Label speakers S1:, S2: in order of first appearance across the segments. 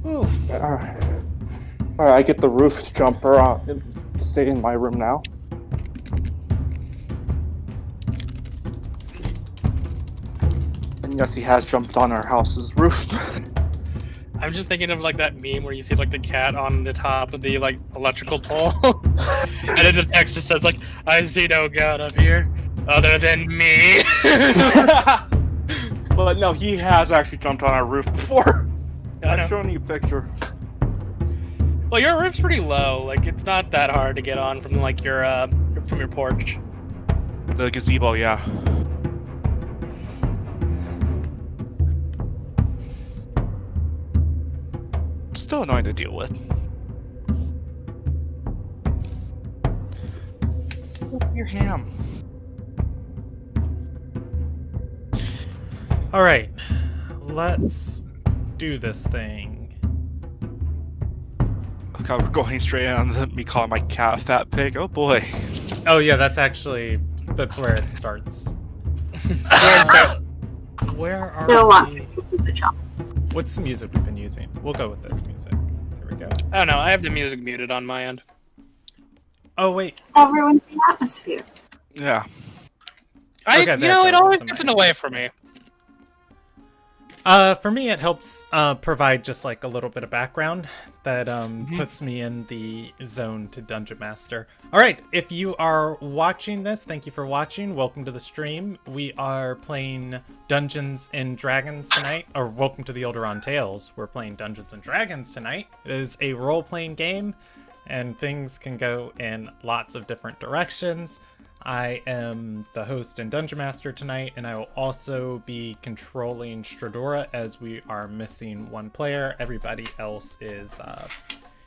S1: Oof.
S2: Alright, I get the roof jumper to stay in my room now. And yes, he has jumped on our house's roof.
S3: I'm just thinking of like that meme where you see like the cat on the top of the like electrical pole, and then the text just says like, "I see no god up here other than me."
S2: But no, he has actually jumped on our roof before.
S3: I know.
S2: I've shown you a picture.
S3: Well, your roof's pretty low. Like it's not that hard to get on from like your porch.
S4: The gazebo, yeah. Still annoying to deal with. Your ham.
S1: All right, let's do this thing.
S4: Okay, we're going straight on me calling my cat a fat pig. Oh boy.
S1: Oh yeah, that's where it starts. Where are
S5: No,
S1: we?
S5: this is the jump.
S1: What's the music we've been using? We'll go with this music. Here we go.
S3: Oh no, I have the music muted on my end.
S1: Oh wait.
S5: Everyone's the atmosphere.
S4: Yeah.
S1: Okay,
S3: You
S1: there
S3: know,
S1: it
S3: it
S1: goes.
S3: always
S1: It's
S3: gets
S1: in
S3: in
S1: my
S3: the way for me.
S1: For me, it helps provide just like a little bit of background that puts me in the zone to Dungeon Master. All right, if you are watching this, thank you for watching. Welcome to the stream. We are playing Dungeons and Dragons tonight, or welcome to the Ilderon Tales. We're playing Dungeons and Dragons tonight. It is a role-playing game, and things can go in lots of different directions. I am the host and Dungeon Master tonight, and I will also be controlling Stradora as we are missing one player. Everybody else is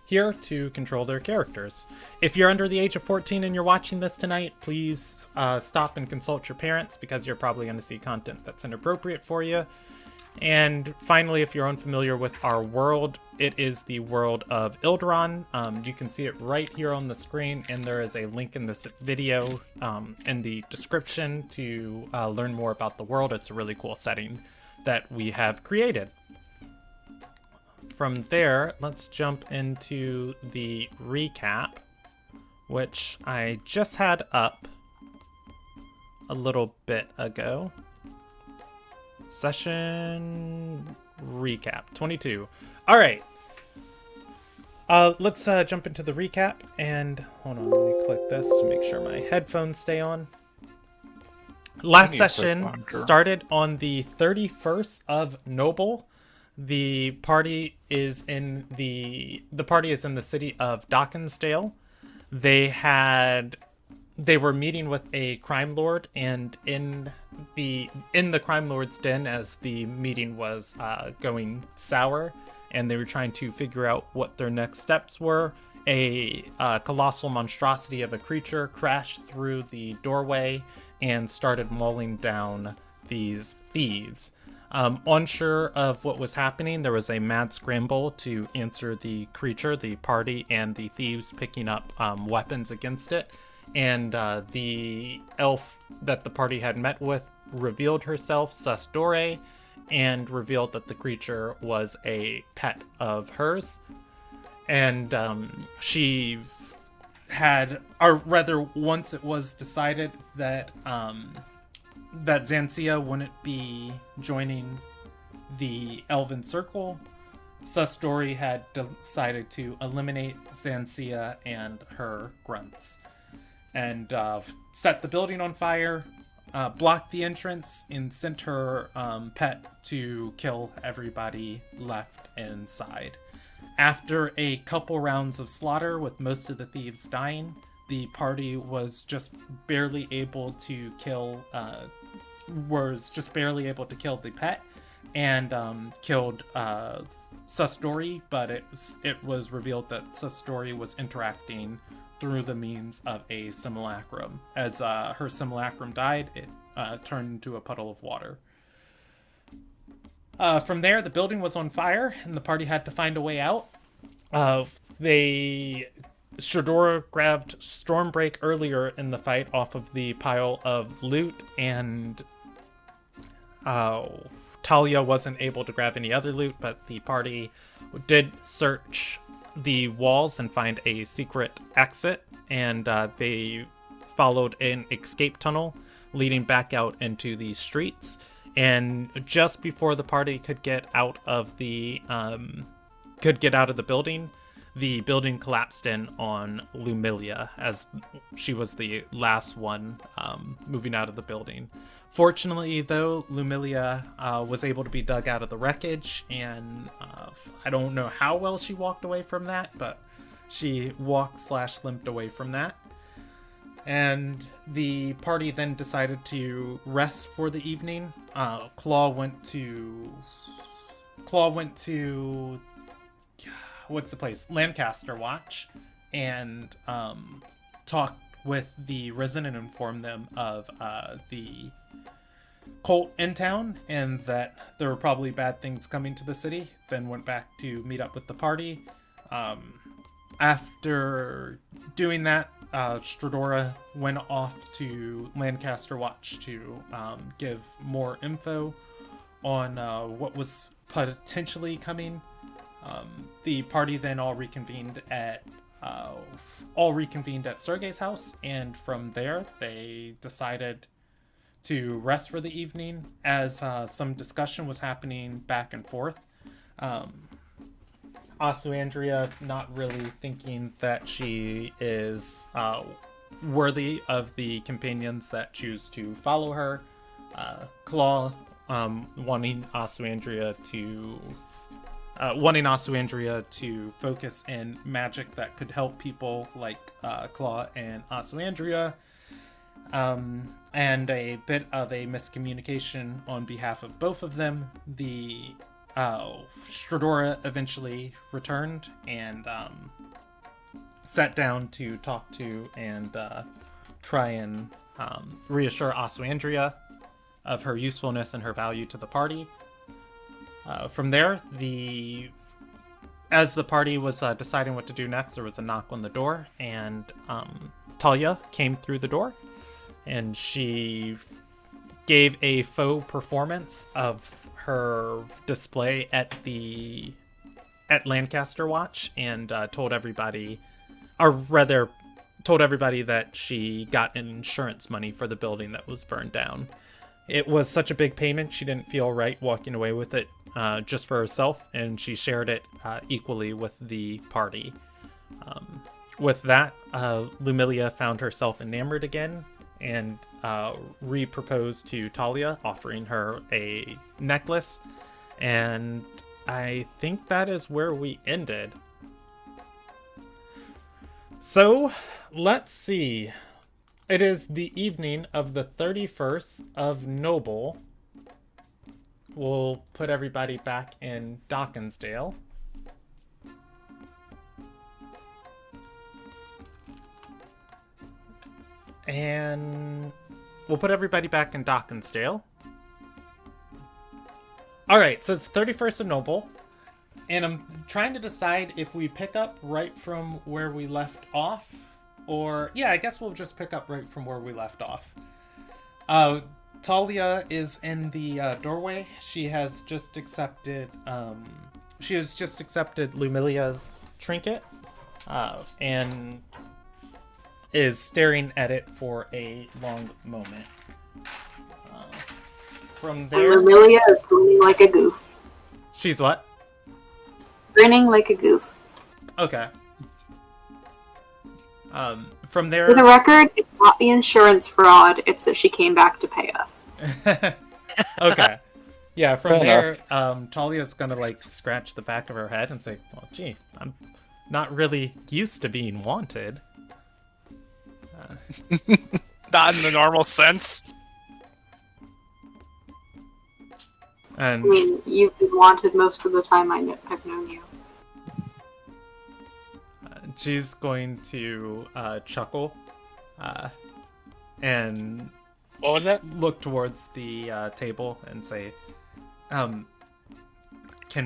S1: here to control their characters. If you're under the age of 14 and you're watching this tonight, please stop and consult your parents because you're probably going to see content that's inappropriate for you. And finally, if you're unfamiliar with our world, it is the world of Ilderon. You can see it right here on the screen, and there is a link in this video in the description to learn more about the world. It's a really cool setting that we have created. From there, let's jump into the recap, which I just had up a little bit ago. Session recap 22. All right. Let's jump into the recap, and hold on, let me click this to make sure my headphones stay on. Last session started on the 31st of Noble. The party is in the city of Dockensdale. They were meeting with a crime lord, and in the crime lord's den, as the meeting was going sour, and they were trying to figure out what their next steps were, a colossal monstrosity of a creature crashed through the doorway and started mauling down these thieves. Unsure of what was happening, there was a mad scramble to answer the creature, the party, and the thieves picking up weapons against it. And the elf that the party had met with revealed herself, Sasdore, and revealed that the creature was a pet of hers. And she had, or rather, once it was decided that that Xansia wouldn't be joining the Elven Circle, Sasdore had decided to eliminate Xansia and her grunts, and set the building on fire, blocked the entrance, and sent her pet to kill everybody left inside. After a couple rounds of slaughter, with most of the thieves dying, the party was just barely able to kill the pet, and killed Sasdore, but it was revealed that Sasdore was interacting through the means of a simulacrum. As her simulacrum died, it turned into a puddle of water. From there, the building was on fire, and the party had to find a way out. Shadora grabbed Stormbreak earlier in the fight off of the pile of loot and Talia wasn't able to grab any other loot, but the party did search the walls and find a secret exit, and they followed an escape tunnel leading back out into the streets. And just before the party could get out of the building collapsed in on Lumilia, as she was the last one moving out of the building. Fortunately, though, Lumilia was able to be dug out of the wreckage, and I don't know how well she walked away from that, but she walked/limped away from that. And the party then decided to rest for the evening. Claw went to what's the place? Lancaster Watch, and talked with the Risen and informed them of the cult in town and that there were probably bad things coming to the city. Then went back to meet up with the party. After doing that, Stradora went off to Lancaster Watch to give more info on what was potentially coming. The party then all reconvened at Sergei's house, and from there they decided to rest for the evening, as some discussion was happening back and forth. Asuandria not really thinking that she is worthy of the companions that choose to follow her. Claw wanting Asuandria to focus in magic that could help people like Claw and Asuandria. And a bit of a miscommunication on behalf of both of them. The Stradora eventually returned and sat down to talk to and try and reassure Asuandria of her usefulness and her value to the party. From there, as the party was deciding what to do next, there was a knock on the door, and Talia came through the door, and she gave a faux performance of her display at Lancaster Watch, and told everybody that she got insurance money for the building that was burned down. It was such a big payment, she didn't feel right walking away with it just for herself, and she shared it equally with the party. With that, Lumilia found herself enamored again and re-proposed to Talia, offering her a necklace, and I think that is where we ended. So, let's see. It is the evening of the 31st of Noble. We'll put everybody back in Dawkinsdale. And we'll put everybody back in Dawkinsdale. Alright, so it's 31st of Noble. And I'm trying to decide if we pick up right from where we left off. Or, yeah, I guess we'll just pick up right from where we left off. Talia is in the doorway. She has just accepted Lumilia's trinket, and is staring at it for a long moment. From there,
S5: Lumilia is grinning like a goof.
S1: She's what?
S5: Grinning like a goof.
S1: Okay. From there...
S5: For the record, it's not the insurance fraud, it's that she came back to pay us.
S1: Okay. Yeah, from
S2: Fair
S1: there, Talia's gonna, like, scratch the back of her head and say, well, gee, I'm not really used to being wanted.
S4: Not in the normal sense.
S1: And
S5: I mean, you've been wanted most of the time I've known you.
S1: she's going to chuckle and
S3: What was that?
S1: look towards the table and say, can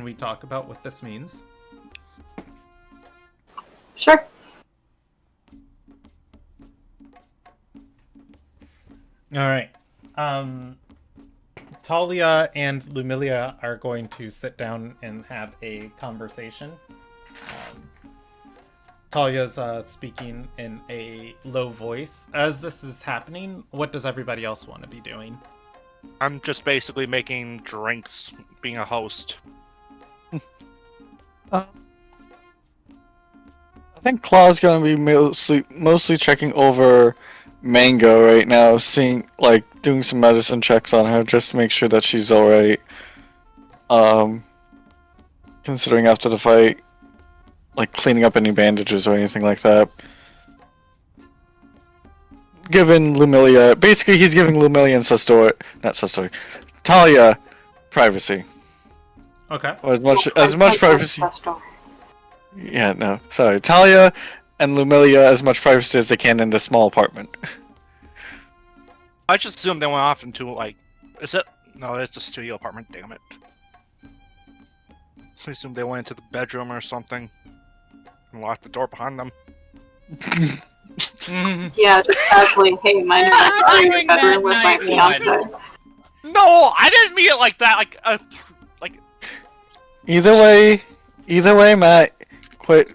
S1: we talk about what this means?
S5: Sure.
S1: All right. Talia and Lumilia are going to sit down and have a conversation. Talia's speaking in a low voice. As this is happening, what does everybody else want to be doing?
S4: I'm just basically making drinks, being a host.
S6: I think Claw's gonna be mostly checking over Mango right now, seeing doing some medicine checks on her just to make sure that she's alright. Considering after the fight, cleaning up any bandages or anything like that. Basically he's giving Lumilia and Talia privacy.
S1: Okay.
S6: Or as much privacy. Yeah, no, sorry. Talia and Lumilia as much privacy as they can in this small apartment.
S4: I just assumed they went off into, is it? No, it's a studio apartment, damn it. I assumed they went into the bedroom or something and locked the door behind them.
S5: Yeah, just casually, hey, mind if I borrow your bedroom with my fiance?
S4: No, I didn't mean it like that,
S6: Either way, Matt, quit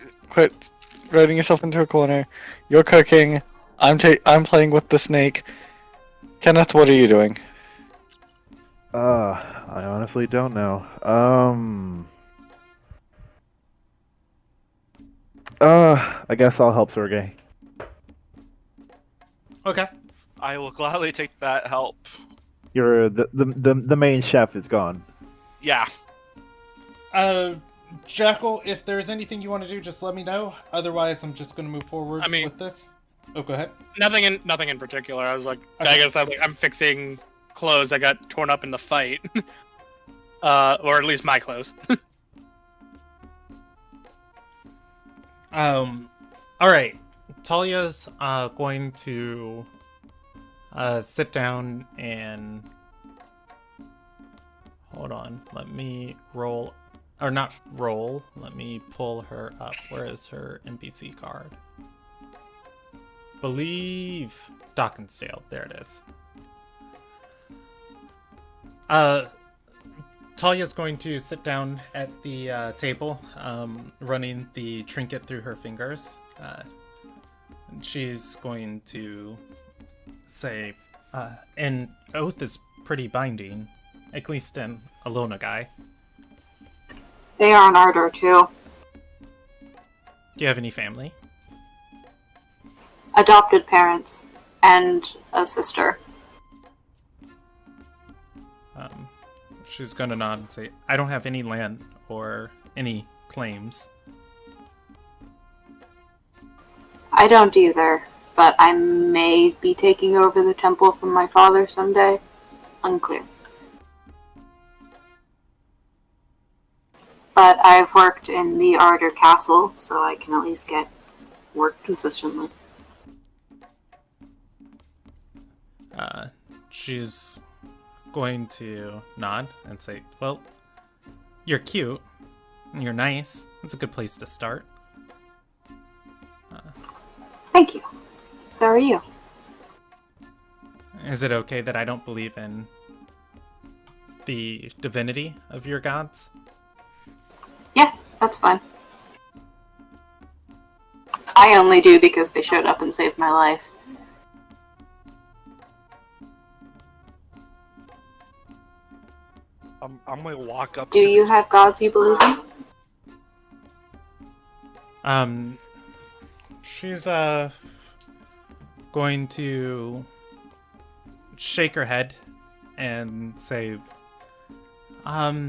S6: writing yourself into a corner. You're cooking. I'm playing with the snake. Kenneth, what are you doing?
S7: I honestly don't know. I guess I'll help Sergey.
S1: Okay.
S4: I will gladly take that help.
S7: The main chef is gone.
S4: Yeah.
S1: Jackal, if there's anything you want to do, just let me know. Otherwise, I'm just going to move forward with this. Oh, go ahead.
S3: Nothing in particular. I was like,
S1: Okay.
S3: I guess I'm fixing clothes that got torn up in the fight, or at least my clothes.
S1: All right. Talia's going to sit down and hold on. Let me roll, or not roll. Let me pull her up. Where is her NPC card? Believe Dockensdale. There it is. Talia's going to sit down at the table, running the trinket through her fingers. She's going to say, an oath is pretty binding, at least in Alona guy.
S5: They are an ardor too.
S1: Do you have any family?
S5: Adopted parents and a sister.
S1: She's gonna nod and say, I don't have any land or any claims.
S5: I don't either, but I may be taking over the temple from my father someday. Unclear. But I've worked in the Ardor Castle, so I can at least get work consistently.
S1: She's going to nod and say, well, you're cute, and you're nice. It's a good place to start.
S5: Thank you. So are you.
S1: Is it okay that I don't believe in the divinity of your gods?
S5: Yeah, that's fine. I only do because they showed up and saved my life.
S4: I'm gonna walk up.
S5: Do you have gods you believe in?
S1: She's going to shake her head and say, I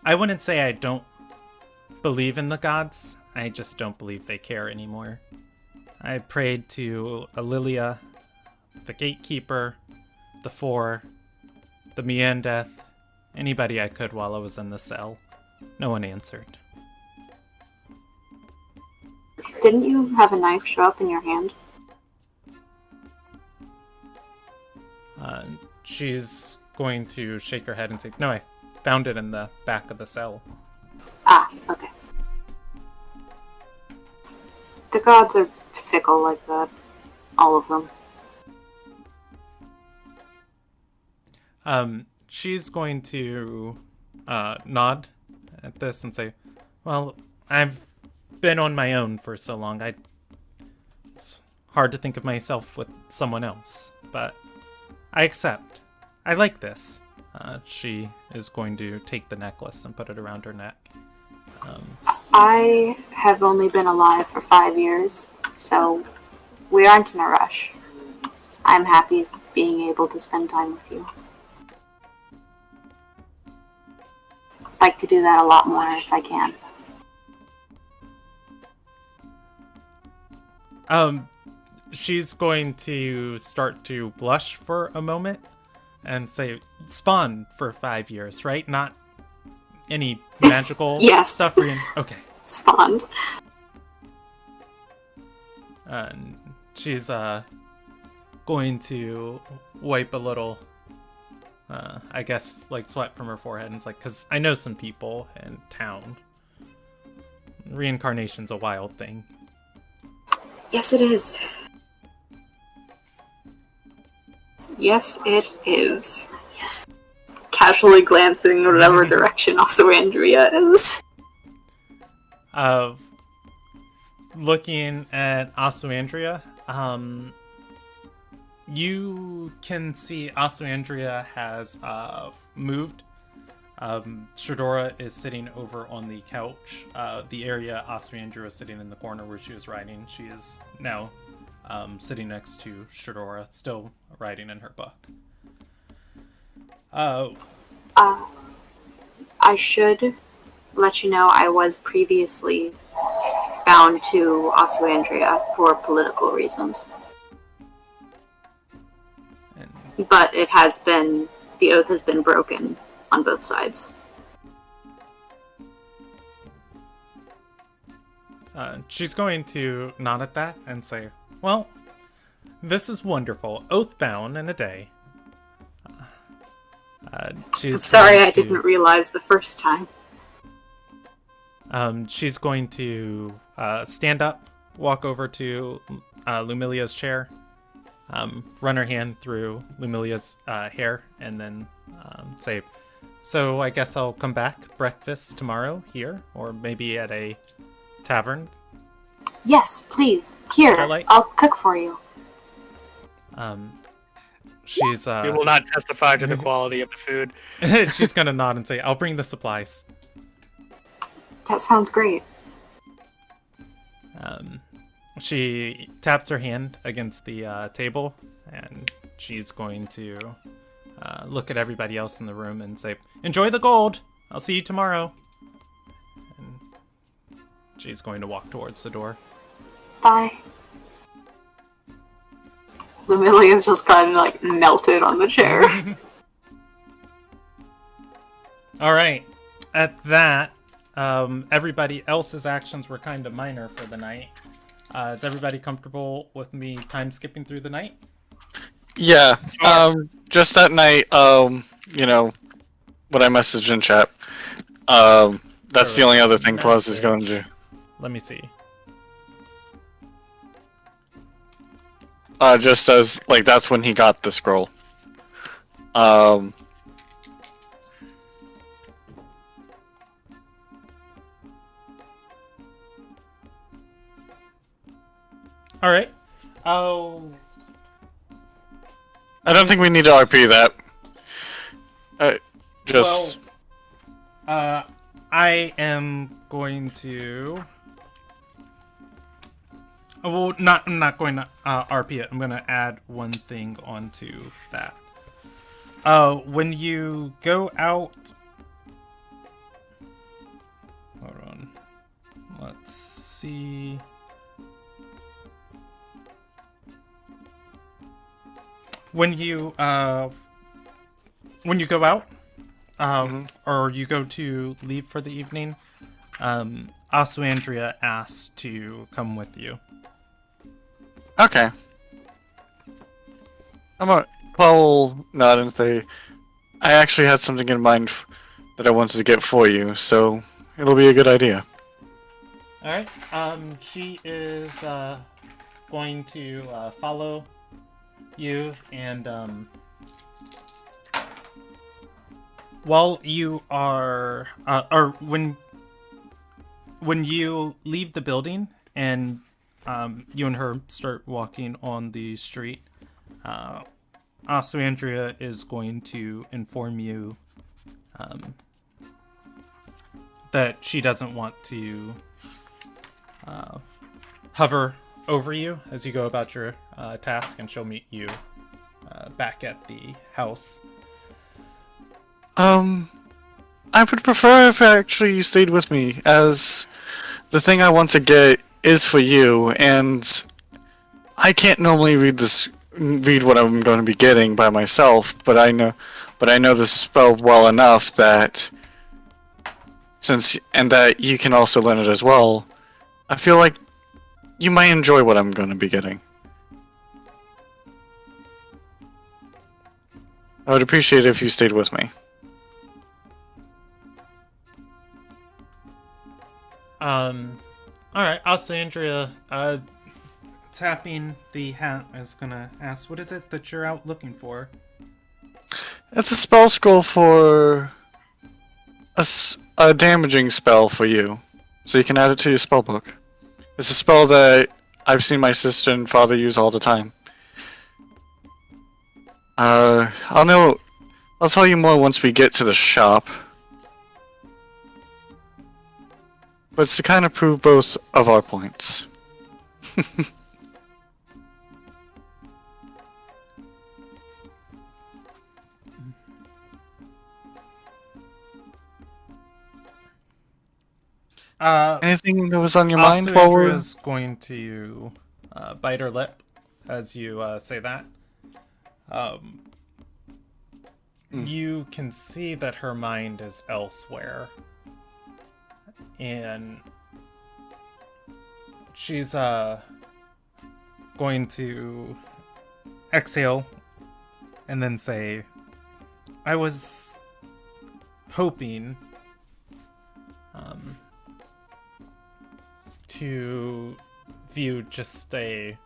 S1: wouldn't say I don't believe in the gods. I just don't believe they care anymore. I prayed to Alilia, the Gatekeeper, the Four, the Meandeth, anybody I could while I was in the cell. No one answered.
S5: Didn't you have a knife show up in your hand?
S1: She's going to shake her head and say, no, I found it in the back of the cell.
S5: Ah, okay. The gods are fickle like that. All of them.
S1: She's going to nod at this and say, well, I've been on my own for so long. It's hard to think of myself with someone else, but I accept. I like this. She is going to take the necklace and put it around her neck.
S5: I have only been alive for 5 years, so we aren't in a rush. I'm happy being able to spend time with you. I'd like to do that a lot more if I can.
S1: She's going to start to blush for a moment and say, Spawn for 5 years, right? Not any magical
S5: Yes.
S1: stuff? Okay.
S5: Spawned.
S1: She's going to wipe a little, I guess, like sweat from her forehead. And it's like, because I know some people in town. Reincarnation's a wild thing.
S5: Yes, it is. Yes, it is. Casually glancing in whatever direction also Andrea is.
S1: Looking at Asuandria, you can see Asuandria has moved. Shadora is sitting over on the couch. The area Asuandria was sitting in the corner where she was writing, she is now sitting next to Shadora, still writing in her book.
S5: I should let you know I was previously bound to Asuandria for political reasons. But it has been, the oath has been broken on both sides.
S1: She's going to nod at that and say, well, this is wonderful. Oathbound in a day. She's
S5: Sorry, I didn't realize the first time.
S1: She's going to stand up, walk over to Lumilia's chair, run her hand through Lumilia's hair, and then say, so I guess I'll come back breakfast tomorrow here, or maybe at a tavern.
S5: Yes, please. Here, I'll cook for you.
S1: She's
S3: We will not testify to the quality of the food.
S1: she's gonna nod and say, I'll bring the supplies.
S5: That sounds great.
S1: She taps her hand against the table, and she's going to look at everybody else in the room and say, enjoy the gold! I'll see you tomorrow. And she's going to walk towards the door.
S5: Bye. Lumilia's just kind of like melted on the chair.
S1: Alright. At that, everybody else's actions were kind of minor for the night. Is everybody comfortable with me time skipping through the night?
S6: Yeah. Just that night, you know, what I messaged in chat. That's the only other thing Plus is going to do.
S1: Let me see.
S6: Just as, like, that's when he got the scroll.
S1: Alright. Oh.
S6: I don't think we need to RP that. Just.
S1: Well, I am going to. Well, I'm not going to RP it. I'm going to add one thing onto that. When you go out. Hold on. Let's see. When you go out, or you go to leave for the evening, Asuandria asks to come with you.
S6: Okay. I'll nod and say, I actually had something in mind that I wanted to get for you, so it'll be a good idea.
S1: Alright, she is going to follow you, and while you are, or when you leave the building and you and her start walking on the street, Andrea is going to inform you that she doesn't want to hover over you as you go about your task, and she'll meet you back at the house.
S6: I would prefer if actually you stayed with me, as the thing I want to get is for you, and I can't normally read what I'm going to be getting by myself, but I know the spell well enough that that you can also learn it as well. I feel like you might enjoy what I'm going to be getting. I would appreciate it if you stayed with me.
S1: Alright, Andrea, tapping the hat is gonna ask, what is it that you're out looking for?
S6: It's a spell scroll for a damaging spell for you, so you can add it to your spell book. It's a spell that I've seen my sister and father use all the time. I'll tell you more once we get to the shop. But it's to kind of prove both of our points. Anything that was on your mind while we're...
S1: Andrea's going to bite her lip as you say that. You can see that her mind is elsewhere. And she's going to exhale and then say, I was hoping to view just a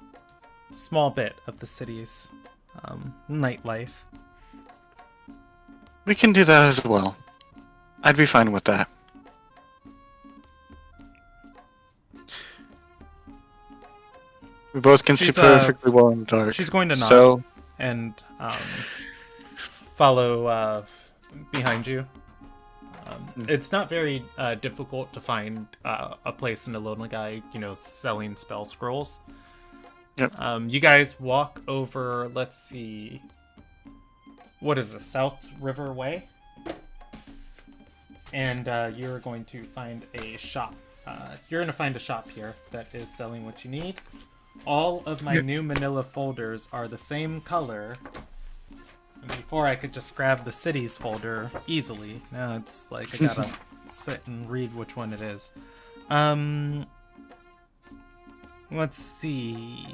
S1: small bit of the city's nightlife.
S6: We can do that as well. I'd be fine with that. We both can see perfectly well in the dark.
S1: She's going to nod and follow behind you. It's not very difficult to find a place in the Lonely Guy, selling spell scrolls.
S6: Yep.
S1: You guys walk over, let's see, what is this, South River Way? And you're going to find a shop. You're going to find a shop here that is selling what you need. All of my new manila folders are the same color. And before I could just grab the cities folder easily. Now it's like I gotta sit and read which one it is. Let's see.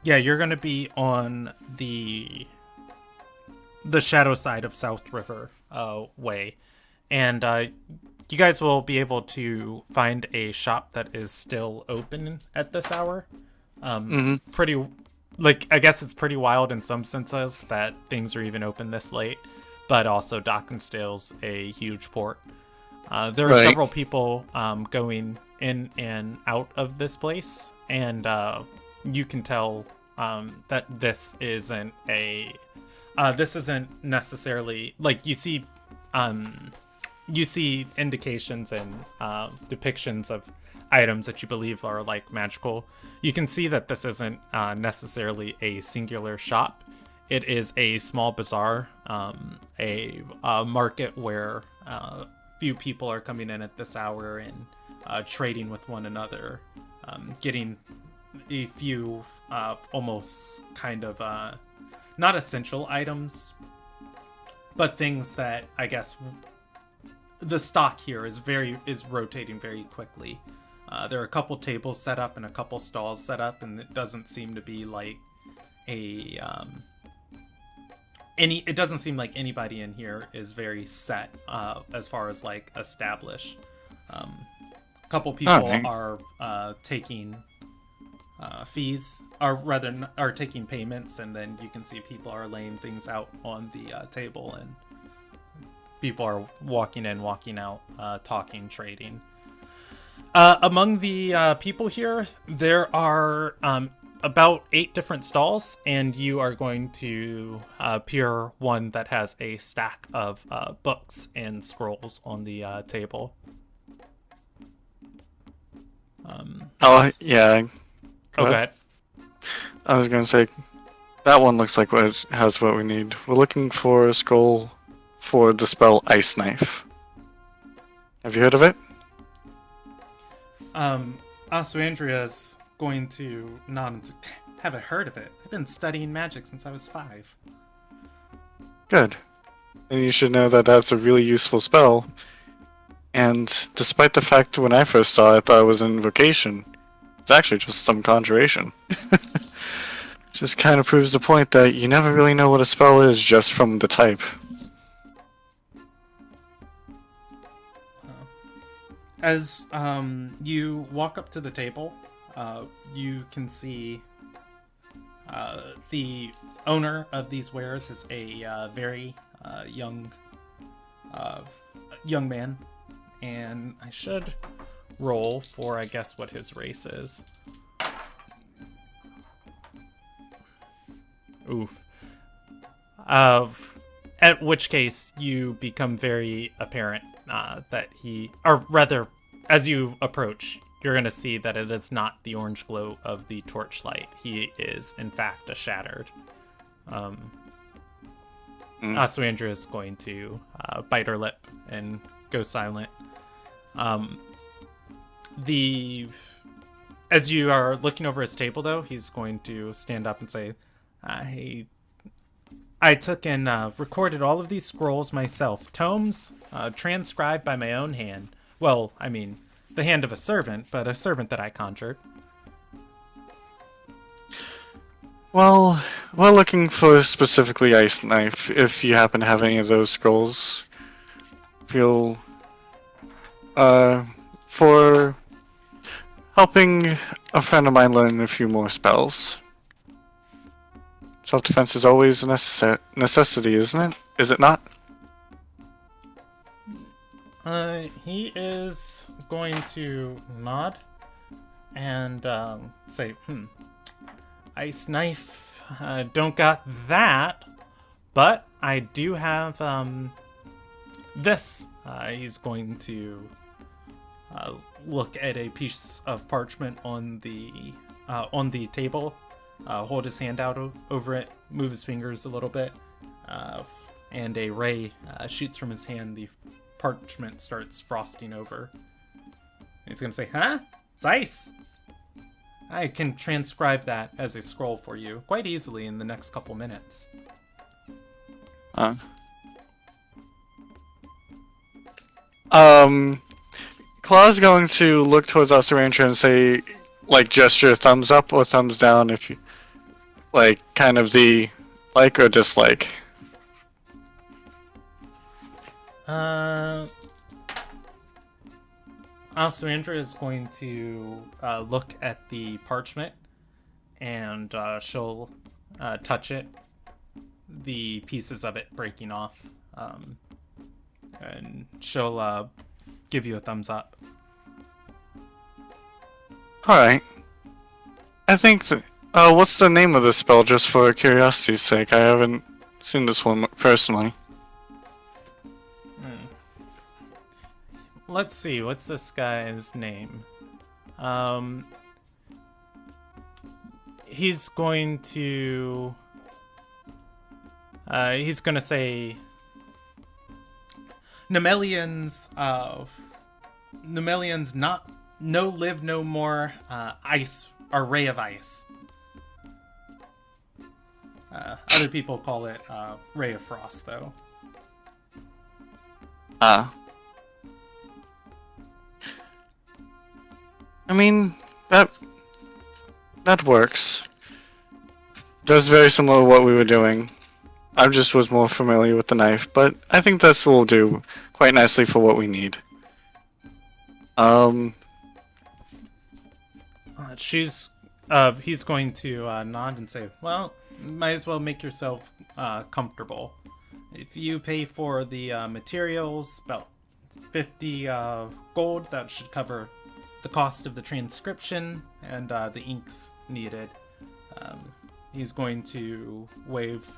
S1: Yeah, you're gonna be on the shadow side of South River Way. And you guys will be able to find a shop that is still open at this hour. Pretty, I guess it's pretty wild in some senses that things are even open this late, but also Dockensdale's a huge port. There are several people going in and out of this place, and you can tell that this isn't necessarily, you see indications and depictions of items that you believe are magical. You can see that this isn't necessarily a singular shop. It is a small bazaar, a market where few people are coming in at this hour and trading with one another, getting a few almost kind of not essential items, but things that I guess the stock here is rotating very quickly. There are a couple tables set up and a couple stalls set up, and it doesn't seem to be like it doesn't seem like anybody in here is very set as far as established. A couple people are taking fees, or rather are taking payments, and then you can see people are laying things out on the table and people are walking in, walking out, talking, trading. Among the people here, there are about 8 different stalls, and you are going to peer one that has a stack of books and scrolls on the table.
S6: Yeah.
S1: Go ahead.
S6: I was gonna say, that one looks like has what we need. We're looking for a scroll for the spell Ice Knife. Have you heard of it?
S1: So Andrea's going to nod and say, haven't heard of it. I've been studying magic since I was 5.
S6: Good. And you should know that that's a really useful spell. And despite the fact when I first saw it, I thought it was an invocation, it's actually just some conjuration. Just kind of proves the point that you never really know what a spell is just from the type.
S1: As you walk up to the table, you can see the owner of these wares is a very young man, and I should roll for, I guess, what his race is. Oof. At which case, you become very apparent that he, or rather, as you approach, you're going to see that it is not the orange glow of the torchlight. He is, in fact, a shattered. So Andrea is going to bite her lip and go silent. As you are looking over his table, though, he's going to stand up and say, I took and recorded all of these scrolls myself. Tomes transcribed by my own hand. Well, I mean, the hand of a servant, but a servant that I conjured.
S6: Well, we're looking for specifically Ice Knife. If you happen to have any of those scrolls, feel for helping a friend of mine learn a few more spells. Self-defense is always a necessity, isn't it? Is it not?
S1: He is going to nod and say, Ice Knife, don't got that, but I do have this. He's going to look at a piece of parchment on the table, hold his hand out over it, move his fingers a little bit, and a ray shoots from his hand. The parchment starts frosting over. He's going to say, huh? It's ice! I can transcribe that as a scroll for you quite easily in the next couple minutes.
S6: Claw's going to look towards Osarantra and say, like, gesture thumbs up or thumbs down if you, like, kind of the like or dislike.
S1: Osarantra is going to look at the parchment, and she'll touch it, the pieces of it breaking off, and she'll give you a thumbs up.
S6: Alright. I think what's the name of this spell, just for curiosity's sake? I haven't seen this one personally.
S1: Let's see, what's this guy's name? He's going to say Nemelians not no live no more ice or ray of ice. Other people call it ray of frost though.
S6: I mean, that works. That's very similar to what we were doing. I just was more familiar with the knife, but I think this will do quite nicely for what we need.
S1: He's going to nod and say, well, might as well make yourself comfortable. If you pay for the materials, about 50 gold, that should cover the cost of the transcription and the inks needed. He's going to wave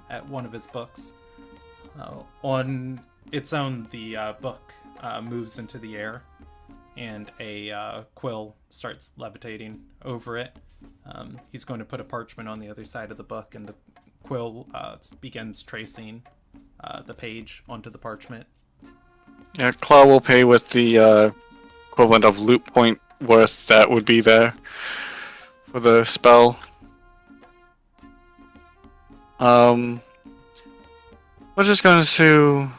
S1: at one of his books. On its own, the book moves into the air, and a quill starts levitating over it. He's going to put a parchment on the other side of the book, and the quill begins tracing the page onto the parchment.
S6: Yeah, Claw will pay with the equivalent of loot point worth that would be there for the spell. We're just going to...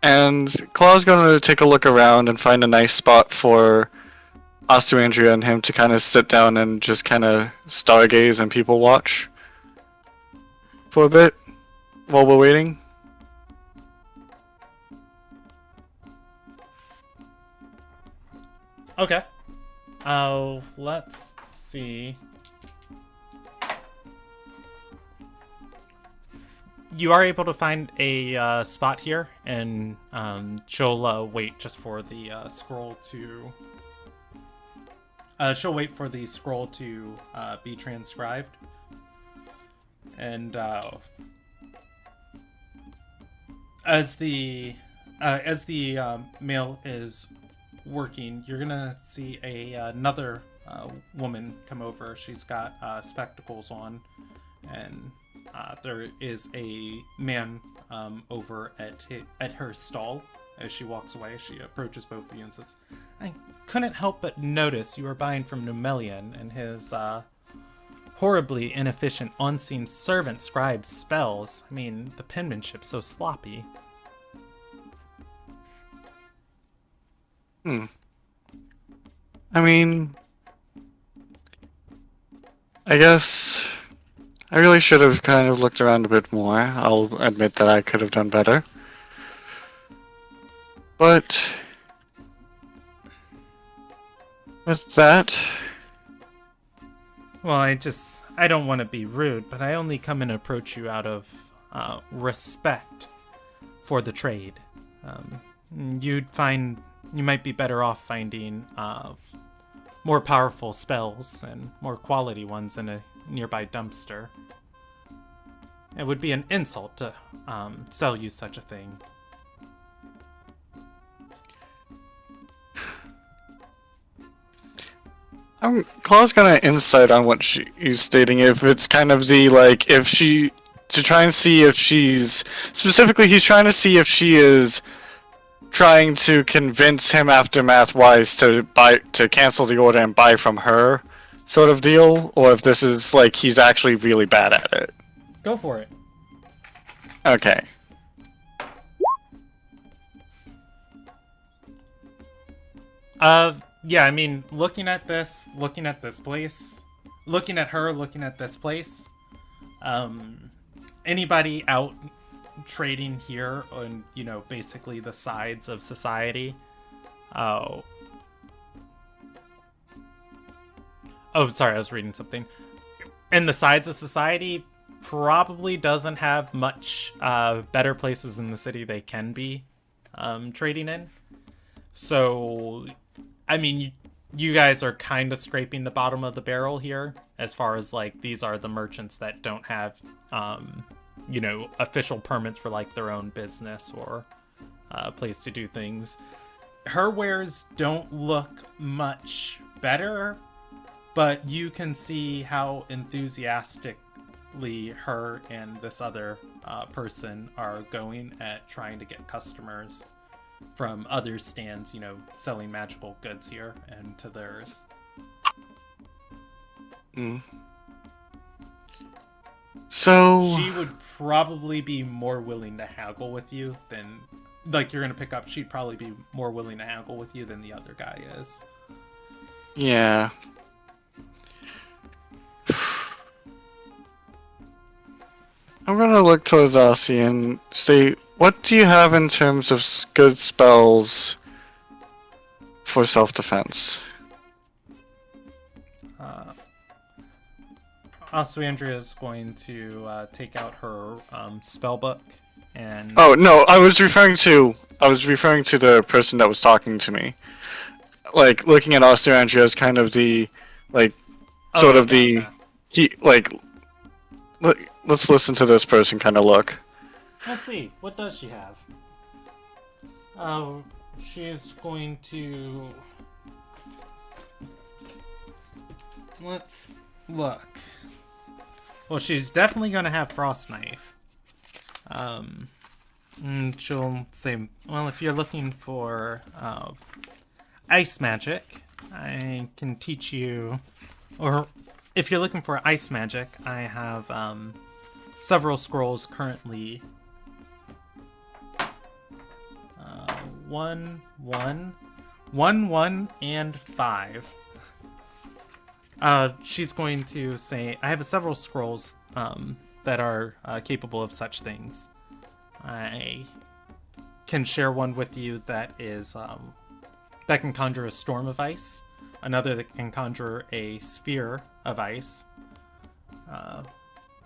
S6: And Claw's going to take a look around and find a nice spot for Ostuandria and him to kind of sit down and just kind of stargaze and people watch for a bit while we're waiting.
S1: Okay. Let's see. You are able to find a spot here, and she'll wait just for the scroll to. She'll wait for the scroll to be transcribed, and as the mail is working, you're gonna see another woman come over. She's got spectacles on, and there is a man over at her stall. As she walks away, she approaches both of you and says, "I couldn't help but notice you were buying from Numelian and his horribly inefficient unseen servant scribe spells. I mean, the penmanship's so sloppy."
S6: I mean, I guess I really should have kind of looked around a bit more. I'll admit that I could have done better. But with that...
S1: Well, I don't want to be rude, but I only come and approach you out of respect for the trade. You might be better off finding more powerful spells and more quality ones in a nearby dumpster. It would be an insult to sell you such a thing.
S6: Claw's gonna insight on what she's stating. If it's kind of the like, if she to try and see if she's specifically, he's trying to see if she is trying to convince him aftermath-wise to cancel the order and buy from her, sort of deal, or if this is like he's actually really bad at it.
S1: Go for it.
S6: Okay.
S1: Yeah, I mean, looking at this place, looking at her, looking at this place, anybody out trading here on, basically the sides of society, oh, sorry, I was reading something. And the sides of society probably doesn't have much better places in the city they can be trading in. So, I mean, you guys are kind of scraping the bottom of the barrel here, as far as, like, these are the merchants that don't have, official permits for, like, their own business or a place to do things. Her wares don't look much better, but you can see how enthusiastically her and this other person are going at trying to get customers from other stands, selling magical goods here and to theirs.
S6: So
S1: she would probably be more willing to haggle with you than, like, you're gonna pick up. She'd probably be more willing to haggle with you than the other guy is.
S6: Yeah. I'm gonna look towards Aussie and say, what do you have in terms of good spells for self-defense?
S1: Also, Andrea is going to take out her spell book And
S6: Oh no, I was referring to the person that was talking to me. Like looking at Osterandria as kind of the like sort of the
S1: okay.
S6: he like let's listen to this person kind of look.
S1: Let's see, what does she have? Oh, she's going to. Let's look. Well, she's definitely gonna have Frost Knife. And she'll say, well, if you're looking for ice magic, I can teach you. Or if you're looking for ice magic, I have several scrolls currently. 1, 1, 1, 1, and 5. She's going to say, I have several scrolls that are capable of such things. I can share one with you that is that can conjure a storm of ice, another that can conjure a sphere of ice,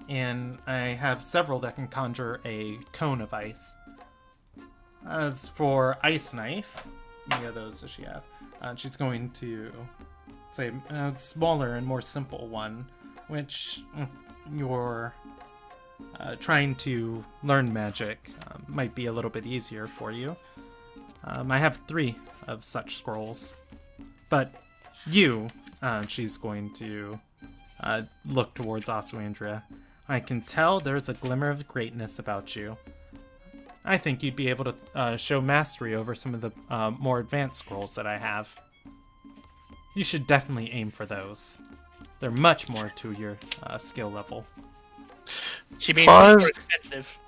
S1: and I have several that can conjure a cone of ice. As for Ice Knife, how many of those does she have? She's going to say a smaller and more simple one, which you're trying to learn magic might be a little bit easier for you. I have 3 of such scrolls, but you, she's going to look towards Osuandria. I can tell there's a glimmer of greatness about you. I think you'd be able to show mastery over some of the more advanced scrolls that I have. You should definitely aim for those. They're much more to your skill level.
S3: She means
S6: Claws-
S3: more expensive.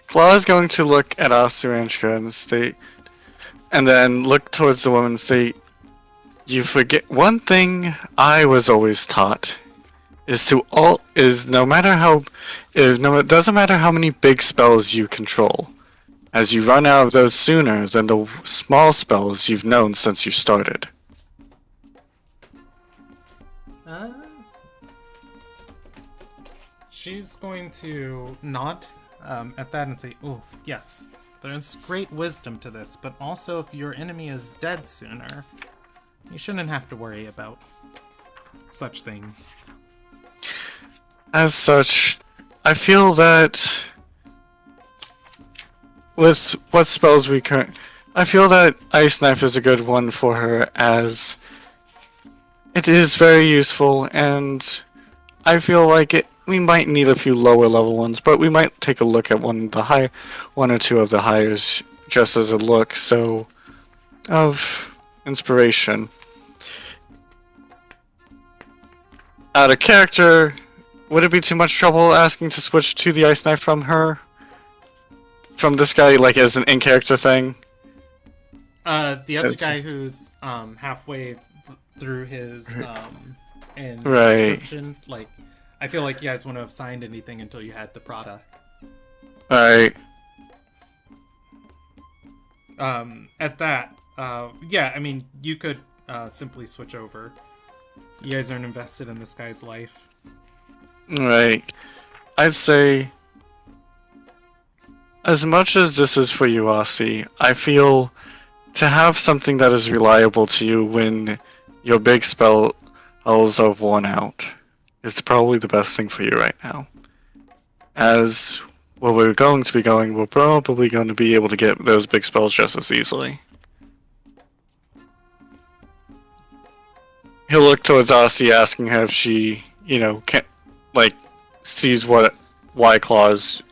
S6: Claw is going to look at Osterandria and state, and then look towards the woman and say, "You forget one thing I was always taught." It doesn't matter how many big spells you control, as you run out of those sooner than the small spells you've known since you started.
S1: She's going to nod at that and say, "Oh, yes, there's great wisdom to this, but also if your enemy is dead sooner, you shouldn't have to worry about such things."
S6: As such, I feel that with what spells I feel that Ice Knife is a good one for her, as it is very useful, and I feel like we might need a few lower level ones, but we might take a look at one or two of the highers just as a look, so of inspiration. Out of character, would it be too much trouble asking to switch to the Ice Knife from her? From this guy, like as an in-character thing?
S1: The other guy who's halfway through his
S6: Right.
S1: description, like, I feel like you guys wouldn't have signed anything until you had the product.
S6: Alright.
S1: At that, yeah, I mean, you could simply switch over. You guys aren't invested in this guy's life.
S6: Right. I'd say, as much as this is for you, Aussie, I feel to have something that is reliable to you when your big spells are worn out is probably the best thing for you right now. As where we're going to be going, we're probably going to be able to get those big spells just as easily. He'll look towards Aussie, asking her if she, can't, sees why Claw's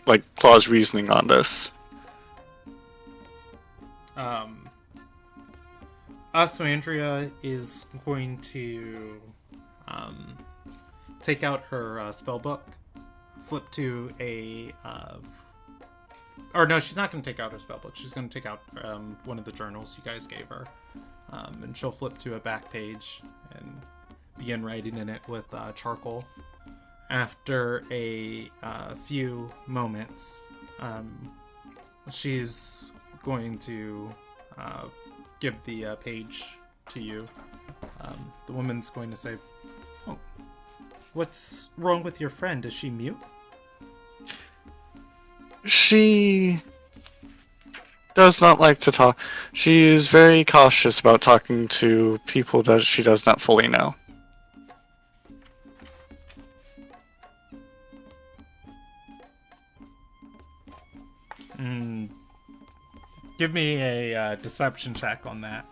S6: reasoning on this.
S1: Osuandria is going to take out her spell book, flip to a or no, she's not going to take out her spell book. She's going to take out one of the journals you guys gave her, and she'll flip to a back page and begin writing in it with charcoal. After a few moments, she's going to give the page to you. The woman's going to say, "Oh, what's wrong with your friend? Is she mute?"
S6: She does not like to talk. She is very cautious about talking to people that she does not fully know.
S1: Give me a deception check on that.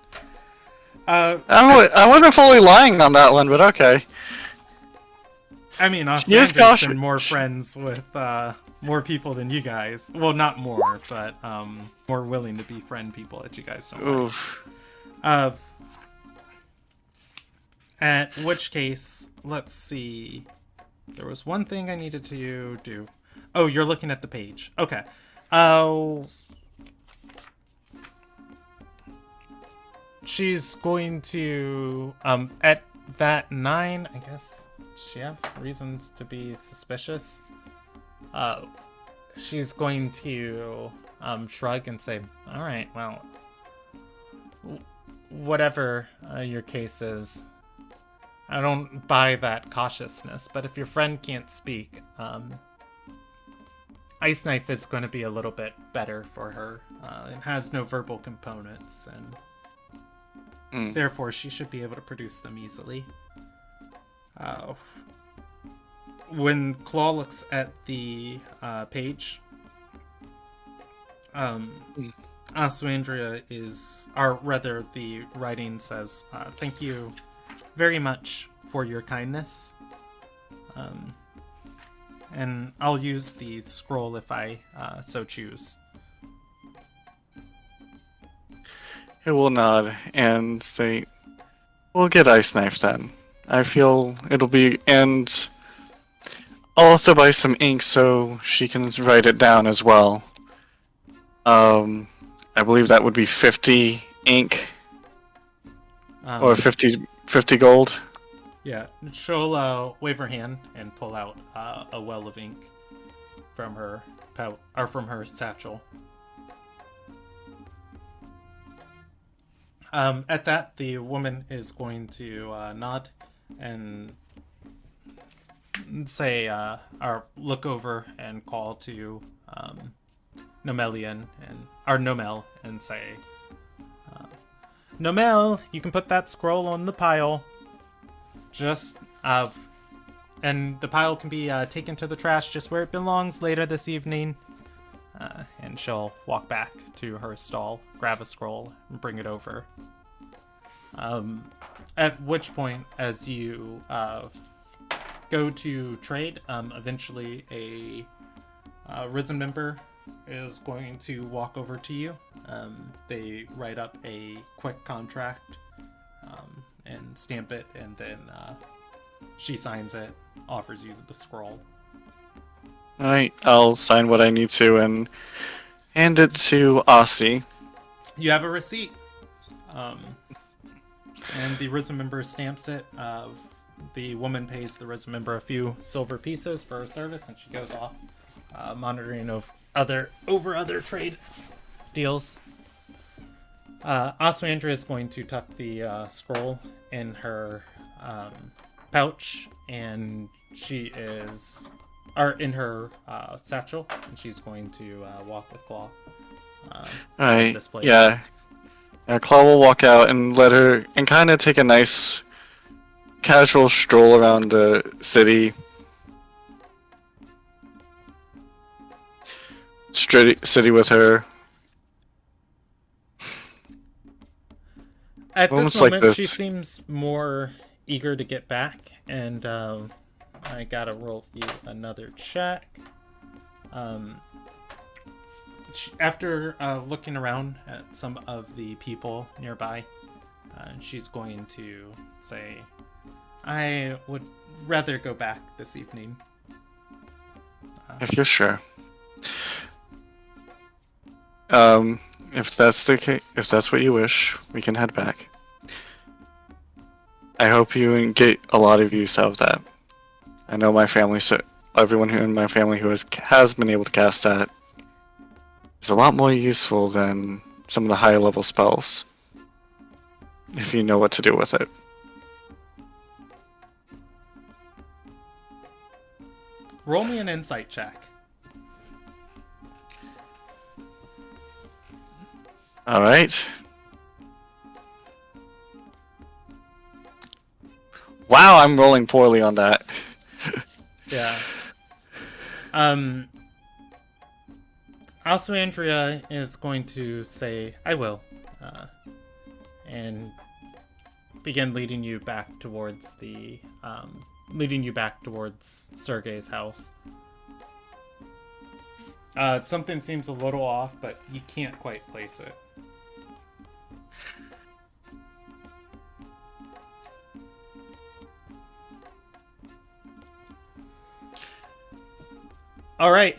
S6: I wasn't fully lying on that one, but okay.
S1: I mean,
S6: She is
S1: Sandra's
S6: cautious.
S1: been more friends with more people than you guys. Well, not more, but more willing to befriend people that you guys don't like.
S6: Oof.
S1: At which case, let's see. There was one thing I needed to do. Oh, you're looking at the page. Okay. She's going to at that 9, I guess. Does she have reasons to be suspicious? She's going to shrug and say, "All right, well, whatever your case is, I don't buy that cautiousness. But if your friend can't speak, Ice Knife is going to be a little bit better for her. It has no verbal components, and therefore she should be able to produce them easily." When Claw looks at the page, Aswandria is, or rather the writing says, "Thank you very much for your kindness. And I'll use the scroll if I so choose."
S6: He will nod and say, "We'll get Ice Knife then. I feel it'll be, and I'll also buy some ink so she can write it down as well. I believe that would be 50 ink or 50 gold."
S1: Yeah, she'll wave her hand and pull out a well of ink from her from her satchel. At that, the woman is going to nod and say, or look over and call to Nomelian or Nomel and say, "Nomel, you can put that scroll on the pile. Just and the pile can be taken to the trash just where it belongs later this evening." And she'll walk back to her stall, grab a scroll, and bring it over. At which point, as you go to trade, eventually a Risen member is going to walk over to you. They write up a quick contract and stamp it, and then she signs it, offers you the scroll.
S6: Alright, I'll sign what I need to and hand it to Aussie.
S1: You have a receipt. And the Risen member stamps it. The woman pays the Risen member a few silver pieces for her service, and she goes off, monitoring other trade deals. Aswandra is going to tuck the scroll in her pouch, and she is, or in her satchel, and she's going to walk with Claw.
S6: Alright,
S1: this place.
S6: yeah. Claw will walk out and let her, and kind of take a nice casual stroll around the city. City with her.
S1: At
S6: Moments
S1: this
S6: like
S1: moment, she
S6: this.
S1: seems more eager to get back, and I gotta roll you another check. After looking around at some of the people nearby, she's going to say, "I would rather go back this evening."
S6: If you're sure. If that's the case, if that's what you wish, we can head back. I hope you get a lot of use out of that. I know my family, so everyone who in my family who has been able to cast that is a lot more useful than some of the higher level spells, if you know what to do with it.
S1: Roll me an insight check.
S6: All right. Wow, I'm rolling poorly on that.
S1: Yeah. Also, Andrea is going to say, "I will," and begin leading you back towards Sergei's house. Something seems a little off, but you can't quite place it. All right.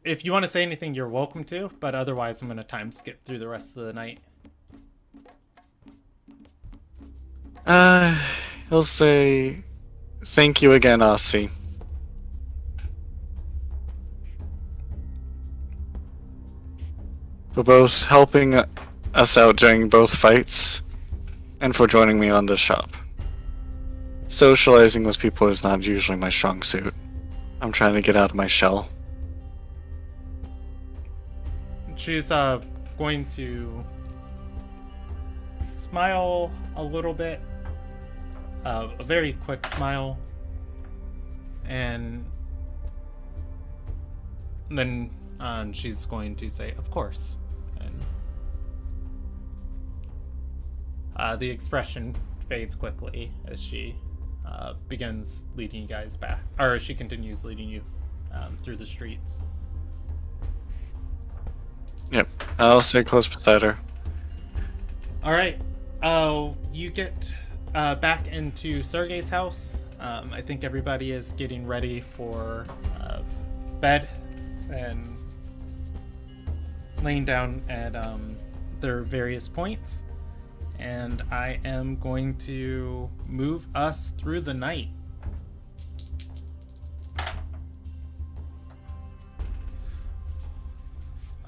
S1: If you want to say anything, you're welcome to, but otherwise I'm going to time skip through the rest of the night.
S6: He'll say, "Thank you again, Aussie, for both helping us out during both fights, and for joining me on this shop. Socializing with people is not usually my strong suit. I'm trying to get out of my shell."
S1: She's going to smile a little bit, a very quick smile, and then she's going to say, "Of course," and the expression fades quickly as she begins leading you guys back, or she continues leading you through the streets.
S6: Yep, I'll stay close beside her.
S1: All right. You get back into Sergei's house. I think everybody is getting ready for bed and laying down at their various points. And I am going to move us through the night.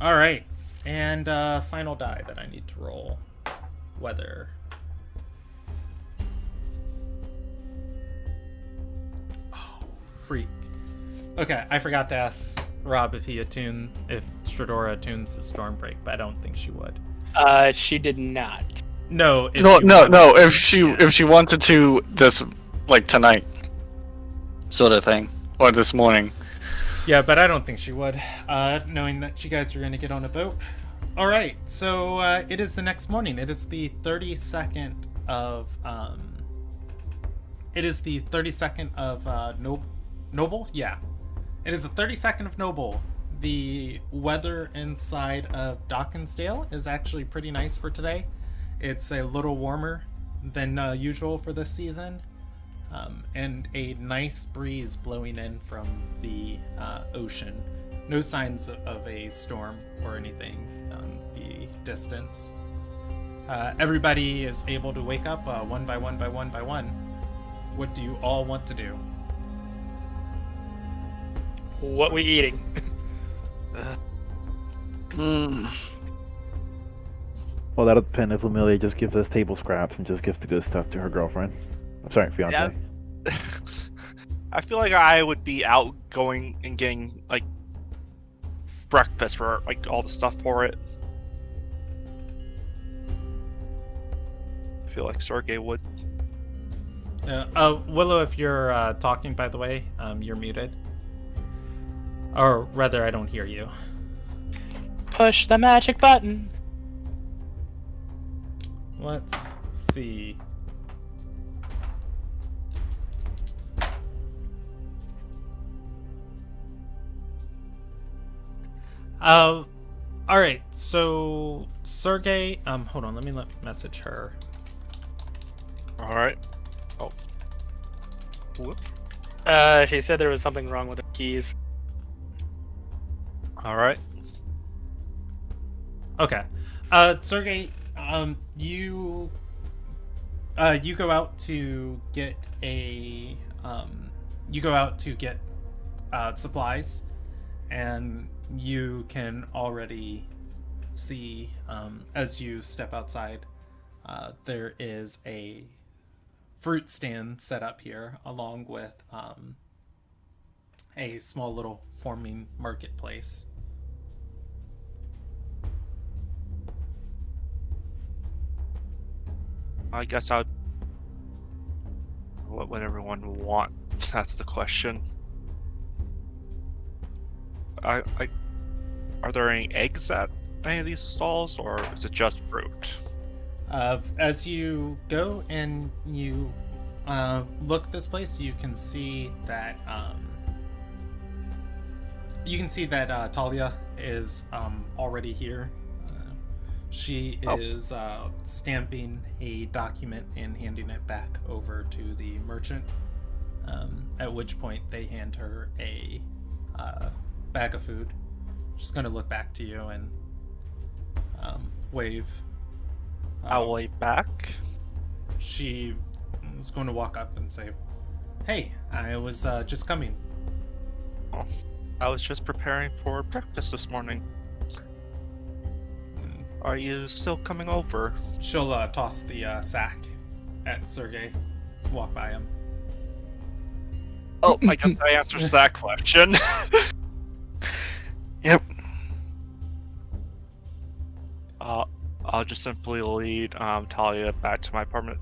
S1: All right. And final die that I need to roll. Weather. Oh, freak. Okay, I forgot to ask Rob if Stradora attunes the Stormbreak, but I don't think she would.
S3: She did not.
S1: No.
S6: No. If she wanted to, this like tonight, sort of thing, or this morning.
S1: Yeah, but I don't think she would, knowing that you guys are going to get on a boat. All right, so it is the next morning. It is the 32nd of Noble. Yeah, it is the 32nd of Noble. The weather inside of Dockensdale is actually pretty nice for today. It's a little warmer than usual for this season. And a nice breeze blowing in from the ocean. No signs of a storm or anything on the distance. Everybody is able to wake up one by one. What do you all want to do?
S3: What we eating?
S7: Well, that'll depend if Amelia just gives us table scraps and just gives the good stuff to her girlfriend. I'm sorry, fiance.
S4: Yeah. I feel like I would be out going and getting like breakfast for like all the stuff for it. I feel like Sergey would.
S1: Willow, if you're talking, by the way, you're muted. Or rather, I don't hear you.
S3: Push the magic button.
S1: Let's see. All right. So Sergey, hold on. Let me message her.
S4: All right. Oh. Whoop.
S3: She said there was something wrong with the keys.
S4: All right.
S1: Okay. Sergey, you go out to get supplies, and you can already see, as you step outside, there is a fruit stand set up here, along with a small little farming marketplace.
S4: I guess I'd. What would everyone want? That's the question. Are there any eggs at any of these stalls, or is it just fruit?
S1: As you go and you look this place, you can see that Talia is already here. She is stamping a document and handing it back over to the merchant. At which point they hand her a bag of food. She's going to look back to you and wave.
S4: I'll wave back.
S1: She is going to walk up and say, "Hey, I was just coming."
S4: Oh, I was just preparing for breakfast this morning. Are you still coming over?
S1: She'll toss the sack at Sergey. Walk by him.
S4: Oh, I guess that answers that question.
S6: Yep.
S4: I'll just simply lead Talia back to my apartment.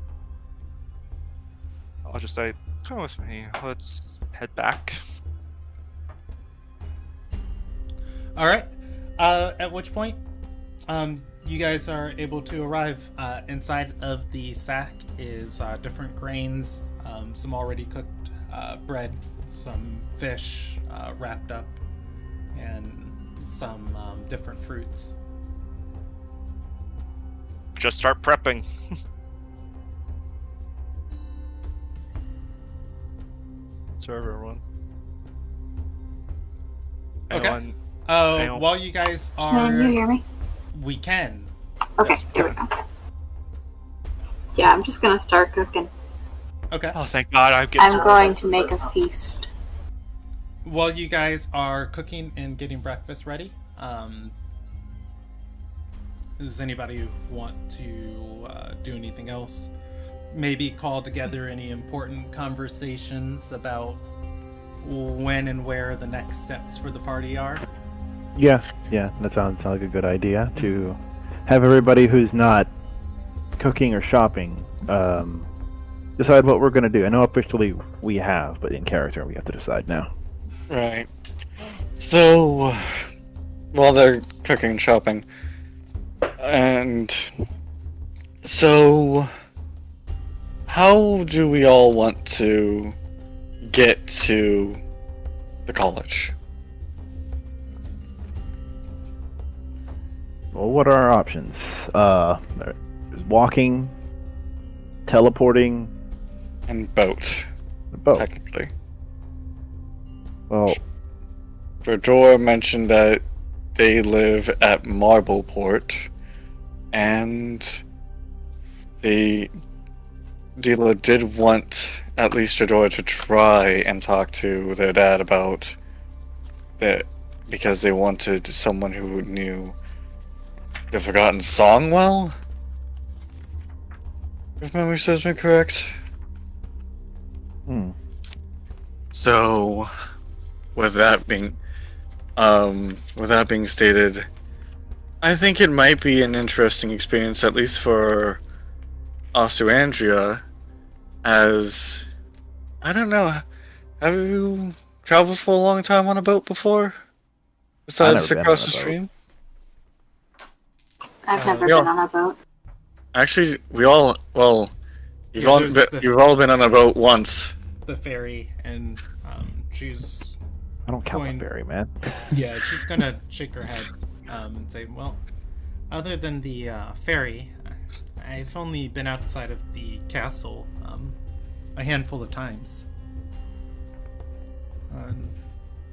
S4: I'll just say, "Come with me. Let's head back."
S1: All right. At which point, you guys are able to arrive. Inside of the sack is different grains, some already cooked bread, some fish wrapped up, and some different fruits.
S4: Just start prepping. Serve everyone.
S1: Okay.
S4: Anyone-
S1: While you guys
S5: Can you
S1: are,
S5: hear me?
S1: we can.
S5: Okay, there we go. Yeah, I'm just gonna start cooking.
S1: Okay.
S4: Oh, thank God!
S5: I'm going to make a feast.
S1: While you guys are cooking and getting breakfast ready, does anybody want to do anything else? Maybe call together any important conversations about when and where the next steps for the party are?
S7: Yeah, that sounds like a good idea to have everybody who's not cooking or shopping decide what we're going to do. I know officially we have, but in character we have to decide now.
S6: Right. So, while they're cooking and shopping, and so, how do we all want to get to the college?
S7: Well, what are our options? There's walking, teleporting,
S6: And boat,
S7: boat.
S6: technically.
S7: Well,
S6: Verdor mentioned that they live at Marbleport, and Dila did want at least Verdor to try and talk to their dad about that, because they wanted someone who knew the Forgotten Song well? If memory serves me correct. So, with that being stated, I think it might be an interesting experience, at least for Osuandria, as I don't know. Have you traveled for a long time on a boat before? Besides
S7: never been
S6: across
S7: on
S6: the
S7: a boat.
S6: stream?
S5: I've never
S6: yeah.
S5: been on a boat.
S6: Actually, we all you've all
S1: there's
S6: been,
S1: the-
S6: you've all been on a boat once.
S1: The ferry, and she's
S7: I don't count
S1: Going-
S7: the ferry, man.
S1: yeah, she's gonna shake her head and say, "Well, other than the ferry, I've only been outside of the castle a handful of times.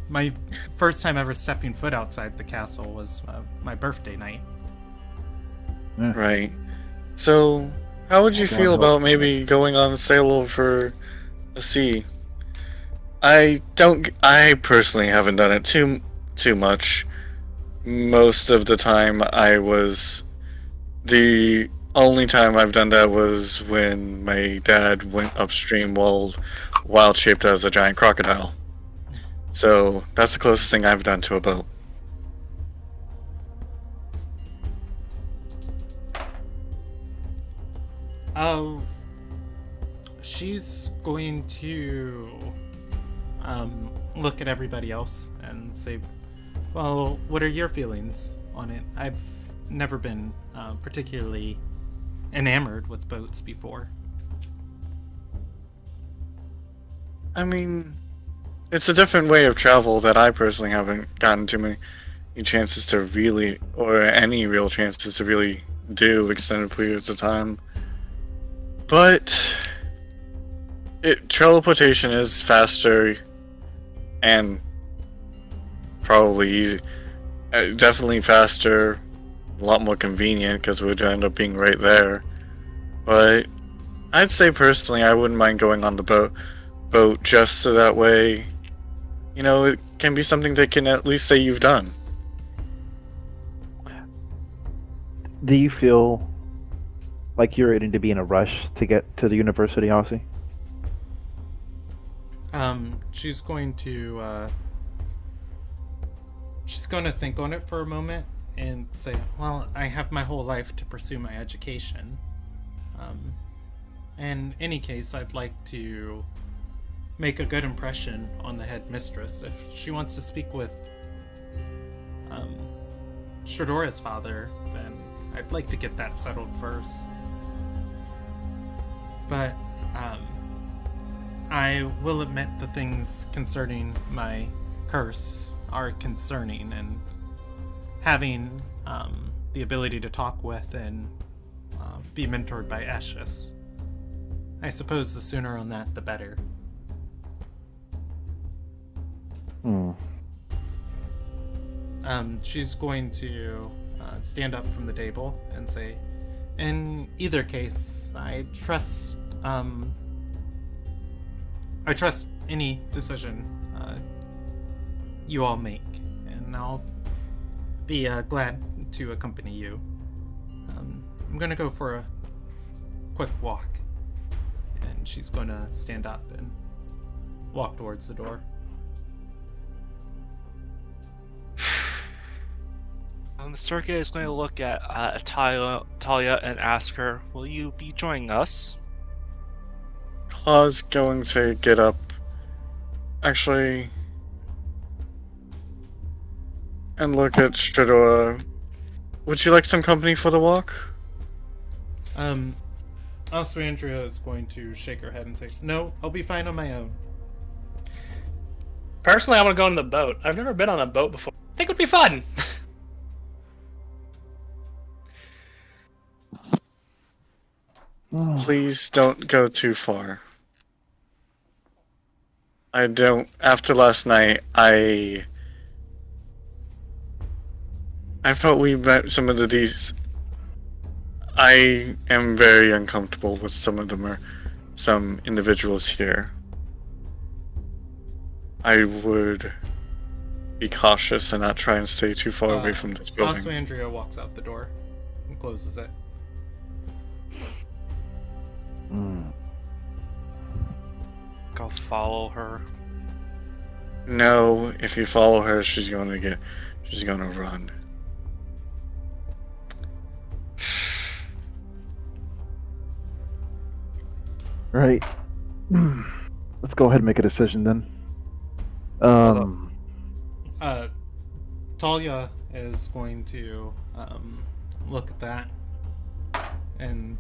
S1: My first time ever stepping foot outside the castle was my birthday night."
S6: Right. So, how would you
S7: Go
S6: feel
S7: on,
S6: about maybe going on a sail over the sea? I personally haven't done it too much. Most of the time the only time I've done that was when my dad went upstream while wild shaped as a giant crocodile. So, that's the closest thing I've done to a boat.
S1: Oh, she's going to look at everybody else and say, well, what are your feelings on it? I've never been particularly enamored with boats before.
S6: I mean, it's a different way of travel that I personally haven't gotten too many chances to really, or any real chances to really do extended periods of time. But teleportation is faster and probably easy, definitely faster, a lot more convenient because we'd end up being right there. But I'd say personally, I wouldn't mind going on the boat just so that way, you know, it can be something they can at least say you've done.
S7: Do you feel like you're going to be in a rush to get to the university, Aussie?
S1: She's going to think on it for a moment and say, well, I have my whole life to pursue my education. In any case, I'd like to make a good impression on the headmistress. If she wants to speak with Shadora's father, then I'd like to get that settled first. But I will admit the things concerning my curse are concerning, and having the ability to talk with and be mentored by Ashes. I suppose the sooner on that, the better. She's going to stand up from the table and say, in either case, I trust any decision you all make, and I'll be glad to accompany you. I'm gonna go for a quick walk, and she's gonna stand up and walk towards the door.
S4: Sergei is going to look at Talia and ask her, will you be joining us?
S6: Claw's going to get up, actually, and look at Stradora. Would you like some company for the walk?
S1: Also, Andrea is going to shake her head and say, no, I'll be fine on my own.
S3: Personally, I want to go on the boat. I've never been on a boat before. I think it would be fun.
S6: Please don't go too far. After last night, I felt we met some of these. I am very uncomfortable with some individuals here. I would be cautious and not try and stay too far away from this building.
S1: Also, Andrea walks out the door and closes it.
S4: Go follow her.
S6: No, if you follow her, she's gonna run.
S7: Right. Let's go ahead and make a decision then.
S1: Talia is going to look at that and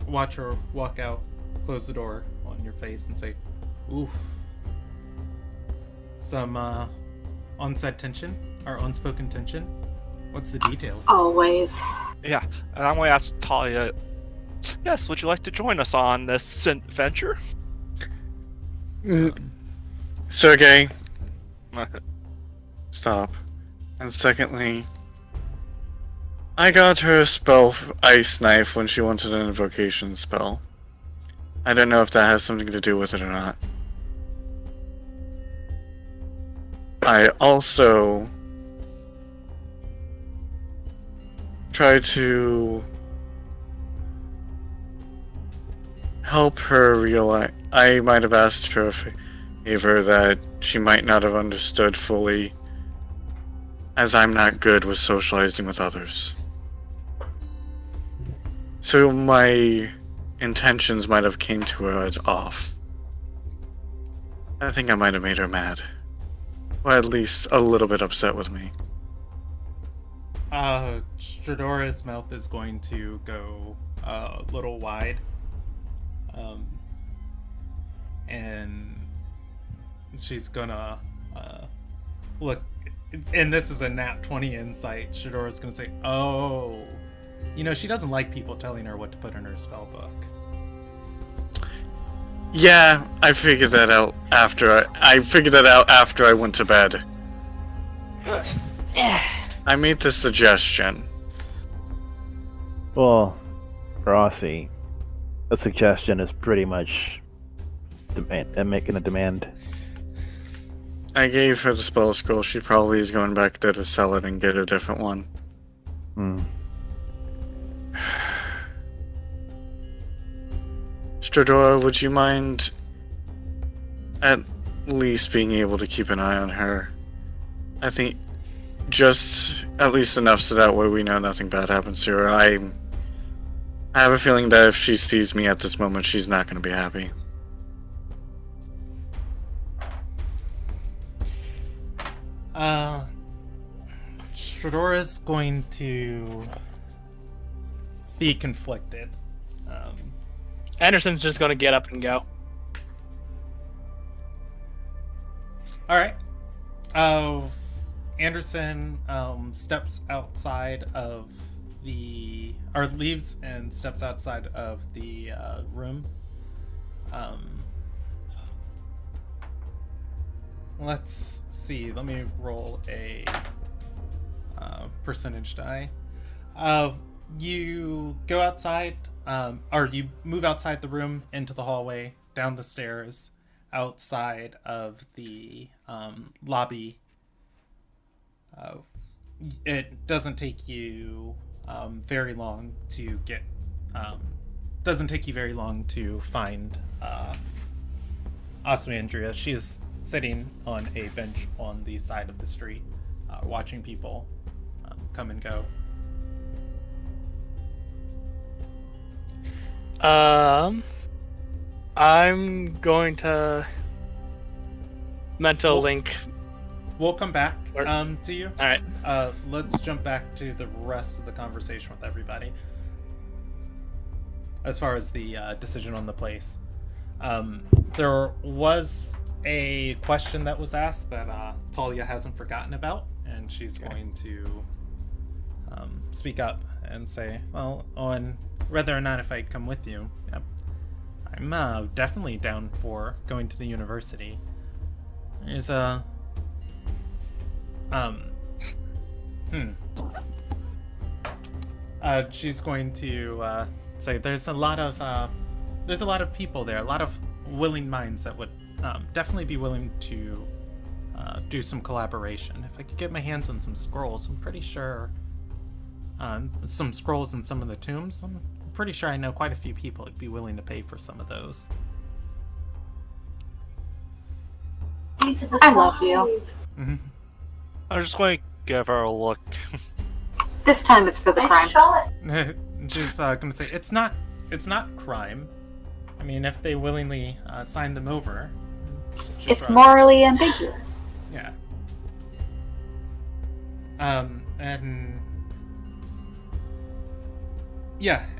S1: watch her walk out, close the door on your face, and say, "Oof." Some unsaid tension or unspoken tension. What's the details?
S5: Always.
S4: Yeah, and I'm going to ask Talia, yes, would you like to join us on this adventure?
S6: Sergey, stop. And secondly, I got her a spell Ice Knife when she wanted an invocation spell. I don't know if that has something to do with it or not. I also tried to help her realize. I might have asked her a favor that she might not have understood fully, as I'm not good with socializing with others. So my intentions might have came to her as off. I think I might have made her mad. Or at least a little bit upset with me.
S1: Stradora's mouth is going to go a little wide. And she's gonna look, and this is a nat 20 insight. Stradora's gonna say, oh, she doesn't like people telling her what to put in her spell book.
S6: Yeah, I figured that out after I went to bed. I made the suggestion.
S7: Well, Rossi, a suggestion is pretty much making a demand.
S6: I gave her the spell scroll. She probably is going back there to sell it and get a different one. Stradora, would you mind at least being able to keep an eye on her? I think just at least enough so that way we know nothing bad happens to her. I have a feeling that if she sees me at this moment, she's not going to be happy.
S1: Stradora's going to be conflicted.
S3: Anderson's just gonna get up and go.
S1: Alright. Anderson steps outside of leaves and steps outside of the room. Let's see. Let me roll a percentage die. You go outside, or you move outside the room into the hallway, down the stairs, outside of the lobby. It doesn't take you very long to get. Doesn't take you very long to find Osmandria. She is sitting on a bench on the side of the street, watching people come and go.
S3: I'm going to mental link.
S1: We'll come back to you.
S3: All right.
S1: Let's jump back to the rest of the conversation with everybody. As far as the decision on the place, there was a question that was asked that Talia hasn't forgotten about, and she's going to speak up and say, well, on whether or not if I'd come with you, I'm definitely down for going to the university. There's a she's going to say there's a lot of people there, a lot of willing minds that would definitely be willing to do some collaboration. If I could get my hands on some scrolls, I'm pretty sure some scrolls in some of the tombs, I'm pretty sure I know quite a few people who'd be willing to pay for some of those.
S5: I love you.
S1: Mm-hmm.
S4: I'm just going to give her a look.
S5: This time it's for the crime.
S1: She's going to say, it's not crime. I mean, if they willingly sign them over.
S5: It's morally ambiguous.
S1: Yeah.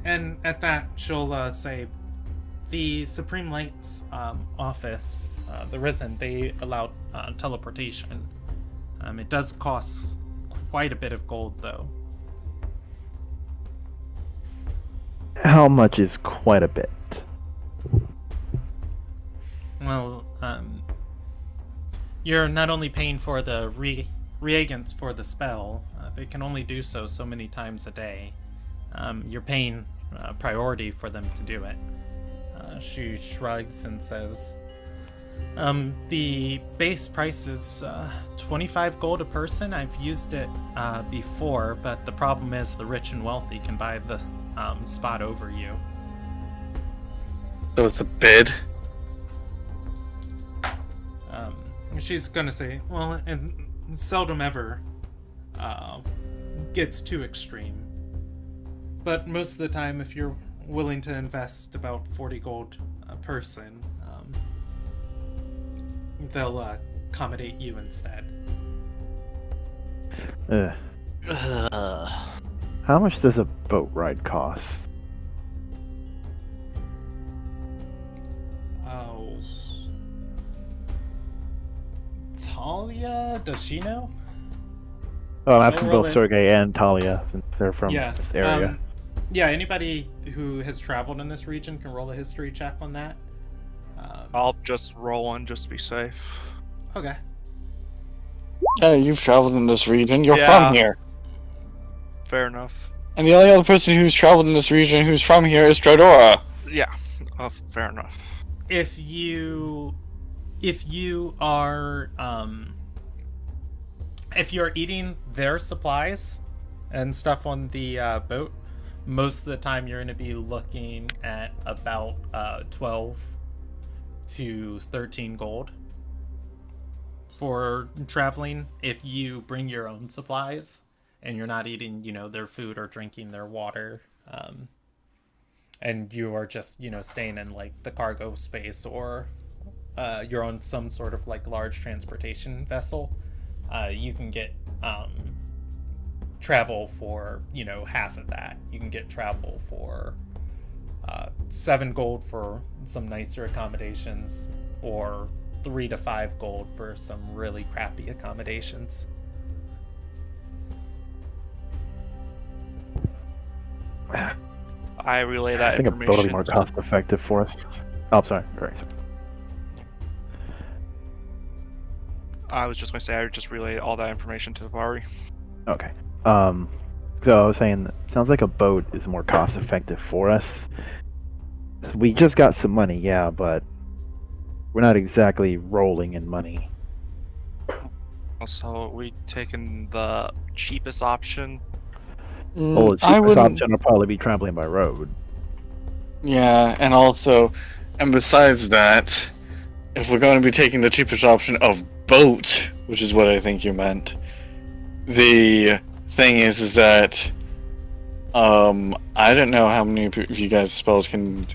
S1: And at that, she'll say, the Supreme Light's office, the Risen, they allow teleportation. It does cost quite a bit of gold, though.
S7: How much is quite a bit?
S1: Well, you're not only paying for the reagents for the spell, they can only do so many times a day. You're paying priority for them to do it. She shrugs and says, the base price is 25 gold a person. I've used it before, but the problem is the rich and wealthy can buy the spot over you.
S6: So it's a bid?
S1: She's gonna say, well, and seldom ever gets too extreme. But most of the time, if you're willing to invest about 40 gold a person, they'll accommodate you instead.
S7: How much does a boat ride cost?
S1: Oh. Talia? Does she know?
S7: Oh, I'm asking
S1: roll
S7: both
S1: it.
S7: Sergey and Talia since they're from
S1: Yeah.
S7: this area.
S1: Yeah, anybody who has traveled in this region can roll a history check on that.
S4: I'll just roll one just to be safe.
S1: Okay.
S6: Yeah, you've traveled in this region. You're
S4: Yeah.
S6: from here.
S4: Fair enough.
S6: And the only other person who's traveled in this region who's from here is Stradora.
S4: Yeah, fair enough.
S1: If you are if you're eating their supplies and stuff on the boat, most of the time you're going to be looking at about 12 to 13 gold for traveling. If you bring your own supplies and you're not eating, their food or drinking their water, and you are just, staying in like the cargo space, or you're on some sort of like large transportation vessel, you can get travel for half of that. You can get travel for 7 gold for some nicer accommodations, or 3 to 5 gold for some really crappy accommodations.
S4: I relay that
S7: I think a
S4: information.
S7: boat will be more cost effective for us. Oh, sorry. Sorry.
S4: I was just going to say I would just relay all that information to the Vari.
S7: Okay. So I was saying, sounds like a boat is more cost effective for us. We just got some money, yeah, but we're not exactly rolling in money.
S4: So we taken the cheapest option.
S7: Oh, the cheapest option will probably be traveling by road.
S6: Yeah, and besides that, if we're going to be taking the cheapest option of boat, which is what I think you meant, the thing is that I don't know how many of you guys' spells can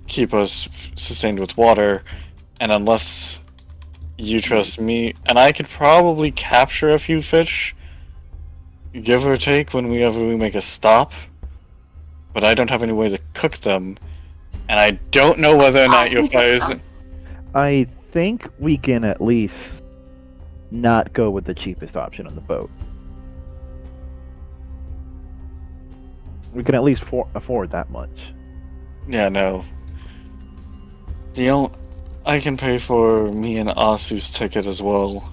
S6: keep us sustained with water, and unless you trust me, and I could probably capture a few fish, give or take, whenever we make a stop, but I don't have any way to cook them, and I don't know whether or not your fires.
S7: I think we can at least not go with the cheapest option on the boat. We can at least afford that much.
S6: Yeah, no. I can pay for me and Asu's ticket as well.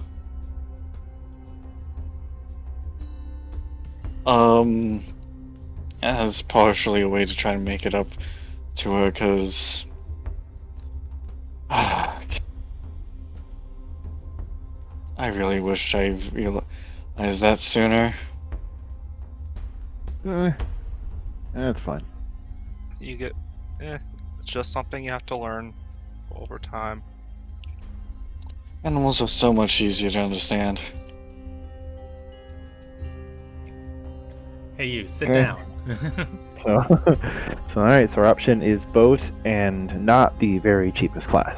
S6: As partially a way to try and make it up to her, because I really wished I realized that sooner.
S7: That's fine.
S4: You get, it's just something you have to learn over time.
S6: Animals are so much easier to understand.
S1: Hey, you, sit
S7: Okay.
S1: down.
S7: So, so alright, so our option is boat and not the very cheapest class.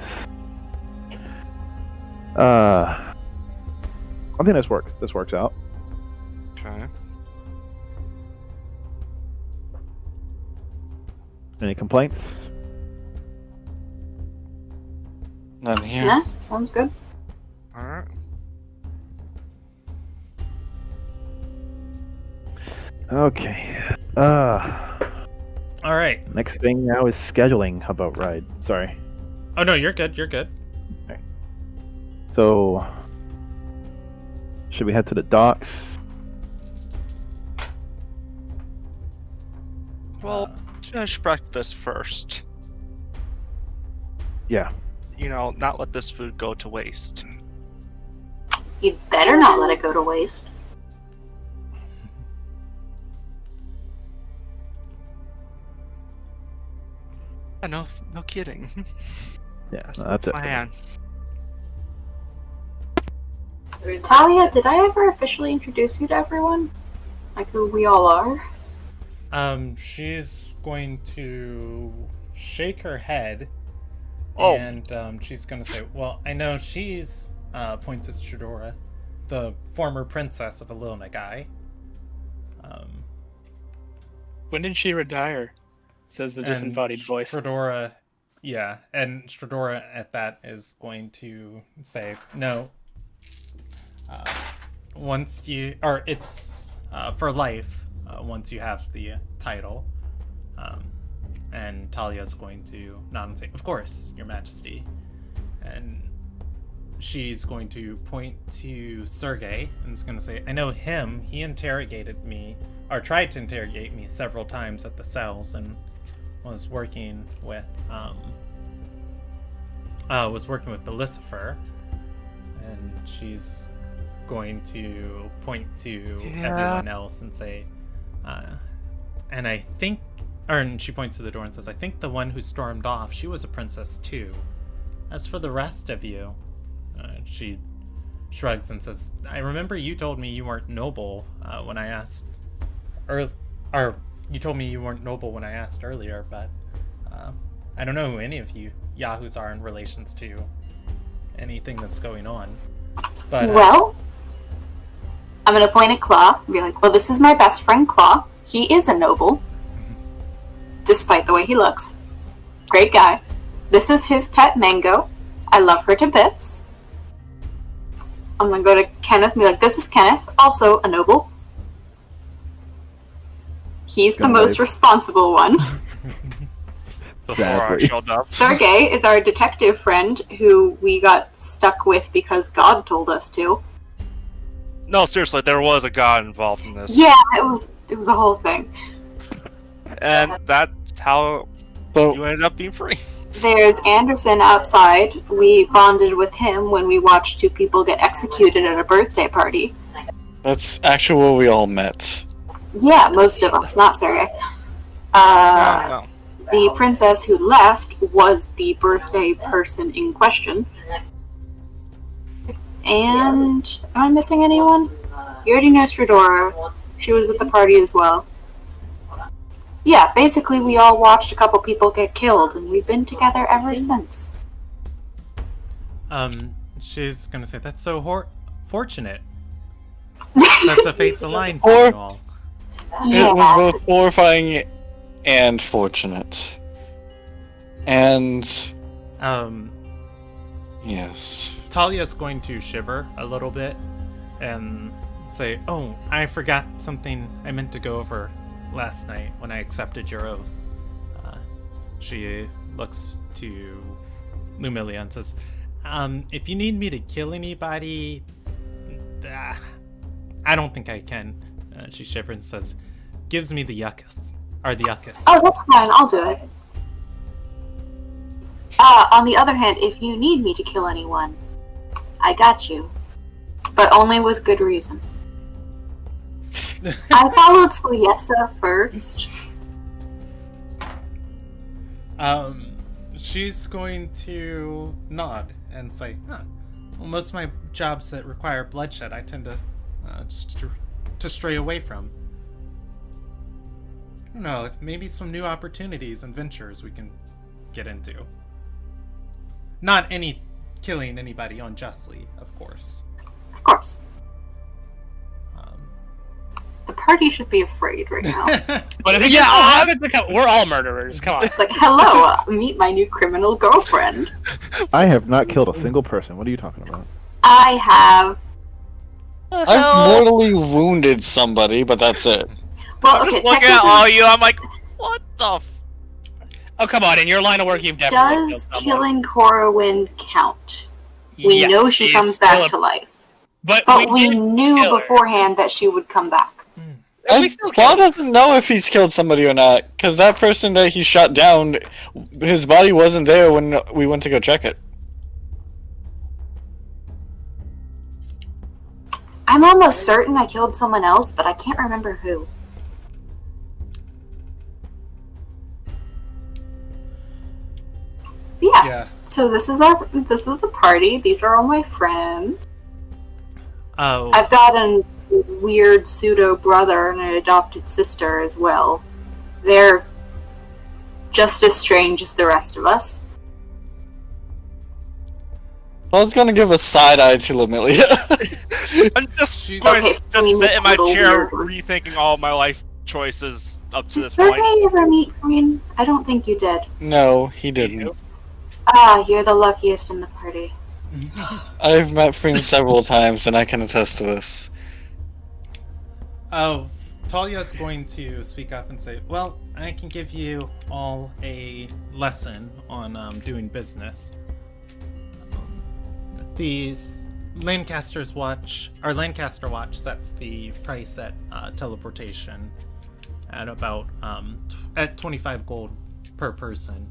S7: I think this works. This works out.
S4: Okay.
S7: Any complaints?
S6: None here.
S5: Yeah, sounds good.
S4: Alright.
S7: Okay.
S1: All right.
S7: Next thing now is scheduling a boat ride. Sorry.
S1: Oh no, you're good. You're good.
S7: So, should we head to the docks?
S4: Well, finish breakfast first.
S7: Yeah.
S4: Not let this food go to waste.
S5: You'd better not let it go to waste.
S4: Yeah, no kidding.
S7: Yeah,
S4: That's
S7: no,
S4: the
S7: that's it.
S4: plan.
S5: Talia, did I ever officially introduce you to everyone? Like who we all are?
S1: She's going to shake her head,
S4: Oh.
S1: and she's gonna say, "Well, I know she's points at Shadora, the former princess of Ilona Guy."
S3: When did she retire? Says the disembodied voice.
S1: Shadora, yeah, and Shadora at that is going to say, "No. Once you, or it's for life. Once you have the title." And Talia's going to nod and say, "Of course, Your Majesty." And she's going to point to Sergei and is going to say, "I know him. He interrogated me, or tried to interrogate me several times at the cells, and was working with Belicifer." And she's going to point to everyone else and say, and I think, and she points to the door and says, "I think the one who stormed off, she was a princess too. As for the rest of you," she shrugs and says, "I remember you told me you weren't noble when I asked, or you told me you weren't noble when I asked earlier, but I don't know who any of you yahoos are in relations to anything that's going on." But
S5: Well, I'm gonna point at Claw and be like, "Well, this is my best friend Claw. He is a noble, despite the way he looks. Great guy. This is his pet Mango. I love her to bits." I'm gonna go to Kenneth and be like, "This is Kenneth, also a noble. He's the
S7: Good
S5: most
S7: night.
S5: responsible one."
S4: Before I
S7: Exactly.
S4: showed up.
S5: Sergey is our detective friend who we got stuck with because God told us to.
S4: No, seriously, there was a god involved in this.
S5: Yeah, it was a whole thing.
S4: And that's how
S2: So,
S4: you ended up being free.
S5: There's Anderson outside. We bonded with him when we watched two people get executed at a birthday party.
S6: That's actually where we all met.
S5: Yeah, most of us, not Sergey.
S4: No.
S5: The princess who left was the birthday person in question. And am I missing anyone? You already know Stradora. She was at the party as well. Yeah, basically we all watched a couple people get killed, and we've been together ever since.
S1: she's gonna say, "That's so fortunate that the fates aligned for
S6: Or-
S1: you all."
S5: Yeah.
S6: It was both horrifying and fortunate. And yes.
S1: Talia's going to shiver a little bit and say, "Oh, I forgot something I meant to go over last night when I accepted your oath." She looks to Lumilia and says, "If you need me to kill anybody, I don't think I can." She shivers and says, "Gives me the yuckus." Or the yuckus.
S5: Oh, that's fine. I'll do it. On the other hand, if you need me to kill anyone, I got you. But only with good reason. I followed Sliessa first.
S1: She's going to nod and say, "Huh. Well, most of my jobs that require bloodshed, I tend to just to stray away from. I don't know, maybe some new opportunities and ventures we can get into. Not killing anybody unjustly, of course."
S5: Of course. The party should be afraid right now.
S3: But if we're all murderers. Come on.
S5: It's like, hello, meet my new criminal girlfriend.
S7: I have not killed a single person. What are you talking about?
S5: I have.
S6: I've mortally wounded somebody, but that's it.
S5: Well,
S4: I'm
S5: okay,
S4: just looking at
S5: technically,
S4: all you, I'm like, what the f?
S3: Oh, come on. In your line of work, you've definitely
S5: does
S3: killed someone.
S5: killing Corwin count? We
S3: Yes,
S5: know she
S3: she's
S5: comes
S3: still
S5: back
S3: a-
S5: to life.
S3: But
S5: We
S3: didn't
S5: knew
S3: kill her.
S5: beforehand that she would come back.
S3: We still
S6: Paul
S3: killed her.
S6: doesn't know if he's killed somebody or not, because that person that he shot down, his body wasn't there when we went to go check it.
S5: I'm almost certain I killed someone else, but I can't remember who. Yeah.
S1: Yeah.
S5: So this is the party. These are all my friends.
S1: Oh,
S5: I've got a weird pseudo brother and an adopted sister as well. They're just as strange as the rest of us.
S6: I was gonna give a side eye to Lamilia.
S4: I'm just
S1: She's-
S4: going
S5: Okay,
S4: to just sit in my
S5: little
S4: chair
S5: weird.
S4: rethinking all my life choices up to
S5: Did
S4: this point.
S5: Sergey ever meet Queen? I don't think you did.
S6: No, he didn't.
S5: Ah, you're the luckiest in the party.
S6: I've met friends several times, and I can attest to this.
S1: Oh, Talia's going to speak up and say, well, I can give you all a lesson on doing business. These Lancaster's watch, our Lancaster watch sets the price at teleportation at about at 25 gold per person,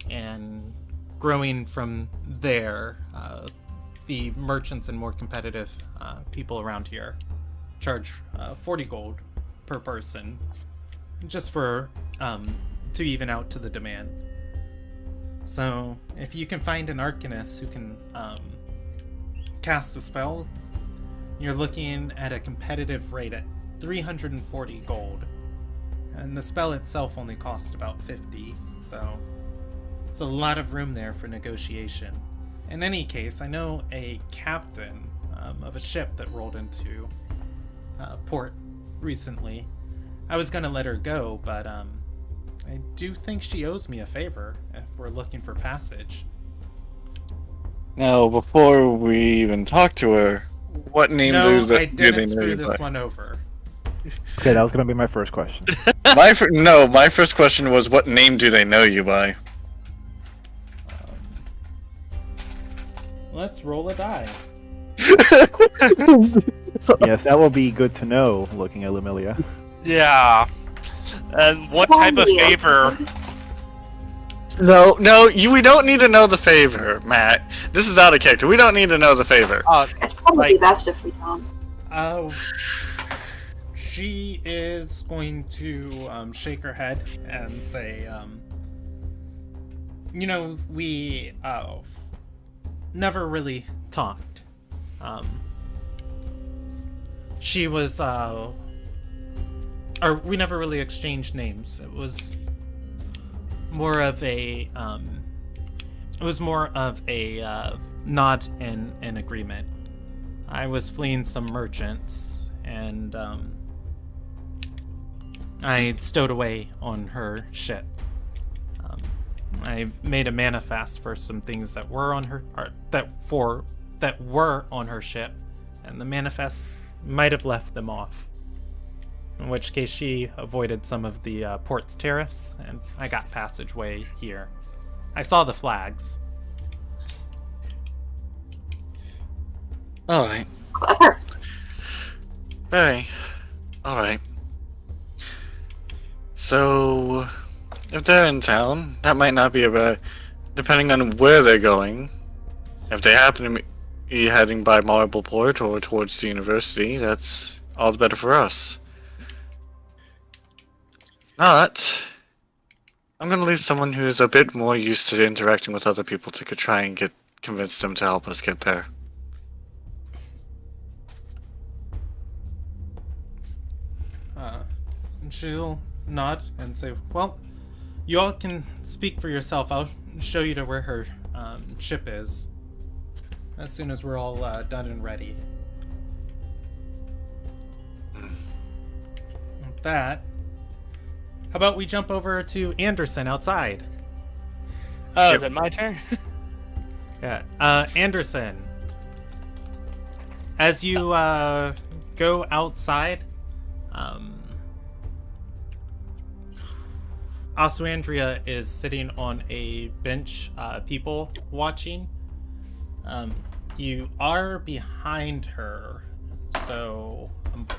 S1: and growing from there, the merchants and more competitive people around here charge 40 gold per person, just for to even out to the demand. So if you can find an Arcanist who can cast the spell, you're looking at a competitive rate at 340 gold, and the spell itself only costs about 50, so it's a lot of room there for negotiation. In any case, I know a captain of a ship that rolled into port recently. I was gonna let her go, but I do think she owes me a favor if we're looking for passage.
S6: Now, before we even talk to her, what name
S1: No,
S6: do
S1: I
S6: they know
S1: didn't screw
S6: you
S1: this
S6: by?
S1: one over.
S7: Okay, that was gonna be my first question.
S6: My first question was, what name do they know you by?
S1: Let's roll a die.
S7: Yes, that will be good to know. Looking at Lamilia.
S4: Yeah. And what type of
S5: Sorry.
S4: favor?
S6: No, we don't need to know the favor, Matt. This is out of character. We don't need to know the favor.
S5: It's probably
S4: Like-
S5: best if we don't.
S1: She is going to shake her head and say, you know, we never really talked. She was, or we never really exchanged names. It was more of a, nod and an agreement. I was fleeing some merchants, and I stowed away on her ship. I made a manifest for some things that were on her, that were on her ship, and the manifests might have left them off. In which case, she avoided some of the port's tariffs, and I got passageway here. I saw the flags.
S6: All right.
S5: Clever.
S6: Hey. All right. So, if they're in town, that might not be a bad. Depending on where they're going, if they happen to be heading by Marbleport or towards the university, that's all the better for us. Not. I'm gonna leave someone who's a bit more used to interacting with other people to try and convince them to help us get there.
S1: She'll nod and say, well, you all can speak for yourself. I'll show you to where her ship is as soon as we're all done and ready. With that, how about we jump over to Anderson outside?
S3: Oh, is it my turn?
S1: Yeah, Anderson. As you go outside, Oswandria is sitting on a bench, people watching. You are behind her, so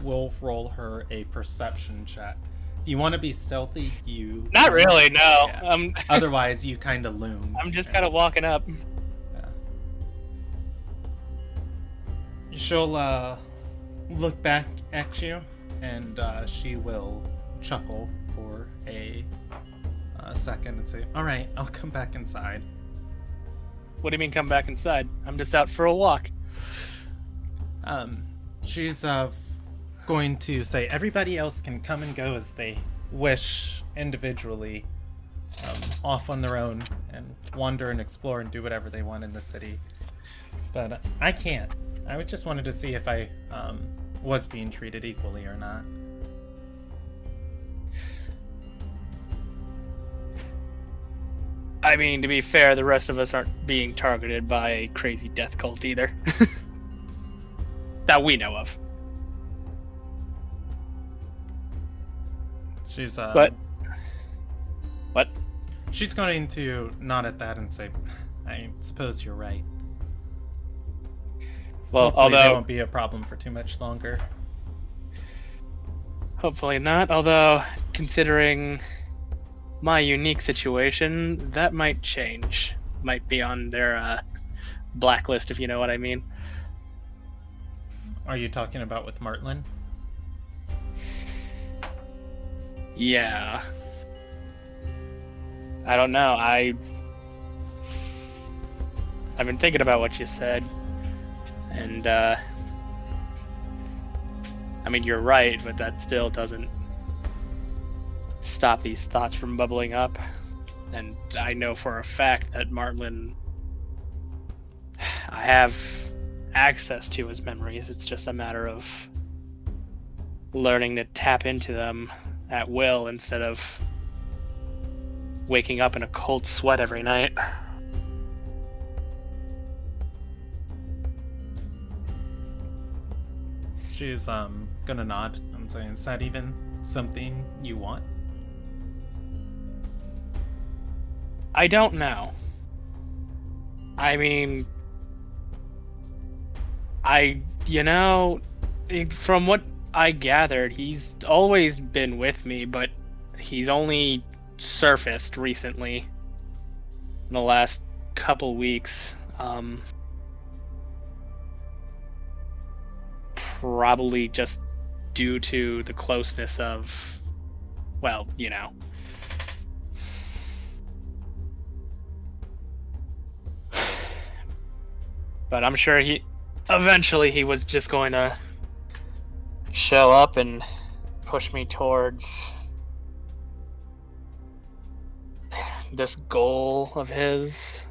S1: we'll roll her a perception check. If you want to be stealthy, you
S3: Not
S1: can.
S3: really, no.
S1: Yeah. Otherwise, you kind of loom.
S3: I'm just kind of walking up.
S1: She'll look back at you, and she will chuckle for a second and say, all right, I'll come back inside.
S3: What do you mean come back inside? I'm just out for a walk.
S1: She's going to say everybody else can come and go as they wish individually off on their own and wander and explore and do whatever they want in the city. But I can't. I just wanted to see if I was being treated equally or not.
S3: I mean, to be fair, the rest of us aren't being targeted by a crazy death cult either. That we know of.
S1: She's
S3: But what?
S1: She's going to nod at that and say, "I suppose you're right."
S3: Well,
S1: Hopefully they
S3: although
S1: won't be a problem for too much longer.
S3: hopefully not. Although, considering my unique situation, that might change. Might be on their blacklist, if you know what I mean.
S1: Are you talking about with Martlin?
S3: Yeah. I don't know. I've been thinking about what you said, and I mean, you're right, but that still doesn't stop these thoughts from bubbling up. And I know for a fact that Martlin, I have access to his memories. It's just a matter of learning to tap into them at will instead of waking up in a cold sweat every night.
S1: She's gonna nod and say, "Is that even something you want?"
S3: I don't know. I mean, from what I gathered, he's always been with me, but he's only surfaced recently in the last couple weeks. Probably just due to the closeness of, well, But I'm sure eventually he was just going to show up and push me towards this goal of his.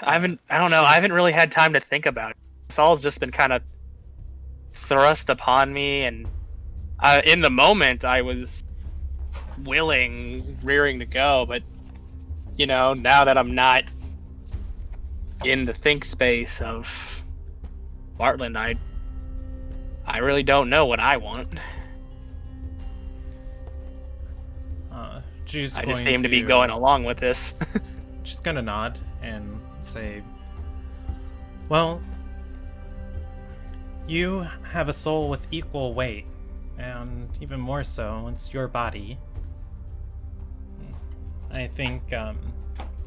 S3: I don't know, I haven't really had time to think about it. It's all just been kind of thrust upon me, and in the moment I was rearing to go, but now that I'm not in the think space of Bartland, I really don't know what I want. I just seem to be going along with this.
S1: She's gonna nod and say, "Well, you have a soul with equal weight, and even more so, it's your body. I think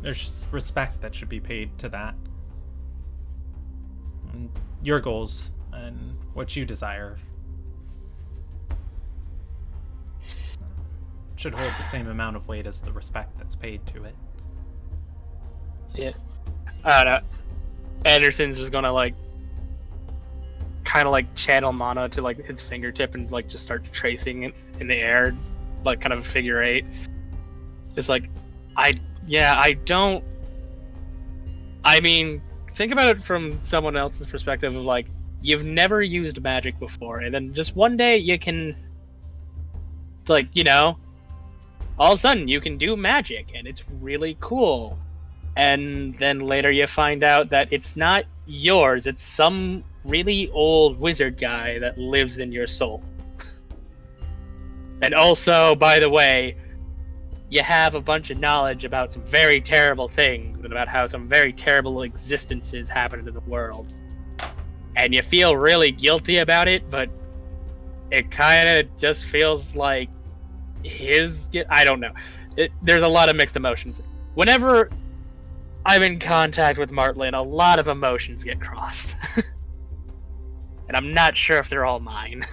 S1: there's respect that should be paid to that. And your goals and what you desire should hold the same amount of weight as the respect that's paid to it."
S3: Yeah. I don't know. Anderson's just gonna kind of channel mana to his fingertip and just start tracing it in the air, kind of a figure eight. It's I mean, think about it from someone else's perspective of you've never used magic before, and then just one day you can, all of a sudden you can do magic, and it's really cool. And then later you find out that it's not yours, it's some really old wizard guy that lives in your soul. And also, by the way, you have a bunch of knowledge about some very terrible things and about how some very terrible existences happen in the world. And you feel really guilty about it, but it kind of just feels like I don't know. There's a lot of mixed emotions. Whenever I'm in contact with Martlin, a lot of emotions get crossed. And I'm not sure if they're all mine.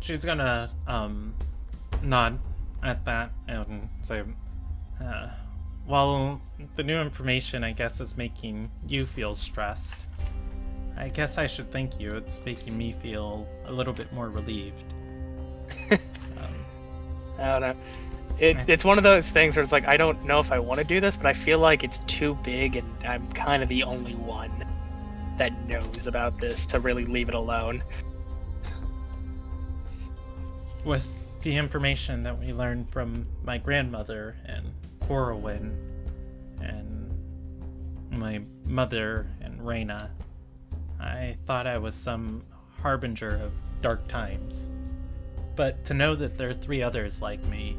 S1: She's gonna nod at that and say, While the new information, I guess, is making you feel stressed, I guess I should thank you. It's making me feel a little bit more relieved.
S3: I don't know. It's one of those things where it's like, I don't know if I want to do this, but I feel like it's too big and I'm kind of the only one that knows about this to really leave it alone.
S1: With the information that we learned from my grandmother and Corwin and my mother and Reyna, I thought I was some harbinger of dark times. But to know that there are 3 others like me,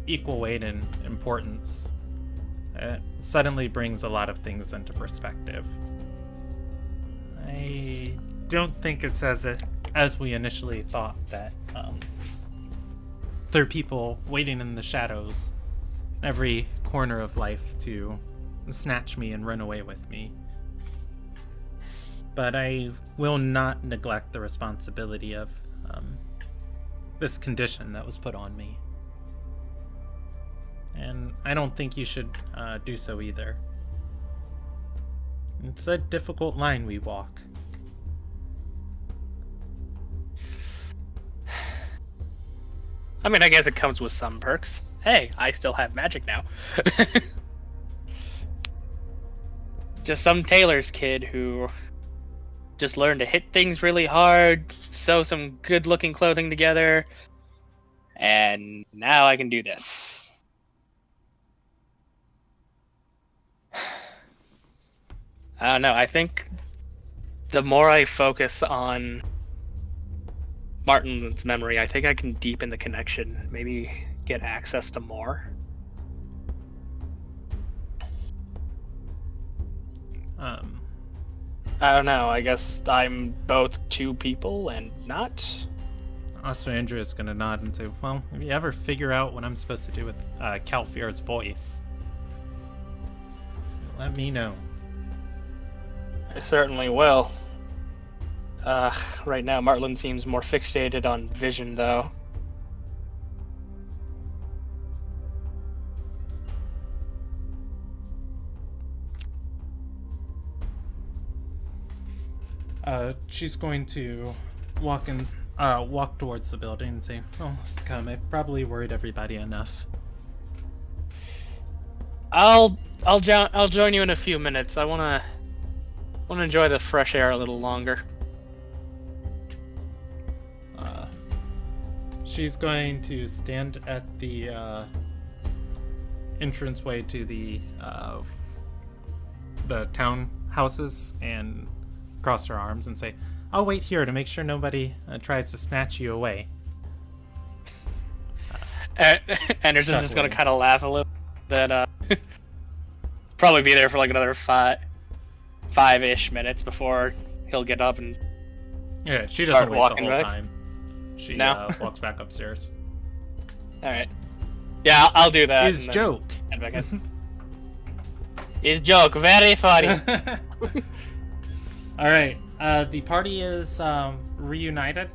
S1: equal weight and importance, suddenly brings a lot of things into perspective. I don't think it's as we initially thought that there are people waiting in the shadows, every corner of life, to snatch me and run away with me. But I will not neglect the responsibility of this condition that was put on me. And I don't think you should do so either. It's a difficult line we walk.
S3: I mean, I guess it comes with some perks. Hey, I still have magic now. Just some tailor's kid who just learned to hit things really hard, sew some good-looking clothing together, and now I can do this. I don't know, I think the more I focus on Martin's memory, I think I can deepen the connection, maybe get access to more. I don't know, I guess I'm both 2 people and not.
S1: Also, Andrea's gonna nod and say, well, if you ever figure out what I'm supposed to do with Calfear's voice, let me know.
S3: I certainly will. Right now, Martlin seems more fixated on vision, though.
S1: She's going to walk towards the building and say, "Oh, come! I've probably worried everybody enough."
S3: I'll join you in a few minutes. I wanna enjoy the fresh air a little longer.
S1: She's going to stand at the entranceway to the townhouses and cross her arms and say, "I'll wait here to make sure nobody tries to snatch you away."
S3: Anderson's just gonna kind of laugh a little. Then probably be there for like another five-ish minutes before he'll get up and
S1: yeah, she
S3: start
S1: doesn't wait
S3: walking
S1: the whole
S3: back.
S1: time. She walks back upstairs.
S3: All right. Yeah, I'll do that.
S1: His
S3: and then
S1: joke.
S3: head back in. His joke, very funny.
S1: All right. The party is reunited.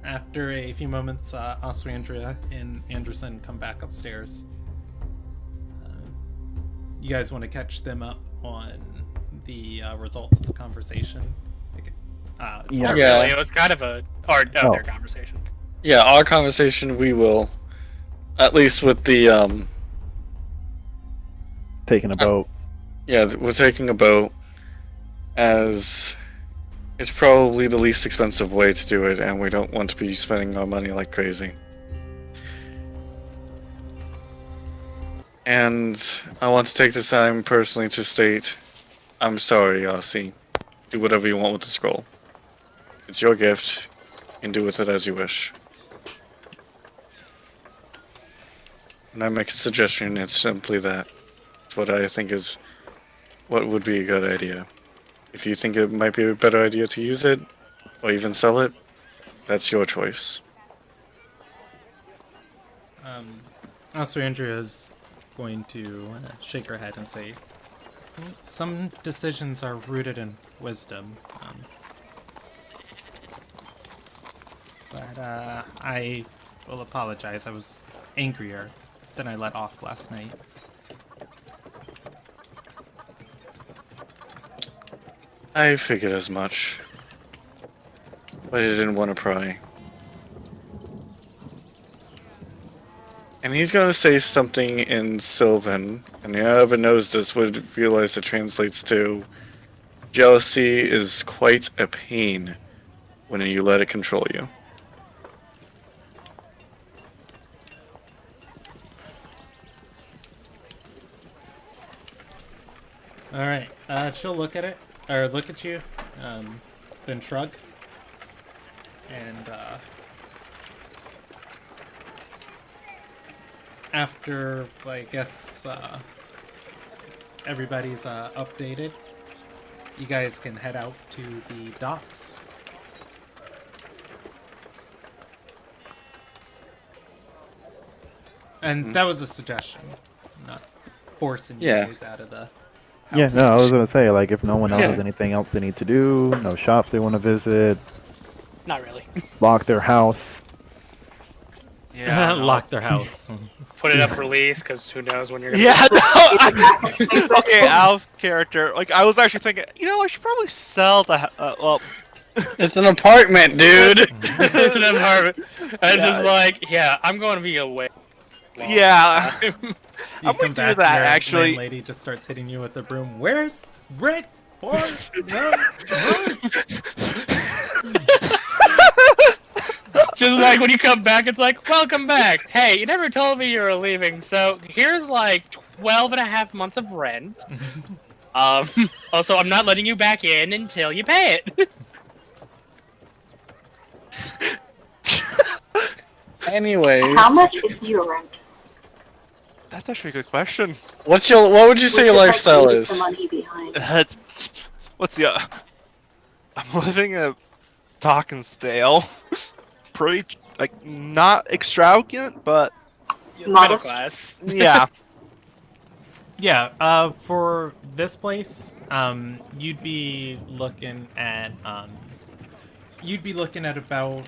S1: After a few moments, Oswandria and Anderson come back upstairs. You guys want to catch them up on the results of the conversation?
S3: Not
S6: Yeah.
S3: really. It was kind of their conversation.
S6: Yeah, our conversation we will, at least with the
S7: Taking a boat.
S6: yeah, we're taking a boat as it's probably the least expensive way to do it, and we don't want to be spending our money like crazy. And I want to take this time personally to state, I'm sorry, Yossi. Do whatever you want with the scroll. It's your gift. You can do with it as you wish. And I make a suggestion, it's simply that. It's what I think is what would be a good idea. If you think it might be a better idea to use it, or even sell it, that's your choice.
S1: Also, Andrea is going to shake her head and say, some decisions are rooted in wisdom. But I will apologize. I was angrier than I let off last night.
S6: I figured as much. But I didn't want to pry. And he's gonna say something in Sylvan, and whoever knows this would realize it translates to jealousy is quite a pain when you let it control you.
S1: Alright, she'll look at it, or look at you, then shrug. And, after, I guess, everybody's, updated, you guys can head out to the docks. And that was a suggestion, not forcing you guys out of the house.
S7: Yeah, no, I was gonna say, like, if no one else has anything else they need to do, no shops they want to visit,
S3: Not really.
S7: lock their house.
S4: Yeah. no.
S1: Lock their house.
S3: Put it up for lease, because who knows when you're gonna
S4: Yeah. No. Okay, out of character. Like I was actually thinking, I should probably sell the. Well,
S6: It's an apartment, dude!
S3: It's an apartment. And it's just like, yeah, I'm going to be away.
S4: yeah.
S1: You
S4: I'm
S1: come
S4: gonna do
S1: back,
S4: that,
S1: your
S4: actually.
S1: landlady just starts hitting you with the broom. Where's Rick? Forrest? No,
S3: Just like when you come back, it's like, welcome back. Hey, you never told me you were leaving, so here's like 12 and a half months of rent. Also, I'm not letting you back in until you pay it.
S6: Anyways,
S5: How much is your rent?
S4: That's actually a good question.
S6: what would you say your lifestyle is?
S5: The money behind.
S4: That's what's the? I'm living a talk and stale. Pretty like not extravagant, but
S5: Modest.
S3: Middle class.
S4: yeah.
S1: Yeah, for this place, you'd be looking at about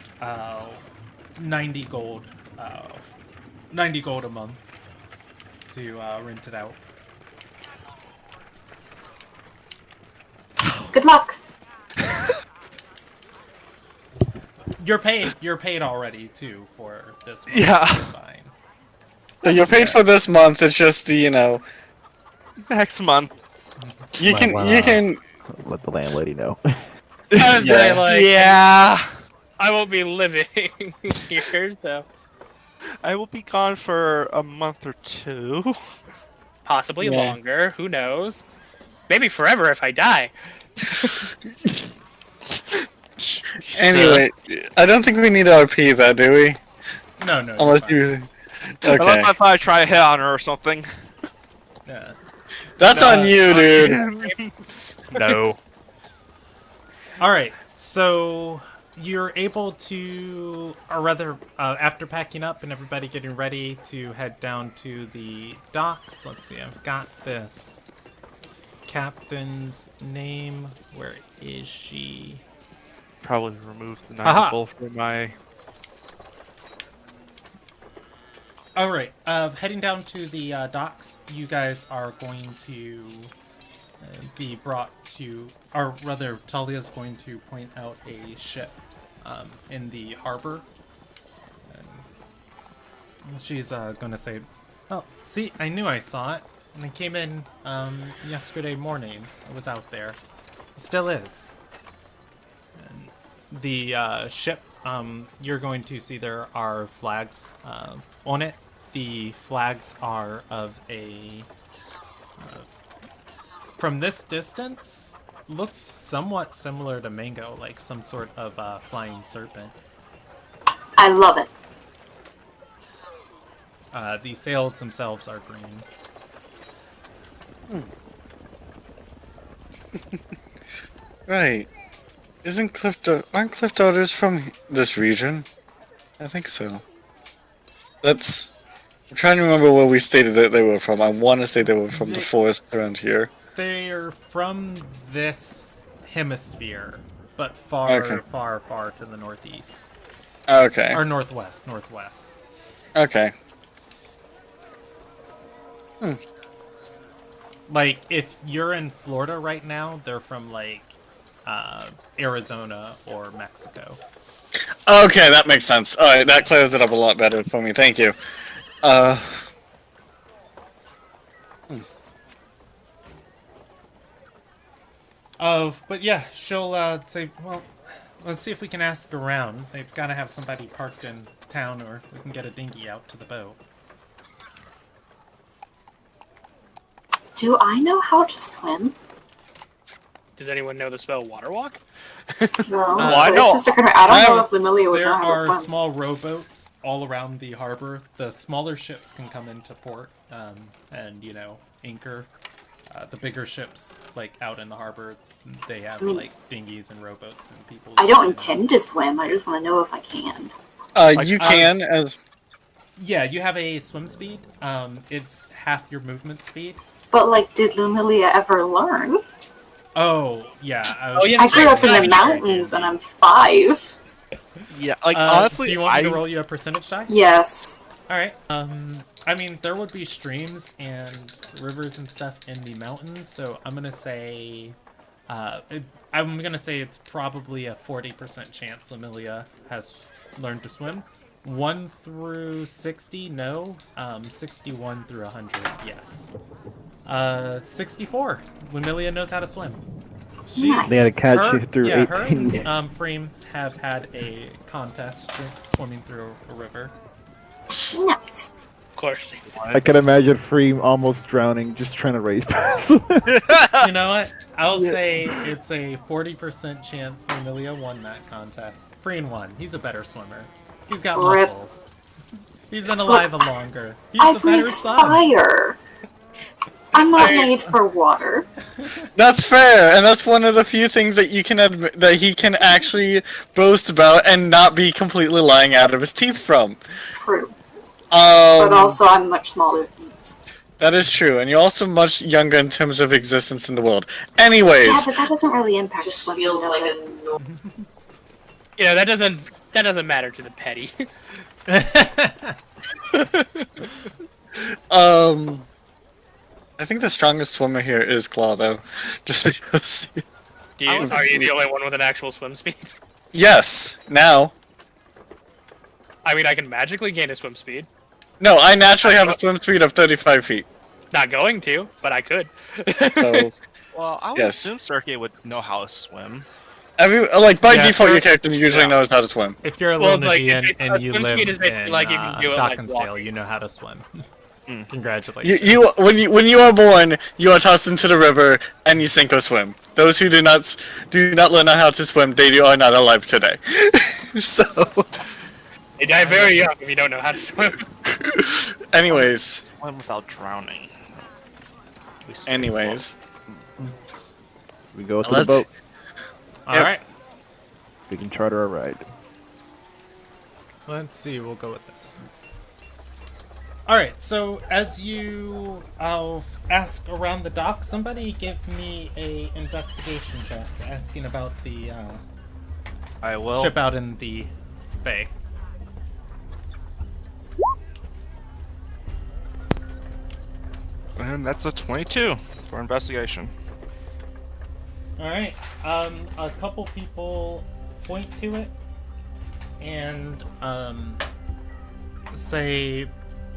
S1: 90 gold, 90 gold a month to rent it out.
S5: Good luck.
S1: You're paid already too for this month.
S4: Yeah.
S1: You're fine.
S6: So you're paid for this month, it's just the,
S4: Next month.
S6: you
S7: Might
S6: can,
S7: wanna
S6: you can,
S7: let the landlady know.
S3: I was
S6: Yeah.
S3: saying, like,
S4: Yeah.
S3: I won't be living here, so
S4: I will be gone for a month or two.
S3: possibly
S6: Yeah.
S3: longer. Who knows? Maybe forever if I die.
S6: anyway, I don't think we need to RP that, do we?
S1: No, you're
S6: Unless
S1: fine.
S6: you,
S4: Unless
S6: okay.
S4: I thought I'd try to hit on her or something.
S1: Yeah.
S6: That's on you, dude.
S4: No.
S1: All right, so you're able to, or rather, after packing up and everybody getting ready to head down to the docks. Let's see, I've got this captain's name. Where is she?
S4: Probably remove the
S1: Aha.
S4: 90 gold from my.
S1: All right, heading down to the docks. You guys are going to be brought to, or rather, Talia's going to point out a ship in the harbor. And she's going to say, "Oh, see, I knew I saw it. And it came in yesterday morning. It was out there. It still is." And the ship, you're going to see there are flags on it. The flags are of a, from this distance, looks somewhat similar to Mango, like some sort of flying serpent.
S5: I love it.
S1: The sails themselves are green.
S6: Right. Aren't Cliff Daughters from this region? I think so. I'm trying to remember where we stated that they were from. I want to say they were from the forest around here.
S1: They're from this hemisphere, but far,
S6: Okay.
S1: far, far to the northeast.
S6: Okay.
S1: Or northwest.
S6: Okay.
S1: Like, if you're in Florida right now, they're from, like, Arizona or Mexico.
S6: Okay, that makes sense. Alright, that clears it up a lot better for me. Thank you.
S1: But yeah, she'll, say, well, let's see if we can ask around. They've got to have somebody parked in town, or we can get a dinghy out to the boat.
S5: Do I know how to swim?
S3: Does anyone know the spell Water Walk?
S5: No.
S4: I
S5: It's
S4: know-
S5: just occurred to me. I don't know if Lumilia would
S1: There
S5: know how to
S1: are
S5: swim.
S1: small rowboats all around the harbor. The smaller ships can come into port, and, you know, anchor. The bigger ships, like, out in the harbor, they have, like, dinghies and rowboats and people...
S5: I don't intend to swim. I just want to know if I can.
S6: You can, as...
S1: Yeah, you have a swim speed. It's half your movement speed.
S5: But, like, did Lumilia ever learn?
S1: Oh, yeah.
S5: I grew up in the mountains and I'm 5.
S4: Yeah, like honestly,
S1: do you want me to roll you a percentage die?
S5: Yes.
S1: Alright. I mean, there would be streams and rivers and stuff in the mountains, so I'm gonna say... I'm gonna say it's probably a 40% chance Lumilia has learned to swim. 1 through 60, no. 61 through 100, yes. 64. Lumilia knows how to swim.
S5: Nice.
S7: They had to catch you through
S1: yeah,
S7: 18.
S1: her and Freem have had a contest swimming through a river.
S5: Nice.
S3: Of course.
S7: I can imagine Freem almost drowning, just trying to race past him.
S1: You know what? I'll say it's a 40% chance Lumilia won that contest. Freem won. He's a better swimmer. He's got
S5: Rip.
S1: muscles. He's been alive longer. He's
S5: I
S1: the better
S5: breathe
S1: son.
S5: fire. I'm not made for water.
S6: That's fair, and that's one of the few things that you can admit that he can actually boast about and not be completely lying out of his teeth from.
S5: True. But
S6: Um,
S5: also, I'm much smaller than you.
S6: that is true, and you're also much younger in terms of existence in the world. Anyways,
S5: Yeah, but that doesn't really impact swimming.
S8: Feels
S5: does
S8: like
S5: it?
S3: You know, that doesn't matter to the petty.
S6: I think the strongest swimmer here is Claw, though. Just because.
S3: Are you the only one with an actual swim speed?
S6: Yes, now.
S3: I mean, I can magically gain a swim speed.
S6: No, I naturally have a swim speed of 35 feet.
S3: Not going to, but I could.
S6: So,
S4: well, I would
S6: Yes.
S4: assume Stargate would know how to swim.
S6: by
S1: Yeah,
S6: default,
S1: sure.
S6: your character usually
S4: Yeah.
S6: knows how to swim.
S1: If you're a
S3: Well,
S1: little
S3: like,
S1: Nidian
S3: if
S1: and
S3: a
S1: you
S3: swim
S1: live
S3: speed is basically
S1: in
S3: like you can do it like
S1: Dawkinsdale,
S3: walking.
S1: you know how to swim.
S6: You,
S1: Congratulations.
S6: when you are born, you are tossed into the river and you sink or swim. Those who do not learn how to swim, are not alive today. So,
S3: You die very young if you don't know how to swim.
S6: anyways,
S4: Swim without drowning.
S7: We go to
S6: Let's-
S7: the boat.
S1: All right.
S7: We can charter a ride.
S1: Let's see. We'll go with this. All right. So as you ask around the dock, somebody give me a investigation check, asking about the
S4: I will.
S1: ship out in the bay.
S4: And that's a 22 for investigation.
S1: All right. A couple people point to it and say,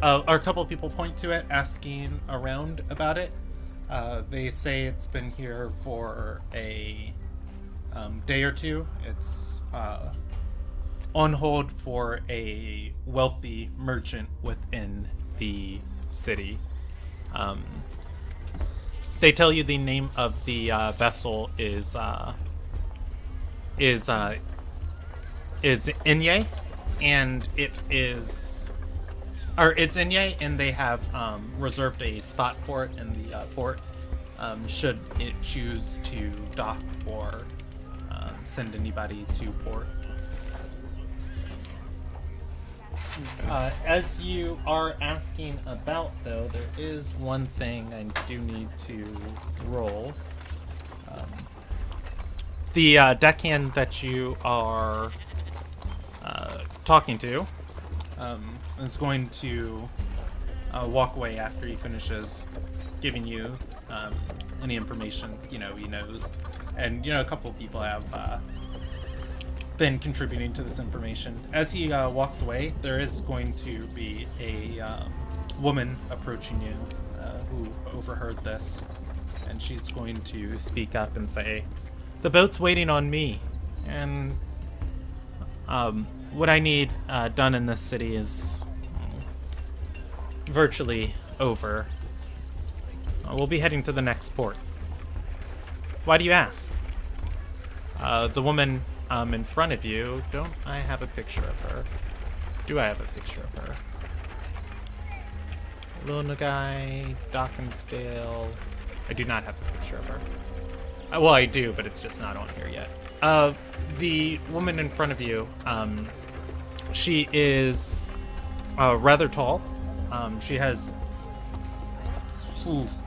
S1: or a couple people point to it, asking around about it. They say it's been here for a day or two. It's on hold for a wealthy merchant within the city. They tell you the name of the vessel is Inye, and it's Inye, and they have reserved a spot for it in the port. Should it choose to dock or send anybody to port. As you are asking about, though, there is one thing I do need to roll. The deckhand that you are talking to is going to walk away after he finishes giving you any information he knows. And a couple of people have been contributing to this information. As he walks away, there is going to be a woman approaching you who overheard this, and she's going to speak up and say, "The boat's waiting on me, and what I need done in this city is virtually over. We'll be heading to the next port." "Why do you ask?" The woman in front of you, don't I have a picture of her? Do I have a picture of her? Lunagai, Dockensdale. I do not have a picture of her. Well, I do, but it's just not on here yet. The woman in front of you, she is rather tall. She has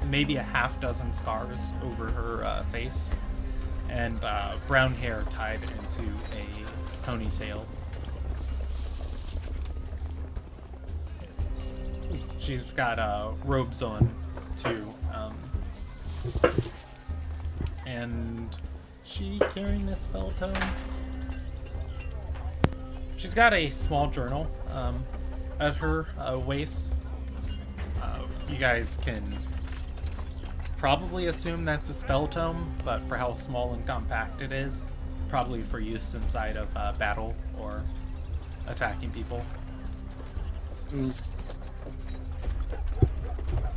S1: maybe a half dozen scars over her face, and brown hair tied into a ponytail. She's got robes on too, and she carrying a spell tome. She's got a small journal at her waist. You guys can probably assume that's a spell tome, but for how small and compact it is, probably for use inside of battle or attacking people.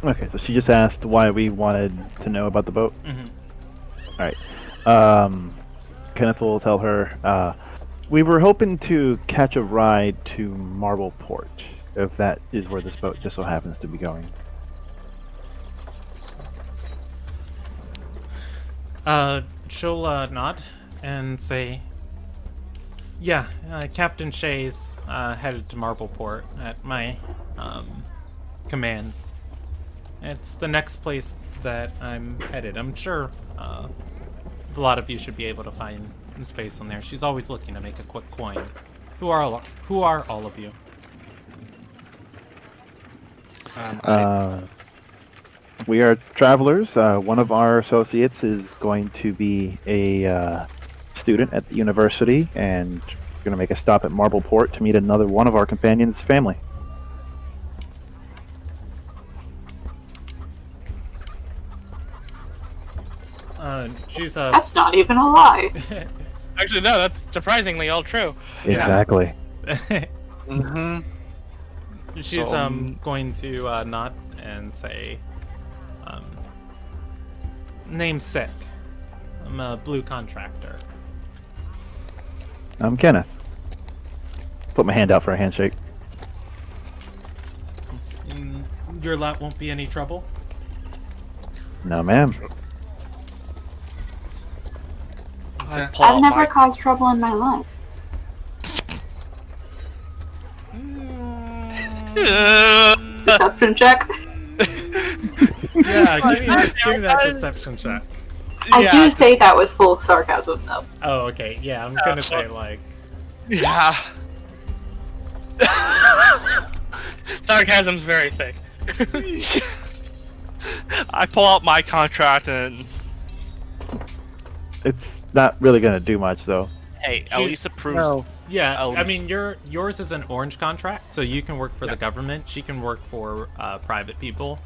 S7: Okay, so she just asked why we wanted to know about the boat.
S1: Mm-hmm.
S7: All right. Kenneth will tell her. We were hoping to catch a ride to Marbleport, if that is where this boat just so happens to be going.
S1: She'll nod and say, "Yeah, Captain Shay's headed to Marbleport at my command. It's the next place that I'm headed. I'm sure a lot of you should be able to find space on there. She's always looking to make a quick coin. Who are all of you?"
S7: We are travelers. One of our associates is going to be a student at the university, and we're going to make a stop at Marbleport to meet another one of our companions' family.
S5: That's not even a lie.
S3: Actually, no, that's surprisingly all true.
S7: Exactly.
S6: Mm-hmm.
S1: She's
S6: So,
S1: going to nod and say, "Name's Sick. I'm a blue contractor."
S7: I'm Kenneth. Put my hand out for a handshake.
S1: Your lot won't be any trouble?
S7: No, ma'am.
S4: I pull
S5: I've
S4: out
S5: never
S4: my
S5: caused trouble in my life. Deception check.
S1: Yeah, give me that deception check.
S5: I do say that with full sarcasm, though.
S1: Oh, okay. Yeah, I'm gonna say like.
S4: Yeah.
S3: Sarcasm's very thick.
S4: I pull out my contract and
S7: It's not really going to do much, though.
S4: hey, at
S1: She's-
S4: least it proves.
S1: Yeah,
S4: At
S1: I
S4: least-
S1: mean yours is an orange contract, so you can work for the government. She can work for private people.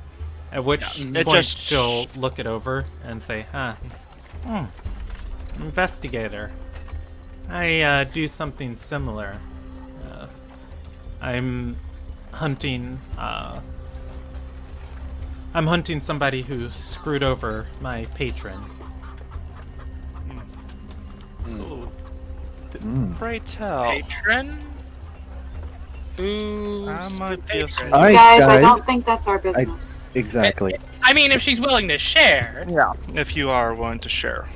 S1: At which
S4: Yeah,
S1: point
S4: it just-
S1: she'll look it over and say, investigator. I do something similar. I'm hunting. I'm hunting somebody who screwed over my patron.
S4: Pray tell.
S3: Patron? Who's
S4: I might
S3: the
S4: be a
S3: patron?
S7: All right,
S5: Guys, I
S7: guys.
S5: don't think that's our business.
S7: Exactly.
S3: I mean, if she's willing to share.
S4: If you are willing to share.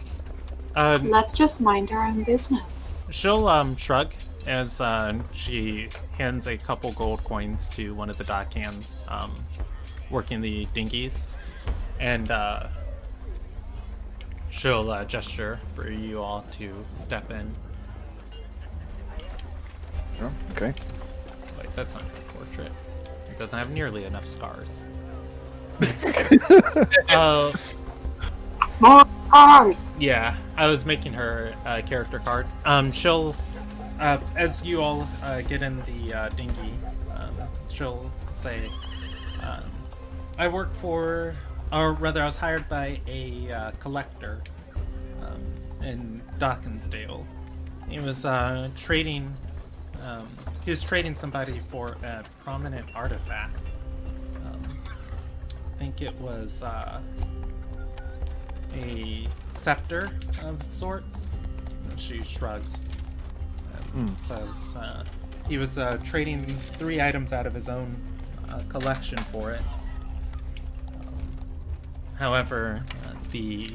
S5: Let's just mind our own business.
S1: She'll shrug as she hands a couple gold coins to one of the dockhands working the dinghies, and she'll gesture for you all to step in.
S7: Oh, okay.
S1: Wait, that's not her portrait. It doesn't have nearly enough scars.
S5: More cars!
S1: Yeah, I was making her character card. She'll, as you all get in the dinghy, she'll say, I work for, or rather I was hired by a collector in Dawkinsdale. He was trading somebody for a prominent artifact. I think it was a scepter of sorts. She shrugs and says he was trading 3 items out of his own collection for it. However, the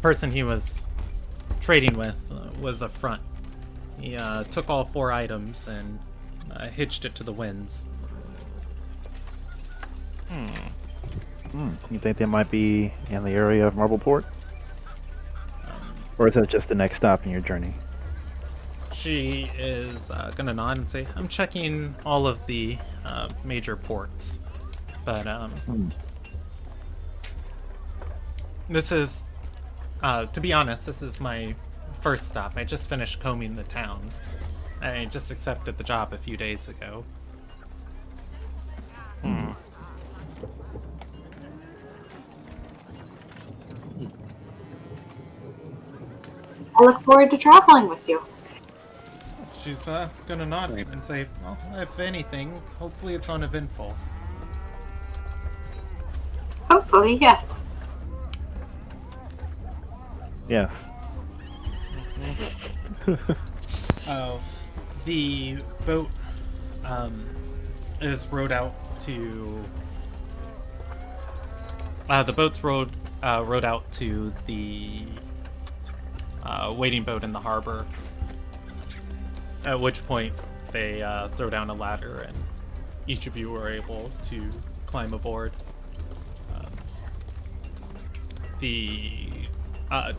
S1: person he was trading with was a front. He took all 4 items and hitched it to the winds.
S7: You think they might be in the area of Marbleport? Or is that just the next stop in your journey?
S1: She is gonna nod and say, I'm checking all of the major ports. But this is, to be honest, this is my first stop. I just finished combing the town. I just accepted the job a few days ago.
S5: I look forward to traveling with you.
S1: She's gonna nod and say, well, if anything, hopefully it's uneventful.
S5: Hopefully, yes.
S7: Yes.
S1: The boat is rowed out to. The boat's rowed out to the waiting boat in the harbor. At which point they throw down a ladder, and each of you are able to climb aboard. The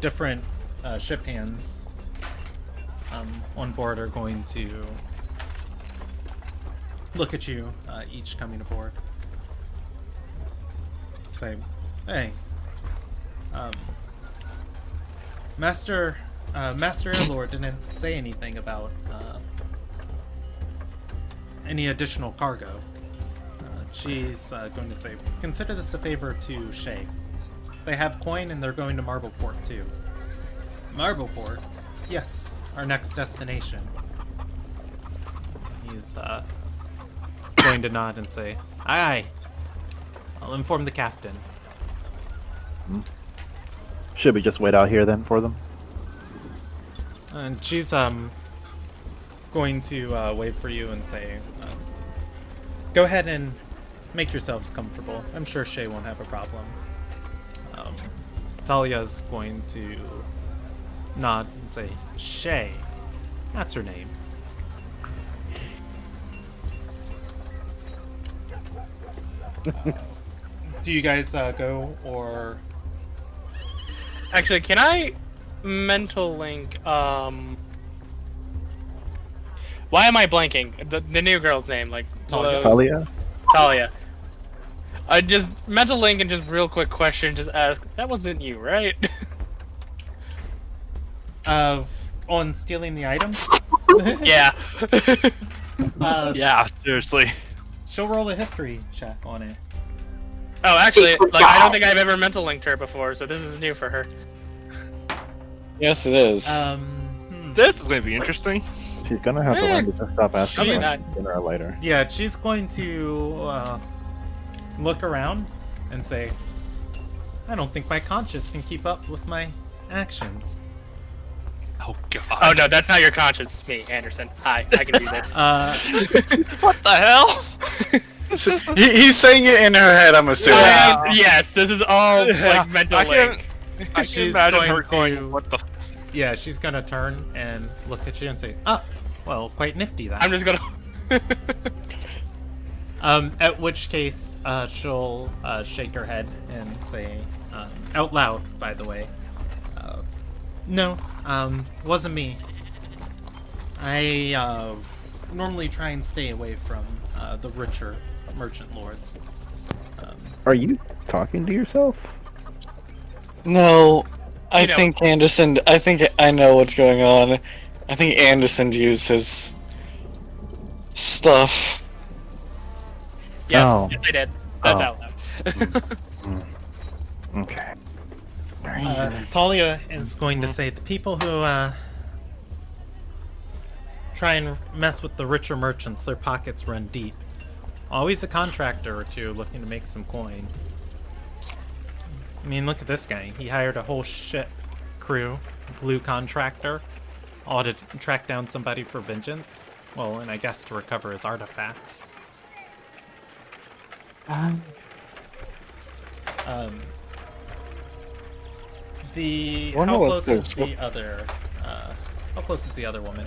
S1: different ship hands on board are going to look at you, each coming aboard. Say, hey, Master Ilderon didn't say anything about any additional cargo. She's going to say, consider this a favor to Shay. They have coin and they're going to Marbleport too. Marbleport? Yes, our next destination. He's going to nod and say, aye. I'll inform the captain.
S7: Should we just wait out here then for them?
S1: And she's going to wave for you and say, go ahead and make yourselves comfortable. I'm sure Shay won't have a problem. Talia's going to nod and say, Shay. That's her name. Do you guys go, or...
S3: Actually, can I mental link, why am I blanking? The new girl's name, like...
S1: Talia?
S7: Talia?
S3: Talia. I just mental link and just real quick question, just ask, that wasn't you, right?
S1: On stealing the item?
S3: Yeah.
S4: Yeah, seriously.
S1: She'll roll a history check on it.
S3: Oh, actually, like, I don't think I've ever mental linked her before, so this is new for her.
S2: Yes, it is.
S4: This is going to be interesting.
S7: She's gonna have to learn to just stop asking
S3: She's-
S7: questions sooner or later.
S1: Yeah, she's going to look around and say, I don't think my conscience can keep up with my actions.
S4: Oh god.
S3: Oh no, that's not your conscience, it's me, Anderson. Hi, I can do this.
S4: What the hell?
S6: He's saying it in her head, I'm assuming.
S3: Yes, this is all like mental
S4: I can,
S3: link.
S4: I can
S1: She's
S4: imagine her
S1: going to-
S4: going, what the
S1: Yeah, she's gonna turn and look at you and say, ah, well, quite nifty that.
S3: I'm just gonna.
S1: At which case, she'll shake her head and say, out loud, by the way, no, wasn't me. I normally try and stay away from the richer merchant lords.
S7: Are you talking to yourself?
S6: No, I
S3: You know-
S6: think Anderson. I think I know what's going on. I think Anderson used his stuff.
S3: Yes,
S7: Oh.
S3: yes, I did. That's
S7: Oh.
S3: out loud.
S7: Okay.
S1: Talia is going to say the people who try and mess with the richer merchants, their pockets run deep. Always a contractor or two looking to make some coin. I mean, look at this guy. He hired a whole ship crew, blue contractor, all to track down somebody for vengeance. Well, and I guess to recover his artifacts. The
S6: Wonder
S1: how
S6: what's
S1: close is
S6: this.
S1: the other? How close is the other woman?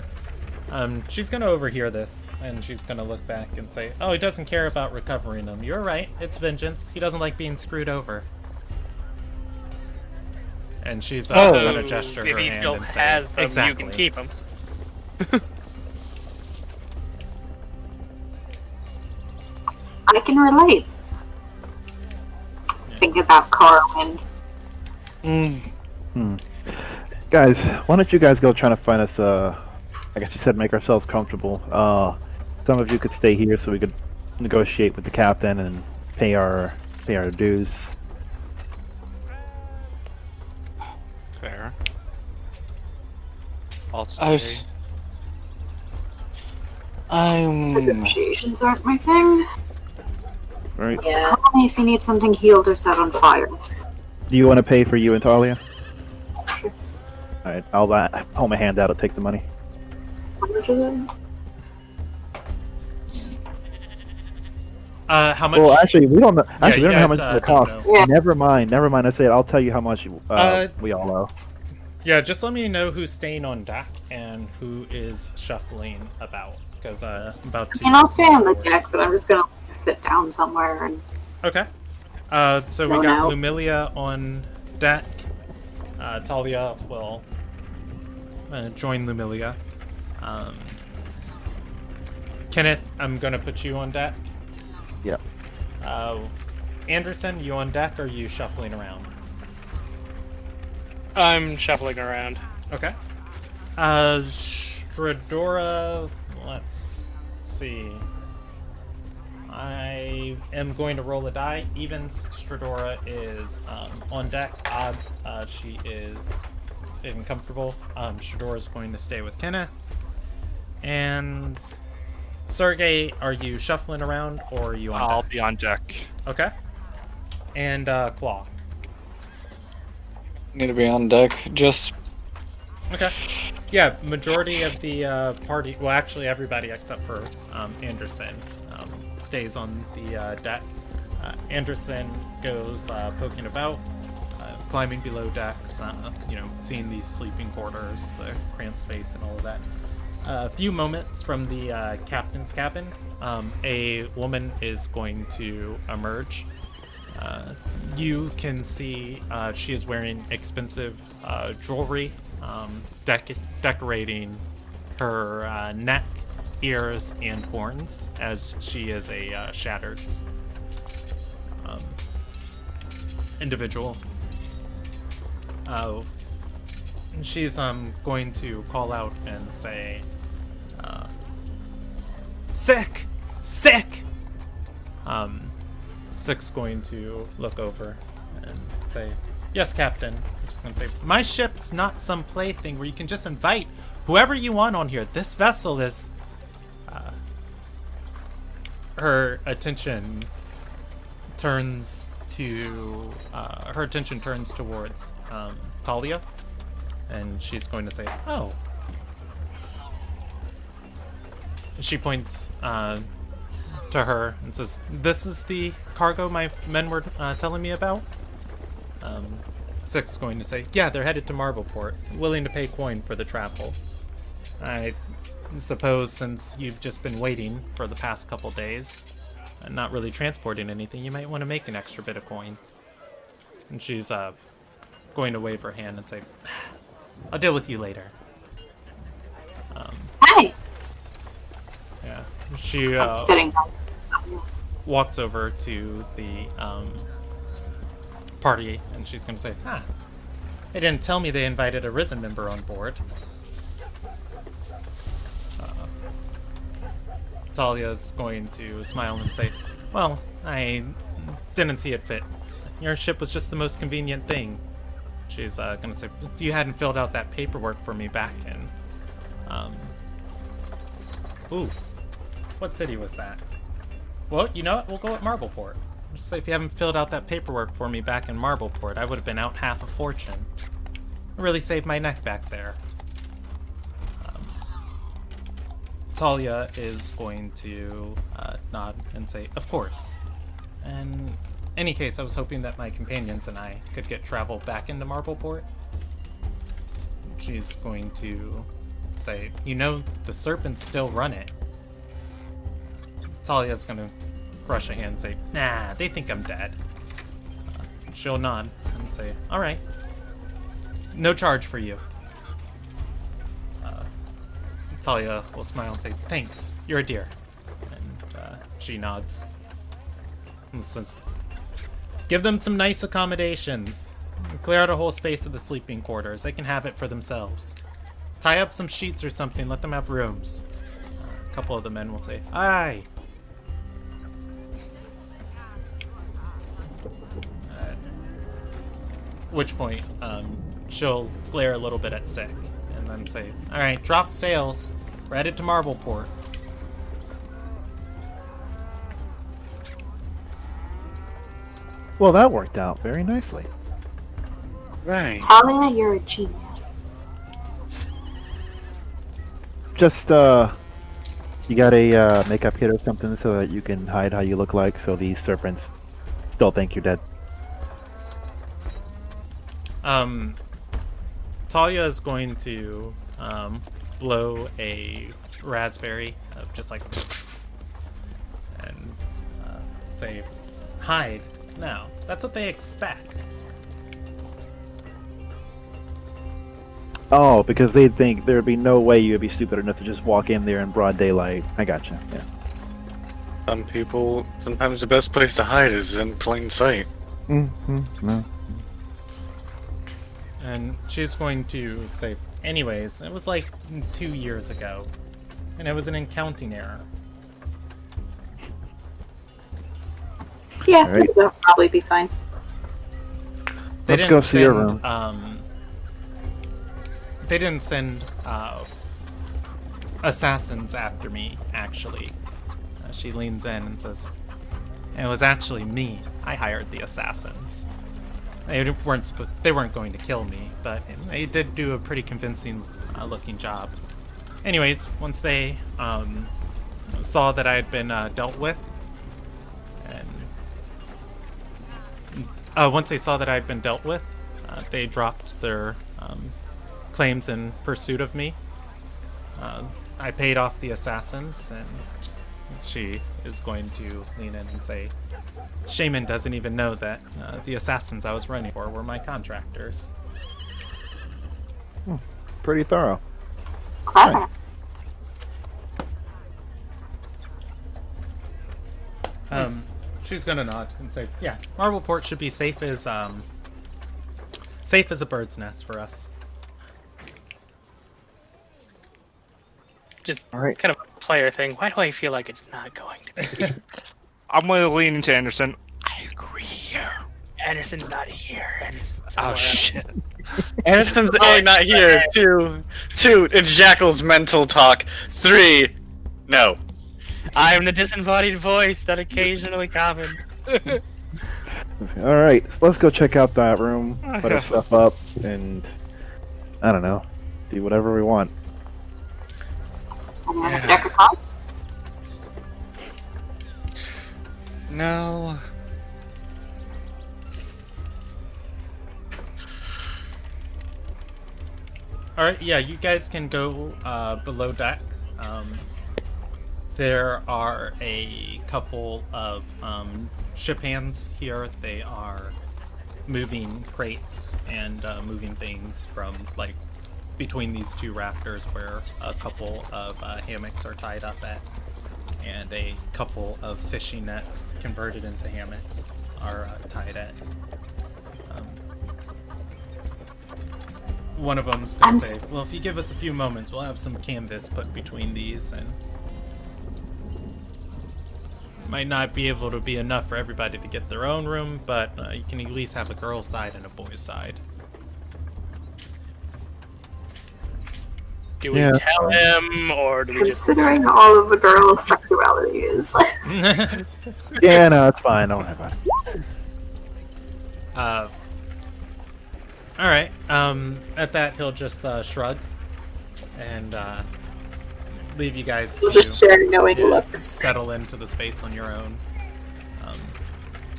S1: She's gonna overhear this, and she's gonna look back and say, "Oh, he doesn't care about recovering them. You're right. It's vengeance. He doesn't like being screwed over." And she's gonna gesture
S3: if
S1: her
S3: he
S1: hand
S3: still
S1: and say,
S3: has them,
S1: "Exactly."
S3: you can keep them.
S5: I can relate. Think about Carwin.
S7: Guys, why don't you guys go try to find us, I guess you said make ourselves comfortable. Some of you could stay here so we could negotiate with the captain and pay our dues.
S4: Fair. I'll
S6: I
S4: stay.
S6: s- I'm.
S5: Negotiations aren't my thing.
S7: Right?
S5: Yeah. Call me if you need something healed or set on fire.
S7: Do you want to pay for you and Talia?
S5: Sure.
S7: Alright, I'll hold my hand out, I'll take the money.
S5: How much is it?
S1: How much?
S7: Well, actually, we don't know. Actually,
S1: you
S7: we don't know how
S1: guys,
S7: much it
S1: don't
S7: costs.
S1: know.
S5: Yeah.
S7: Never mind. I said I'll tell you how much we all owe.
S1: Yeah, just let me know who's staying on deck and who is shuffling about, because I'm about to.
S5: And I'll stay on the deck, but I'm just gonna sit down somewhere and
S1: Okay. So we
S5: Going
S1: got
S5: out.
S1: Lumilia on deck. Talia will join Lumilia. Kenneth, I'm gonna put you on deck.
S7: Yep.
S1: Anderson, you on deck or are you shuffling around?
S3: I'm shuffling around.
S1: Okay. Stradora, let's see. I am going to roll a die. Evens, Stradora is on deck. Odds, she is uncomfortable. Stradora is going to stay with Kenneth. And Sergey, are you shuffling around or are you on
S4: I'll
S1: deck?
S4: be on deck.
S1: Okay. And Claw.
S6: Need to be on deck. Just
S1: Okay. Yeah, majority of the party, well, actually everybody except for Anderson stays on the deck. Anderson goes poking about, climbing below decks, seeing these sleeping quarters, the cramped space, and all of that. A few moments from the captain's cabin, a woman is going to emerge. You can see she is wearing expensive jewelry, decorating her neck, ears, and horns, as she is a shattered individual. She's going to call out and say, "Sick! Sick!" Sick's going to look over and say, "Yes, Captain." I'm just going to say, "My ship's not some plaything where you can just invite whoever you want on here. This vessel is..." Her attention turns towards Talia, and she's going to say, "Oh." She points to her and says, "This is the cargo my men were telling me about?" Six's going to say, "Yeah, they're headed to Marbleport, willing to pay coin for the travel. I suppose since you've just been waiting for the past couple days and not really transporting anything, you might want to make an extra bit of coin." And she's going to wave her hand and say, "I'll deal with you later."
S5: Hi.
S1: She
S5: I'm sitting down.
S1: walks over to the party, and she's gonna say, they didn't tell me they invited a Risen member on board. Talia's going to smile and say, well, I didn't see it fit. Your ship was just the most convenient thing. She's gonna say, if you hadn't filled out that paperwork for me back in, what city was that? Well, you know what? We'll go with Marbleport. Just say if you haven't filled out that paperwork for me back in Marbleport, I would have been out half a fortune. I really saved my neck back there. Talia is going to nod and say, of course. And in any case, I was hoping that my companions and I could get travel back into Marbleport. She's going to say, you know, the serpents still run it. Talia's gonna brush a hand and say, nah, they think I'm dead. She'll nod and say, alright. No charge for you. Talia will smile and say, thanks, you're a dear. And she nods. And says, give them some nice accommodations. Clear out a whole space of the sleeping quarters. They can have it for themselves. Tie up some sheets or something, let them have rooms. A couple of the men will say, aye. At which point, she'll glare a little bit at Sick. And then say, alright, drop sails. We're headed to Marbleport.
S7: Well, that worked out very nicely.
S6: Right.
S5: Talia, you're a genius.
S7: Just, you got a makeup kit or something so that you can hide how you look like so these serpents still think you're dead.
S1: Talia is going to blow a raspberry of just like, and say, hide now. That's what they expect.
S7: Oh, because they'd think there'd be no way you'd be stupid enough to just walk in there in broad daylight. I gotcha, yeah.
S6: Some people, sometimes the best place to hide is in plain sight.
S7: No.
S1: And she's going to say, anyways, it was like 2 years ago, and it was an accounting error.
S5: Yeah,
S7: Alright.
S5: that'll probably be fine.
S1: They
S7: Let's go
S1: didn't
S7: see your
S1: send,
S7: room.
S1: They didn't send assassins after me, actually. She leans in and says, it was actually me. I hired the assassins. They weren't going to kill me, but they did do a pretty convincing looking job. Anyways, once they saw that I had been dealt with, and once they saw that I had been dealt with, they dropped their claims in pursuit of me. I paid off the assassins, and she is going to lean in and say, Shaman doesn't even know that the assassins I was running for were my contractors.
S7: Pretty thorough.
S5: Clever.
S1: She's gonna nod and say, yeah, Marbleport should be safe as a bird's nest for us.
S3: Just
S7: Alright.
S3: kind of a player thing. Why do I feel like it's not going to be?
S4: I'm gonna lean into Anderson. I agree here.
S3: Anderson's not here. Anderson's
S4: Oh
S3: somewhere
S4: shit.
S6: Anderson's not here. Two, it's Jackal's mental talk. 3, no.
S3: I am the disembodied voice that occasionally comments.
S7: Alright, so let's go check out that room, put our stuff up, and I don't know, do whatever we want.
S5: And then a deck of cards.
S6: No.
S1: Alright, yeah, you guys can go below deck. There are a couple of ship hands here. They are moving crates and moving things from, like, between these two rafters where a couple of hammocks are tied up at. and a couple of fishing nets converted into hammocks are tied at. One of them's going to say, well, if you give us a few moments, we'll have some canvas put between these, and might not be able to be enough for everybody to get their own room, but you can at least have a girl's side and a boy's side.
S3: Do we tell him, or do we just...
S5: Considering all of the girls' sexuality is.
S7: Yeah, no, it's fine. Don't worry about it.
S1: Alright, at that, he'll just shrug and leave you guys
S5: We'll
S1: to
S5: just share knowing looks.
S1: settle into the space on your own.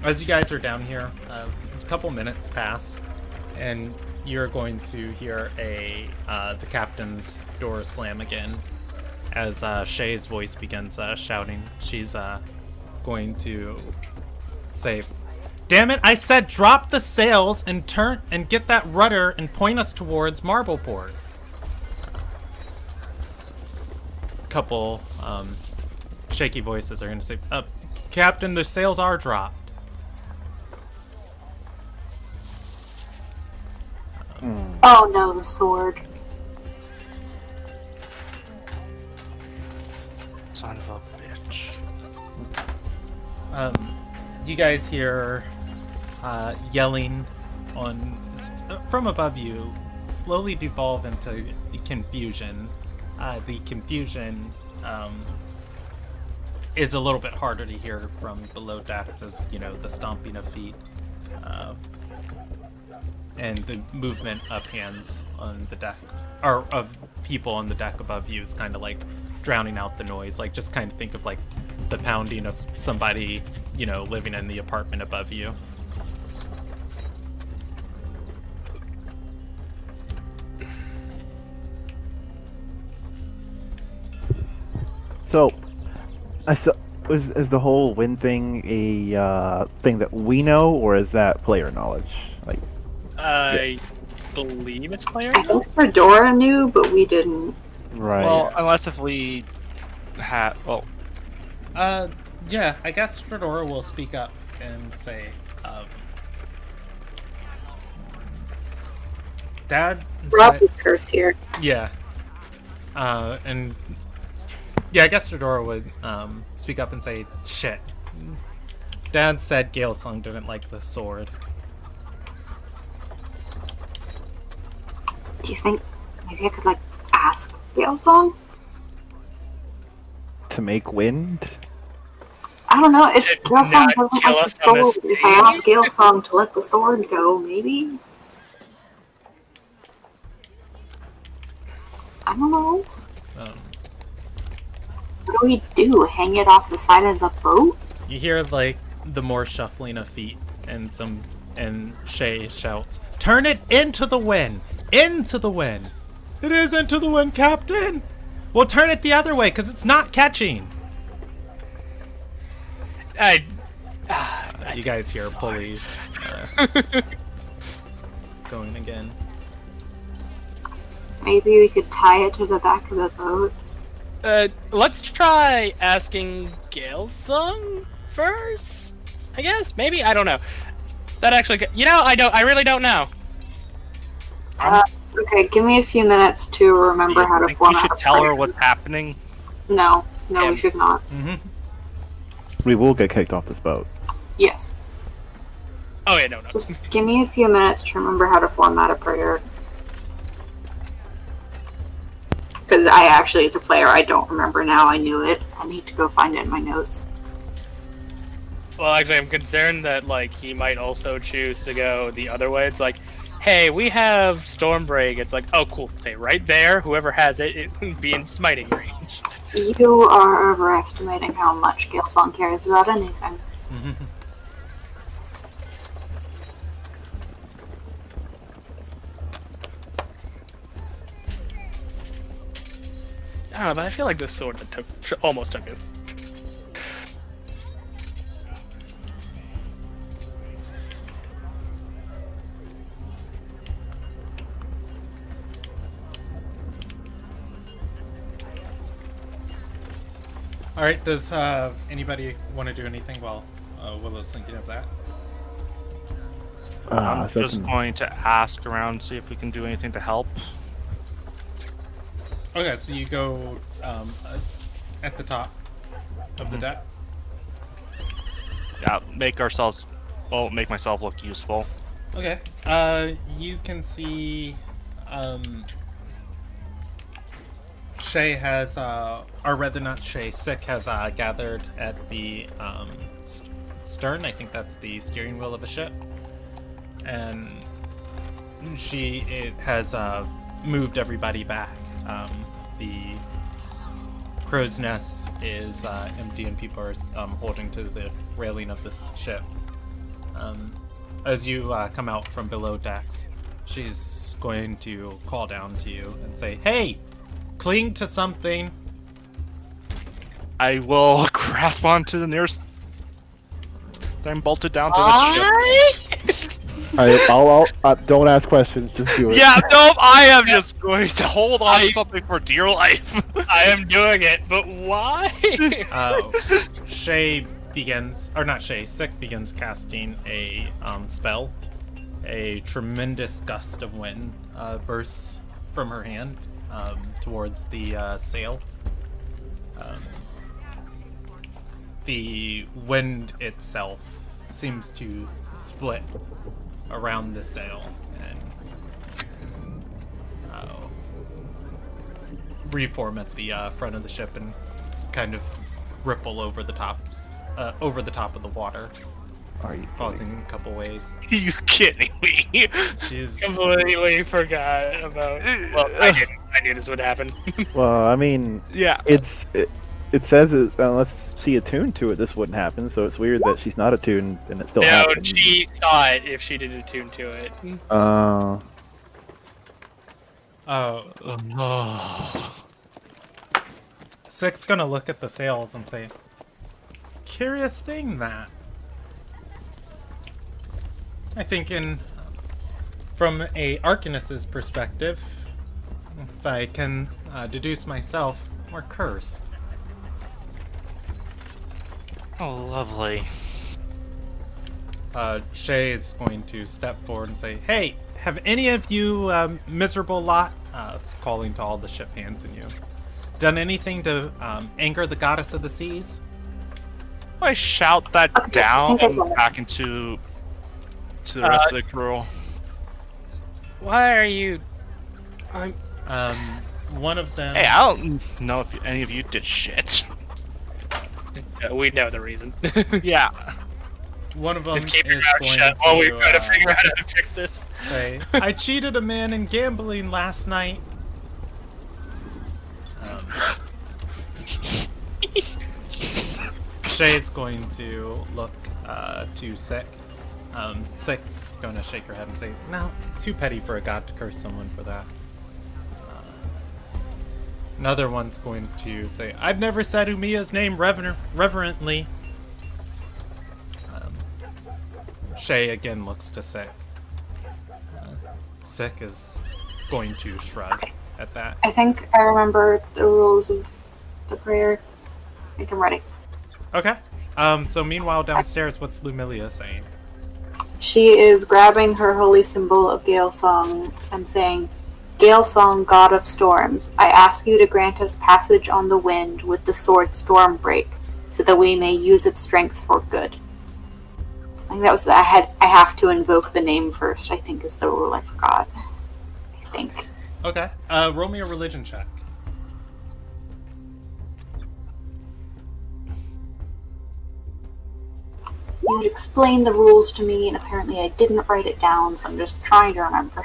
S1: As you guys are down here, a couple minutes pass, and you're going to hear the captain's door slam again as Shay's voice begins shouting. She's going to say, "Damn it, I said drop the sails and turn and get that rudder and point us towards Marbleport." Couple shaky voices are going to say, "Captain, the sails are dropped."
S5: Oh no, the sword.
S4: Son of a bitch.
S1: You guys hear yelling from above you slowly devolve into confusion. The confusion is a little bit harder to hear from below decks, as the stomping of feet and the movement of hands on the deck, or of people on the deck above you, is kind of like drowning out the noise. Like, just kind of think of like the pounding of somebody living in the apartment above you.
S7: So, is the whole wind thing a thing that we know, or is that player knowledge? Like,
S3: I believe it's player.
S5: I think Fedora knew, but we didn't.
S7: right?
S4: Well, unless if we had, well,
S1: Yeah, I guess Fedora will speak up and say, Dad
S5: Rob
S1: said,
S5: would curse here.
S1: yeah, and yeah, I guess Fedora would speak up and say, shit. Dad said Galesong didn't like the sword.
S5: Do you think maybe I could ask Galesong?
S7: to make wind.
S5: I don't know if
S3: Did
S5: Galesong
S3: not
S5: doesn't
S3: kill
S5: like
S3: us
S5: the
S3: on this
S5: sword. If I ask Galesong to let the sword go, maybe. I don't know. What do we do? Hang it off the side of the boat?
S1: You hear the more shuffling of feet, and Shay shouts, "Turn it into the wind! Into the wind! It is into the wind, Captain! We'll turn it the other way, because it's not catching!" You guys hear pulleys going again.
S5: Maybe we could tie it to the back of the boat.
S3: Let's try asking Galesong first. I guess maybe I don't know. That actually, I really don't know.
S5: Okay, give me a few minutes to remember how to
S4: think
S5: format.
S4: we should tell her what's happening.
S5: No, we should not.
S1: Mm-hmm.
S7: We will get kicked off this boat.
S5: Yes.
S3: Oh yeah, no.
S5: Just give me a few minutes to remember how to format a prayer. Because it's a player I don't remember now. I knew it. I need to go find it in my notes.
S3: Well, actually, I'm concerned that he might also choose to go the other way. It's like, hey, we have Stormbreak. It's like, oh, cool. Stay right there. Whoever has it be in smiting range.
S5: You are overestimating how much Galesong cares about anything.
S3: I don't know, but I feel like the sword that almost took it.
S1: All right. Does anybody want to do anything while Willow's thinking of that?
S4: I'm
S7: So
S4: just going to ask around, see if we can do anything to help.
S1: Okay, so you go at the top of the deck.
S4: Yeah, make myself look useful.
S1: Okay. You can see Shay has, or rather not Shay, Sick has gathered at the stern. I think that's the steering wheel of a ship. And it has moved everybody back. The crow's nest is empty and people are holding to the railing of this ship. As you come out from below decks, she's going to call down to you and say, "Hey, cling to something."
S4: I will grasp onto the nearest. I'm bolted down to the ship.
S7: I'll don't ask questions. Just do it.
S4: Yeah, nope. I am just going to hold on to something for dear life.
S3: I am doing it, but why?
S1: Shay begins, or not Shay, Sick begins casting a spell. A tremendous gust of wind bursts from her hand towards the sail. The wind itself seems to split around the sail and reform at the front of the ship and kind of ripple over the top of the water,
S7: Are you
S1: causing a couple waves.
S4: You kidding me?
S1: She's
S3: Completely forgot about. Well, I didn't. I knew this would happen.
S7: Well, I mean,
S4: Yeah.
S7: it says it, unless she attuned to it, this wouldn't happen. So it's weird that she's not attuned and it still
S3: No,
S7: happens.
S3: she saw it if she didn't attune to it.
S7: Uh,
S1: Sick's gonna look at the sails and say, "Curious thing that. I think from a Arcanist's perspective, if I can deduce myself, we're cursed."
S4: Oh, lovely.
S1: Shay is going to step forward and say, "Hey, have any of you miserable lot," calling to all the ship hands and you, "done anything to anger the goddess of the seas?"
S4: I shout that
S5: Okay,
S4: down
S5: I think I
S4: back into the rest of the crew.
S3: Why are you? I'm.
S1: One of them.
S4: Hey, I don't know if any of you did shit.
S3: We know the reason.
S4: Yeah.
S1: One of them
S3: Just keep your
S1: is
S3: mouth
S1: going
S3: shut while we
S1: to
S3: try to figure out how to fix this.
S1: say, "I cheated a man in gambling last night." Shay's going to look to Sick. Sick's going to shake her head and say, "No, too petty for a god to curse someone for that." Another one's going to say, "I've never said Umiya's name reverently." Shay again looks to Sick. Sick is going to shrug at that.
S5: I think I remember the rules of the prayer. I think I'm ready.
S1: Okay. So meanwhile downstairs, what's Lumilia saying?
S5: She is grabbing her holy symbol of Gale Song and saying, "Gale Song, God of Storms, I ask you to grant us passage on the wind with the sword Stormbreak, so that we may use its strength for good." I think that was I have to invoke the name first, I think is the rule. I forgot. I think.
S1: Okay. Roll me a religion check.
S5: You would explain the rules to me, and apparently I didn't write it down, so I'm just trying to remember.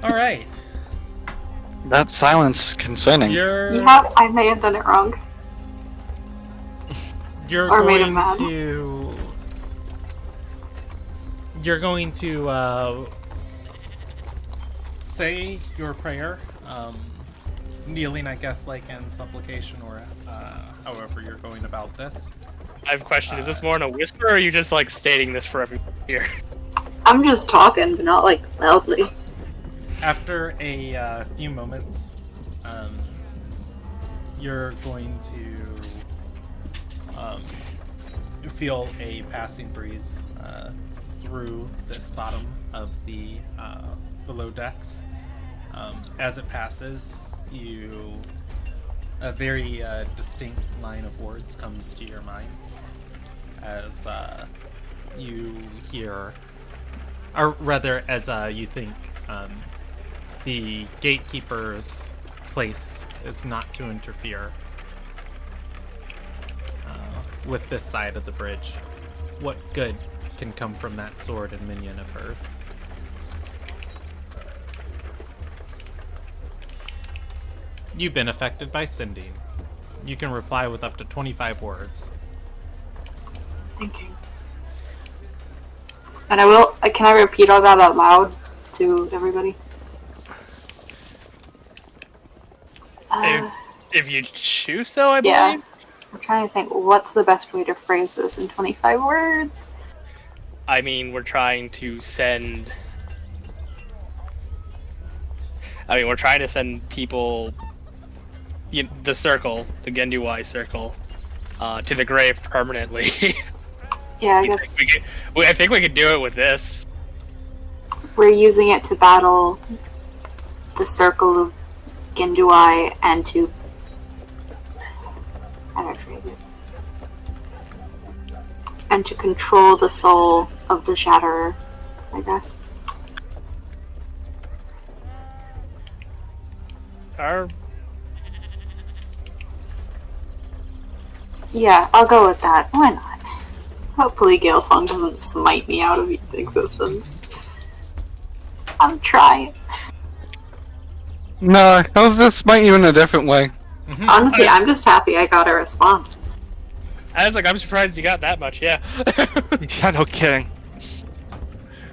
S1: All right.
S6: That silence concerning.
S5: I may have done it wrong.
S1: You're
S5: Or made
S1: going
S5: him mad.
S1: to. You're going to say your prayer, kneeling, I guess, like in supplication or however you're going about this.
S3: I have a question. Is this more in a whisper, or are you just like stating this for everyone here?
S5: I'm just talking, but not like loudly.
S1: After a few moments, you're going to feel a passing breeze through this bottom of the below decks. As it passes, a very distinct line of words comes to your mind as you hear, or rather, as you think the gatekeeper's place is not to interfere with this side of the bridge. What good can come from that sword and minion of hers? You've been affected by sending. You can reply with up to 25 words.
S5: Thinking. And I will. Can I repeat all that out loud to everybody?
S3: If you choose so, I believe.
S5: Yeah. I'm trying to think. What's the best way to phrase this in 25 words?
S3: I mean, we're trying to send. We're trying to send people. The circle, the Genduai circle, to the grave permanently.
S5: Yeah, I guess
S3: I think we could do it with this.
S5: we're using it to battle the circle of Genduai and to. How do I phrase it? And to control the soul of the Shatterer, I guess. Yeah, I'll go with that. Why not? Hopefully Galesong doesn't smite me out of existence. I'm trying.
S6: No, I was just smite you in a different way.
S5: Honestly, I'm just happy I got a response.
S3: I was like, I'm surprised you got that much, yeah.
S4: Yeah, no kidding.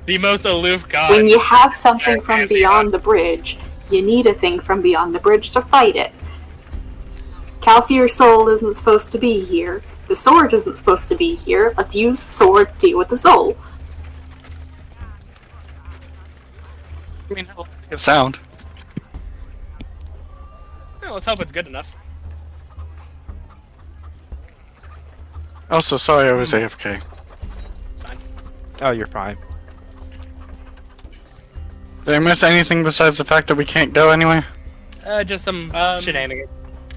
S3: The most aloof god.
S5: When you have something from beyond the bridge, you need a thing from beyond the bridge to fight it. Calfear's soul isn't supposed to be here. The sword isn't supposed to be here. Let's use the sword to deal with the soul.
S6: I mean, how does it sound?
S3: Well, let's hope it's good enough.
S6: Also, sorry I was AFK.
S3: Fine.
S4: Oh, you're fine.
S6: Did I miss anything besides the fact that we can't go anywhere?
S3: Just some shenanigans.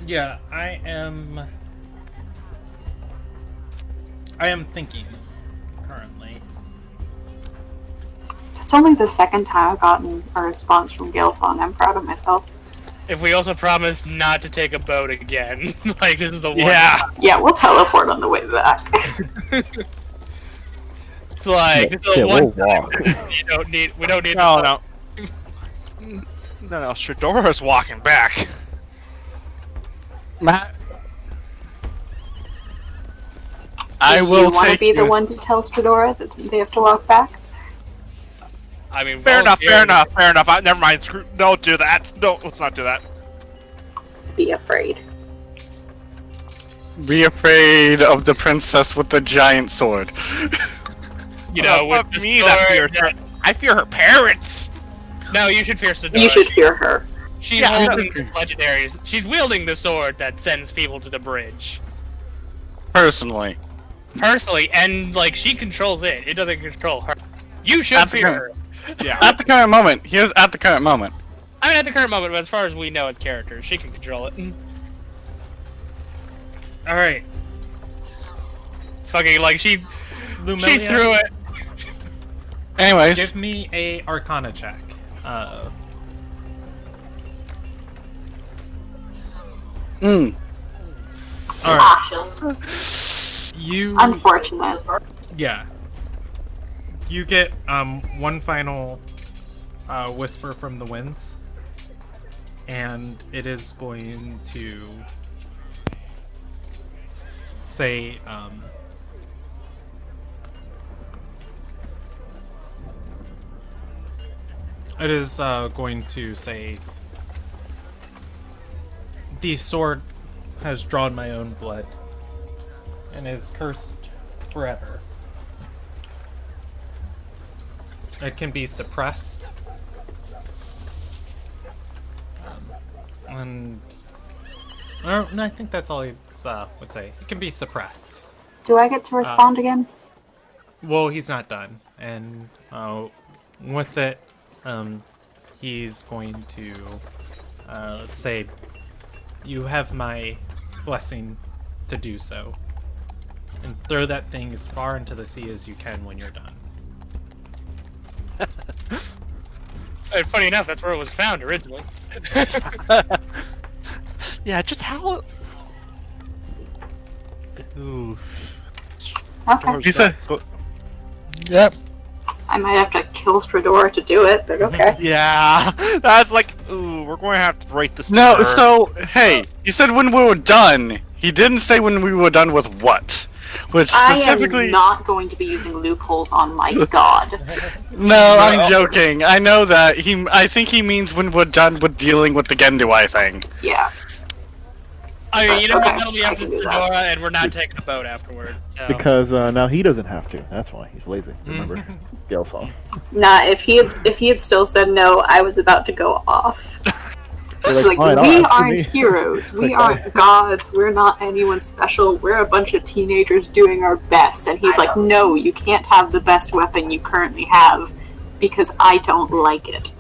S1: Yeah, I am thinking currently.
S5: It's only the second time I've gotten a response from Galesong. I'm proud of myself.
S3: If we also promise not to take a boat again, like this is the one.
S4: Yeah.
S5: Yeah, we'll teleport on the way back.
S3: It's like this is the
S7: Yeah,
S3: one
S7: we'll walk.
S3: We don't need.
S4: No. No, Stradora's walking back.
S6: Matt? I
S5: Do
S6: will
S5: you want to
S6: take
S5: be
S6: you.
S5: the one to tell Stradora that they have to walk back?
S3: I mean,
S4: Fair enough.
S3: volunteering-
S4: Never mind. Don't do that. Let's not do that.
S5: Be afraid.
S6: Be afraid of the princess with the giant sword.
S3: You know,
S4: Well,
S3: with
S4: fuck
S3: the
S4: me, that
S3: sword
S4: fears her. I fear her parents.
S3: No, you should fear Sidora.
S5: You should fear her.
S3: She's
S4: Yeah,
S3: holding the legendaries. She's wielding the sword that sends people to the bridge.
S6: Personally.
S3: Personally, and like she controls it. It doesn't control her. You should
S6: At the
S3: fear
S6: current-
S3: her.
S4: Yeah.
S6: At the current moment. Here's at the current moment.
S3: I mean, at the current moment, but as far as we know as characters, she can control it.
S1: All right,
S3: Fucking like she
S1: Lumelia,
S3: threw it.
S6: Anyways.
S1: give me a Arcana check.
S6: Mm.
S1: All right,
S5: Ah,
S1: you.
S5: unfortunate.
S1: Yeah. You get one final whisper from the winds, and it is going to say It is going to say, the sword has drawn my own blood and is cursed forever. It can be suppressed. And no, I think that's all he would say. It can be suppressed.
S5: Do I get to respond again?
S1: Well, he's not done, and with it, he's going to say, "You have my blessing to do so," and throw that thing as far into the sea as you can when you're done.
S3: And funny enough, that's where it was found originally.
S4: Yeah, just how. Ooh.
S5: Okay.
S6: He said, "Yep."
S5: I might have to kill Stradora to do it, but okay.
S4: Yeah, that's like, ooh, we're going to have to write this.
S6: No,
S4: down.
S6: so hey, he said when we were done. He didn't say when we were done with what. Which specifically,
S5: I am not going to be using loopholes on my god.
S6: no, I'm joking. I know that I think he means when we're done with dealing with the Gendui thing.
S5: Yeah.
S3: I mean, you know
S5: Okay,
S3: what? That'll be
S5: I
S3: up to
S5: can do that.
S3: Fedora, and we're not taking the boat afterward. So.
S7: Because now he doesn't have to. That's why he's lazy. Remember, Gale saw.
S5: Nah, if he had still said no, I was about to go off.
S7: Like,
S5: Like,
S7: fine, I'll
S5: we
S7: ask
S5: aren't
S7: me.
S5: heroes. We
S7: Like,
S5: aren't gods. We're not anyone special. We're a bunch of teenagers doing our best. And he's like, no, you can't have the best weapon you currently have because I don't like it.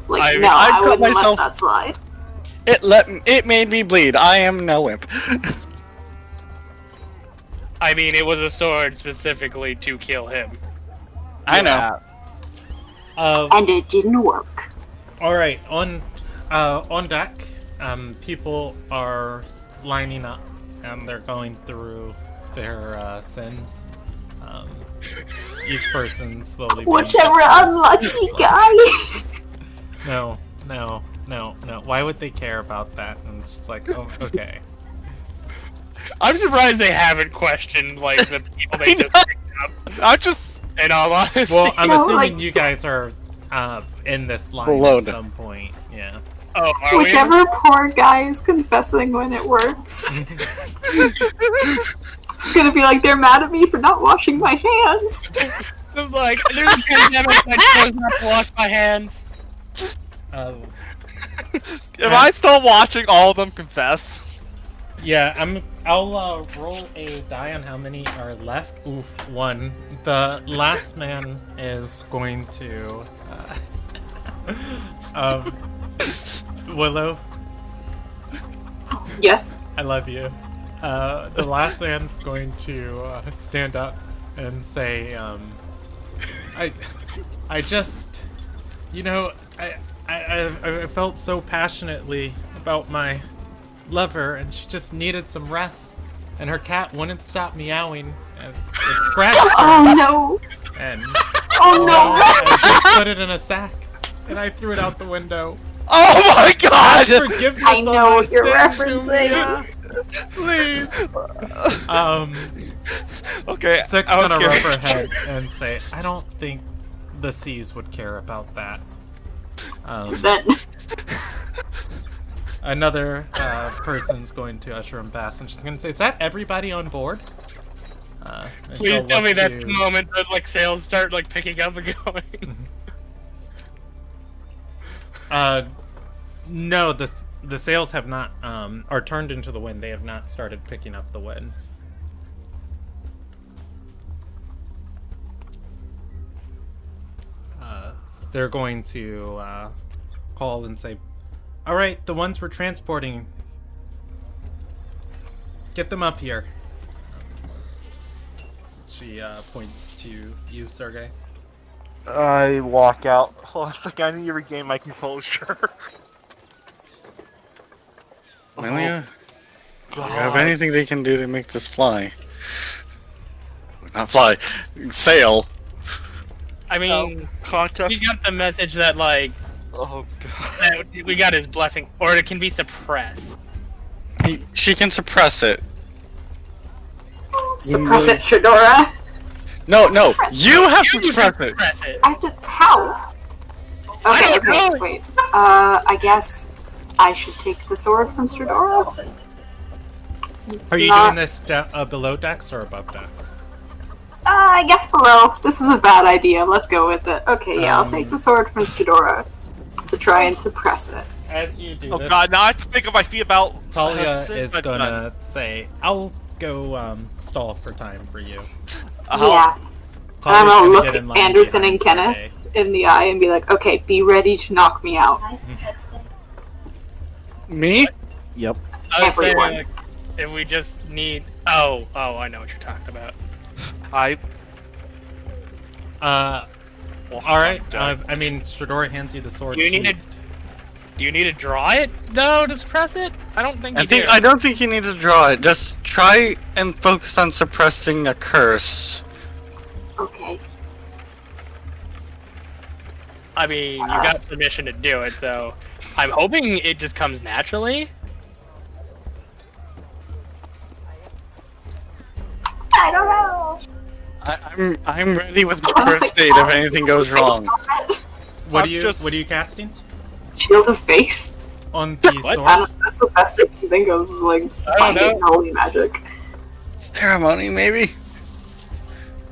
S5: Like,
S3: I mean,
S5: no,
S6: I've
S5: I
S6: cut
S5: wouldn't
S6: myself-
S5: let that slide.
S6: It made me bleed. I am no imp.
S3: I mean, it was a sword specifically to kill him.
S6: I know.
S5: And it didn't work.
S1: All right, on deck, people are lining up, and they're going through their sins. Each person slowly. being
S5: Whichever
S1: dismissed.
S5: unlucky guy.
S1: No. Why would they care about that? And it's just like, oh, okay.
S3: I'm surprised they haven't questioned like the people they just picked up.
S4: I just.
S3: In all honesty.
S1: Well, I'm
S5: No,
S1: assuming
S5: like-
S1: you guys are in this line
S6: Load.
S1: at some point. Yeah.
S3: Oh, are we?
S5: Whichever poor guy is confessing when it works. It's gonna be like, they're mad at me for not washing my hands.
S3: I'm like, there's a pandemic that chose not to wash my hands.
S1: Oh.
S4: Am I still watching all of them confess?
S1: Yeah, I'll roll a die on how many are left. Oof, 1. The last man is going to Willow,
S5: Yes.
S1: I love you. The last man's going to stand up and say, I just, I felt so passionately about my lover, and she just needed some rest, and her cat wouldn't stop meowing, and it scratched her,
S5: Oh no.
S1: and
S5: Oh no.
S1: I just put it in a sack, and I threw it out the window.
S4: Oh my god!
S1: Forgiveness
S5: I
S1: on
S5: know
S1: my
S5: what you're
S1: sins,
S5: referencing.
S1: Umia. Please.
S4: Okay,
S1: Six
S4: I don't
S1: gonna
S4: care.
S1: rub her head and say, I don't think the seas would care about that.
S5: Then
S1: Another person's going to usher him past, and she's going to say, "Is that everybody on board?" And
S3: Please
S1: she'll
S3: tell me
S1: look
S3: that
S1: to-
S3: moment that like sales start like picking up and going.
S1: No, the sails have not are turned into the wind. They have not started picking up the wind. They're going to call and say, "All right, the ones we're transporting, get them up here." She points to you, Sergey.
S4: I walk out. Hold on a second, I need to regain my composure.
S6: Amelia, do you have
S4: God.
S6: anything they can do to make this fly? Not fly, sail.
S3: I mean,
S4: Context.
S3: we got the message that like
S4: Oh god.
S3: that we got his blessing, or it can be suppressed.
S6: She can suppress it.
S5: suppress it, Stradora.
S6: No,
S5: Suppress
S6: you have to
S3: You
S6: suppress
S3: can
S6: it.
S3: suppress it.
S5: I have to. How? Okay,
S3: don't know.
S5: wait. I guess I should take the sword from Stradora.
S1: Are you
S5: Not-
S1: doing this below decks or above decks?
S5: I guess below. This is a bad idea. Let's go with it. Okay, yeah, I'll take the sword from Stradora to try and suppress it.
S1: As you do
S4: Oh
S1: this,
S4: god, now I have to think of my feet about
S1: Talia
S4: sin
S1: is
S4: I've done.
S1: gonna say, "I'll go stall for time for you."
S5: Yeah.
S1: Talia's
S5: I'm gonna
S1: gonna
S5: look
S1: get in line
S5: Anderson
S1: behind
S5: and Kenneth in the eye and be like, okay, be ready to knock me out.
S6: Me?
S7: Yep.
S3: I would say,
S5: Everyone.
S3: like, if we just need. Oh, I know what you're talking about.
S4: I
S1: All right. I mean, Stradora hands you the sword.
S3: Do you need to? Do you need to draw it though to suppress it? I don't think.
S6: I don't think you need to draw it. Just try and focus on suppressing a curse.
S5: Okay.
S3: I mean, you got permission to do it, so I'm hoping it just comes naturally.
S5: I don't know.
S6: I'm ready with my first aid if anything goes wrong.
S1: What are
S4: I'm
S1: you
S4: just-
S1: What are you casting
S5: Shield of Faith.
S1: on the
S3: What?
S1: sword?
S5: I don't know, that's the best I can think of, like,
S3: I don't
S5: finding holy magic.
S6: Ceremony, maybe.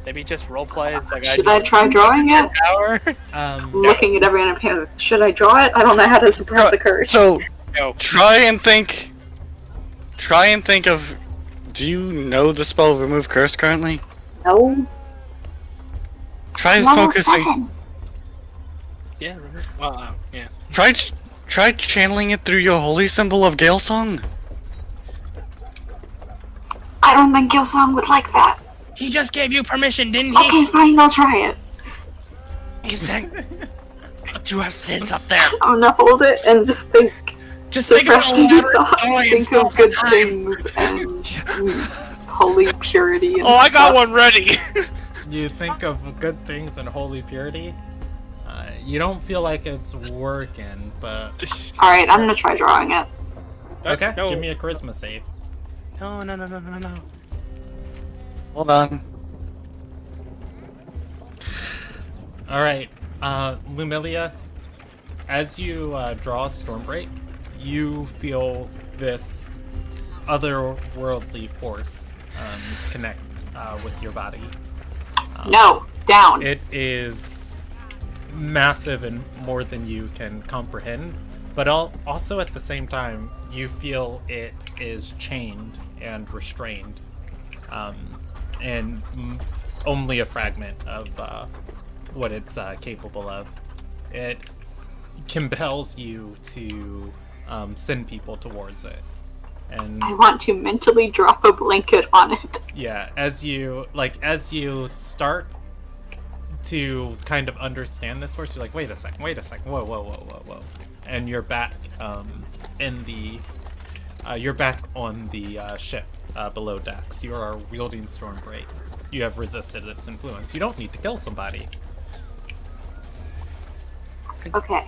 S3: Maybe just roleplay. It's like
S5: Should I try drawing it?
S3: power.
S5: Looking at everyone in panic. Should I draw it? I don't know how to suppress a curse.
S6: So
S3: No.
S6: try and think of. Do you know the spell Remove Curse currently?
S5: No.
S6: Try
S5: Level
S6: focusing.
S5: 7.
S3: Yeah. Well, yeah.
S6: Try channeling it through your holy symbol of Gale Song.
S5: I don't think Gilsong would like that.
S3: He just gave you permission, didn't he?
S5: Okay, fine, I'll try it.
S4: Ethan, I do have sins up there.
S5: I'm gonna hold it and just think.
S3: Just think about
S5: Suppressing
S3: elaborate
S5: thoughts,
S3: joy and
S5: think
S3: stuff
S5: of good
S3: time.
S5: things and holy purity and
S4: Oh, I got
S5: stuff.
S4: one ready.
S1: You think of good things and holy purity. You don't feel like it's working, but
S5: Alright, I'm gonna try drawing it.
S1: okay.
S3: No.
S1: Give me a charisma save.
S3: No.
S6: Hold on.
S1: All right, Lumilia. As you draw Stormbreak, you feel this otherworldly force connect with your body.
S5: No, down.
S1: It is massive and more than you can comprehend, but also at the same time, you feel it is chained and restrained, and only a fragment of what it's capable of. It compels you to send people towards it. And
S5: I want to mentally drop a blanket on it.
S1: yeah, as you start to kind of understand this force, you're like, wait a second, whoa, and you're back you're back on the ship below decks. You are wielding Stormbreak. You have resisted its influence. You don't need to kill somebody.
S5: Okay.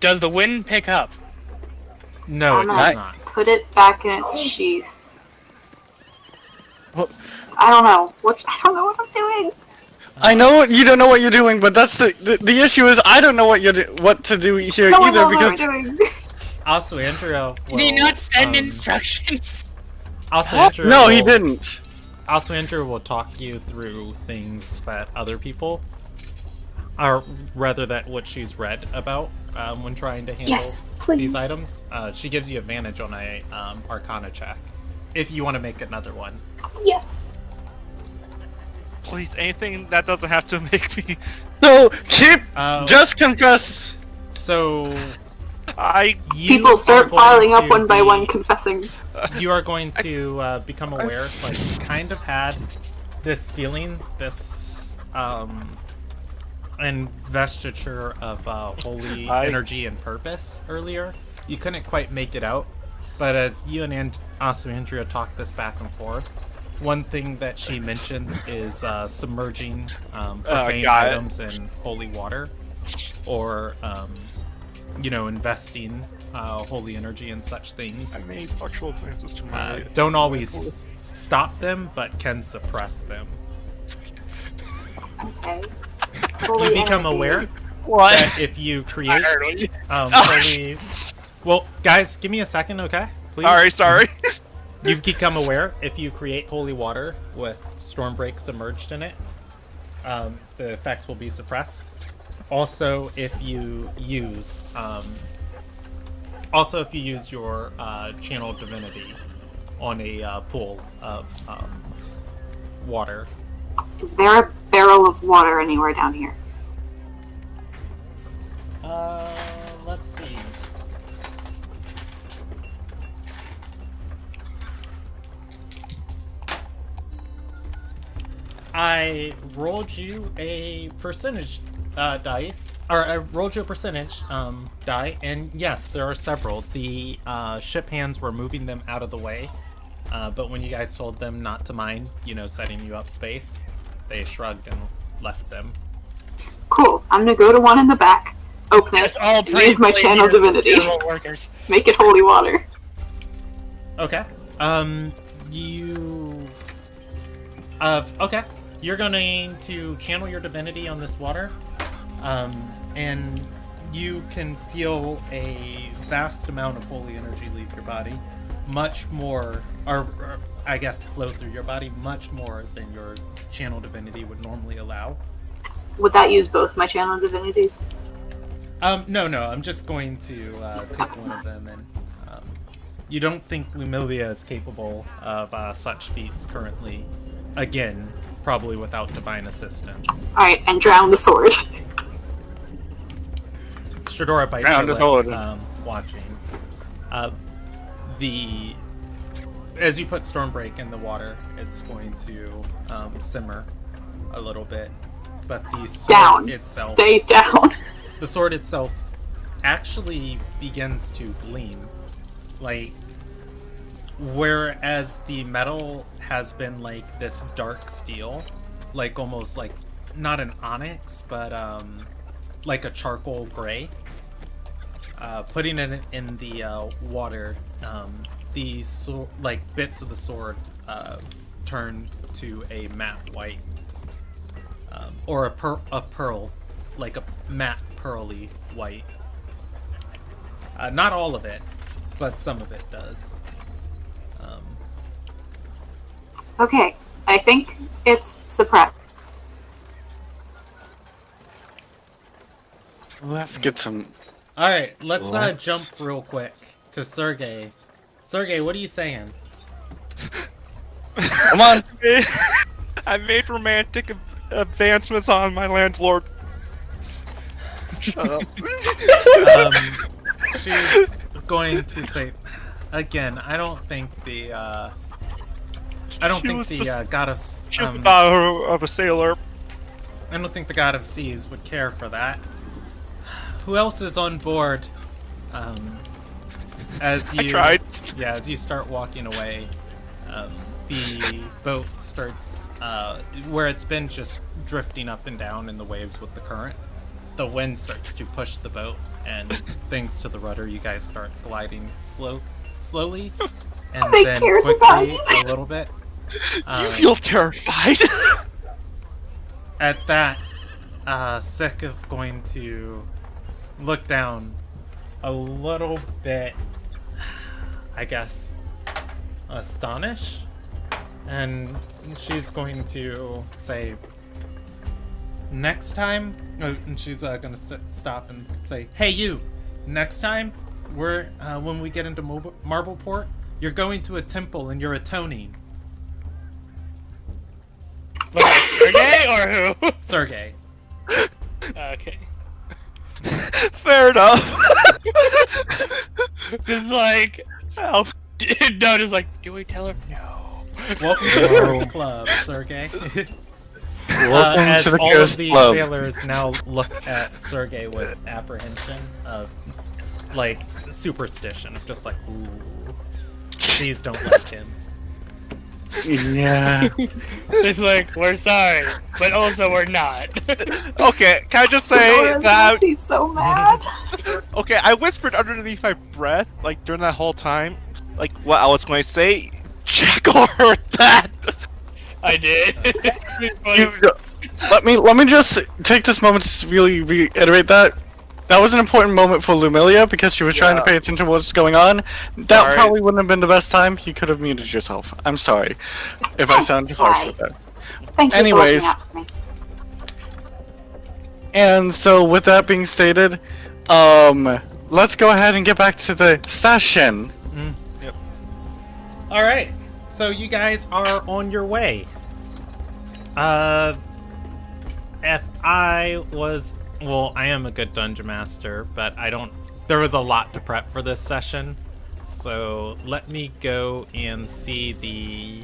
S3: Does the wind pick up?
S1: No, it
S5: I'm
S1: does
S5: gonna
S1: not.
S5: put it back in its sheath.
S6: Well,
S5: I don't know. I don't know what I'm doing.
S6: I know you don't know what you're doing, but that's the issue is I don't know what to do here
S5: No one
S6: either
S5: knows what
S6: because
S5: I'm doing.
S1: Also, Andrew will,
S3: Did he not send instructions?
S1: Also, Andrew
S6: no, he
S1: will-
S6: didn't.
S1: Also, Andrew will talk you through things that other people, or rather that what she's read about when trying to handle
S5: Yes, please.
S1: these items. She gives you advantage on a Arcana check if you want to make another one.
S5: Yes.
S4: Please, anything that doesn't have to make me.
S6: No, keep
S1: Uh,
S6: just confess.
S1: So you
S5: People
S1: are
S5: start
S1: going
S5: filing up
S1: to
S5: one by
S1: be-
S5: one, confessing.
S1: You are going to become aware, like you kind of had this feeling, this investiture of holy energy and purpose earlier. You couldn't quite make it out, but as you and Andrea talk this back and forth, one thing that she mentions is submerging profane
S4: got it.
S1: items in holy water, or investing holy energy in such things.
S4: I made sexual advances to my.
S1: Don't always stop them, but can suppress them.
S5: Okay.
S1: You become aware
S3: What?
S1: that if you
S3: I
S1: create
S3: heard what you.
S1: holy. Well, guys, give me a second, okay? Please.
S4: Sorry.
S1: You become aware if you create holy water with Stormbreak submerged in it, the effects will be suppressed. Also, if you use your channel divinity on a pool of water.
S5: Is there a barrel of water anywhere down here?
S1: Let's see. I rolled you a percentage dice, or I rolled you a percentage die, and yes, there are several. The ship hands were moving them out of the way, but when you guys told them not to mind, setting you up space, they shrugged and left them.
S5: Cool. I'm gonna go to one in the back, open it,
S3: That's all
S5: and use my channel divinity.
S3: general workers.
S5: Make it holy water.
S1: Okay. Okay. You're going to channel your divinity on this water, and you can feel a vast amount of holy energy leave your body, much more, or I guess flow through your body, much more than your channel divinity would normally allow.
S5: Would that use both my channel divinities?
S1: No, I'm just going to take one of them, and you don't think Lumilia is capable of such feats currently. Again, probably without divine assistance.
S5: Alright, and drown the sword.
S1: Shadora bites
S6: Drown
S1: her
S6: the sword.
S1: lip, watching. As you put Stormbreak in the water, it's going to simmer a little bit. But the sword
S5: Down.
S1: itself,
S5: Stay down.
S1: the sword itself, actually begins to gleam, like. Whereas the metal has been like this dark steel, like almost like not an onyx, but like a charcoal gray. Putting it in the water, the bits of the sword turn to a matte white, or a pearl, like a matte pearly white. Not all of it, but some of it does.
S5: Okay, I think it's suppressed.
S6: Let's get some.
S1: All right, let's
S6: Let's-
S1: jump real quick to Sergey. Sergey, what are you saying?
S6: Come on.
S4: I made romantic advancements on my landlord. Shut up.
S1: She's going to say, again, I don't think the god of
S4: She was the daughter of a sailor.
S1: I don't think the god of seas would care for that. Who else is on board? As you as you start walking away, the boat starts where it's been just drifting up and down in the waves with the current. The wind starts to push the boat, and thanks to the rudder, you guys start gliding slowly, and
S5: They
S1: then
S5: cared about
S1: quickly
S5: you.
S1: a little bit.
S4: You feel terrified.
S1: At that, Sick is going to look down a little bit, I guess, astonished, and she's going to say, next time, and she's going to stop and say, hey you, next time, when we get into Marbleport, you're going to a temple and you're atoning.
S3: Sergey or who?
S1: Sergey.
S3: Okay.
S4: Fair enough.
S3: Just like,
S4: Well,
S3: no, just like, do we tell her? No.
S1: Welcome to the Cursed Club, Sergey.
S6: Welcome
S1: As
S6: to the
S1: all
S6: Cursed
S1: of the
S6: Club.
S1: sailors now look at Sergey with apprehension of, like, superstition of just like, ooh, these don't like him.
S6: Yeah.
S3: It's like, we're sorry, but also we're not.
S4: okay, can I just say
S5: Fedora's
S4: that?
S5: He's so mad.
S4: Okay, I whispered underneath my breath, like during that whole time, like what I was going to say. Jackal heard that.
S3: I did.
S6: You, Let me just take this moment to really reiterate that. That was an important moment for Lumilia because she was trying to pay attention to what's going on. That
S4: Sorry.
S6: probably wouldn't have been the best time. You could have muted yourself. I'm sorry if I sound harsh with that.
S5: Thank you
S6: Anyways.
S5: for looking out for me.
S6: And so, with that being stated, let's go ahead and get back to the session.
S1: All right, so you guys are on your way. If I was, well, I am a good dungeon master, but I don't. There was a lot to prep for this session, so let me go and see the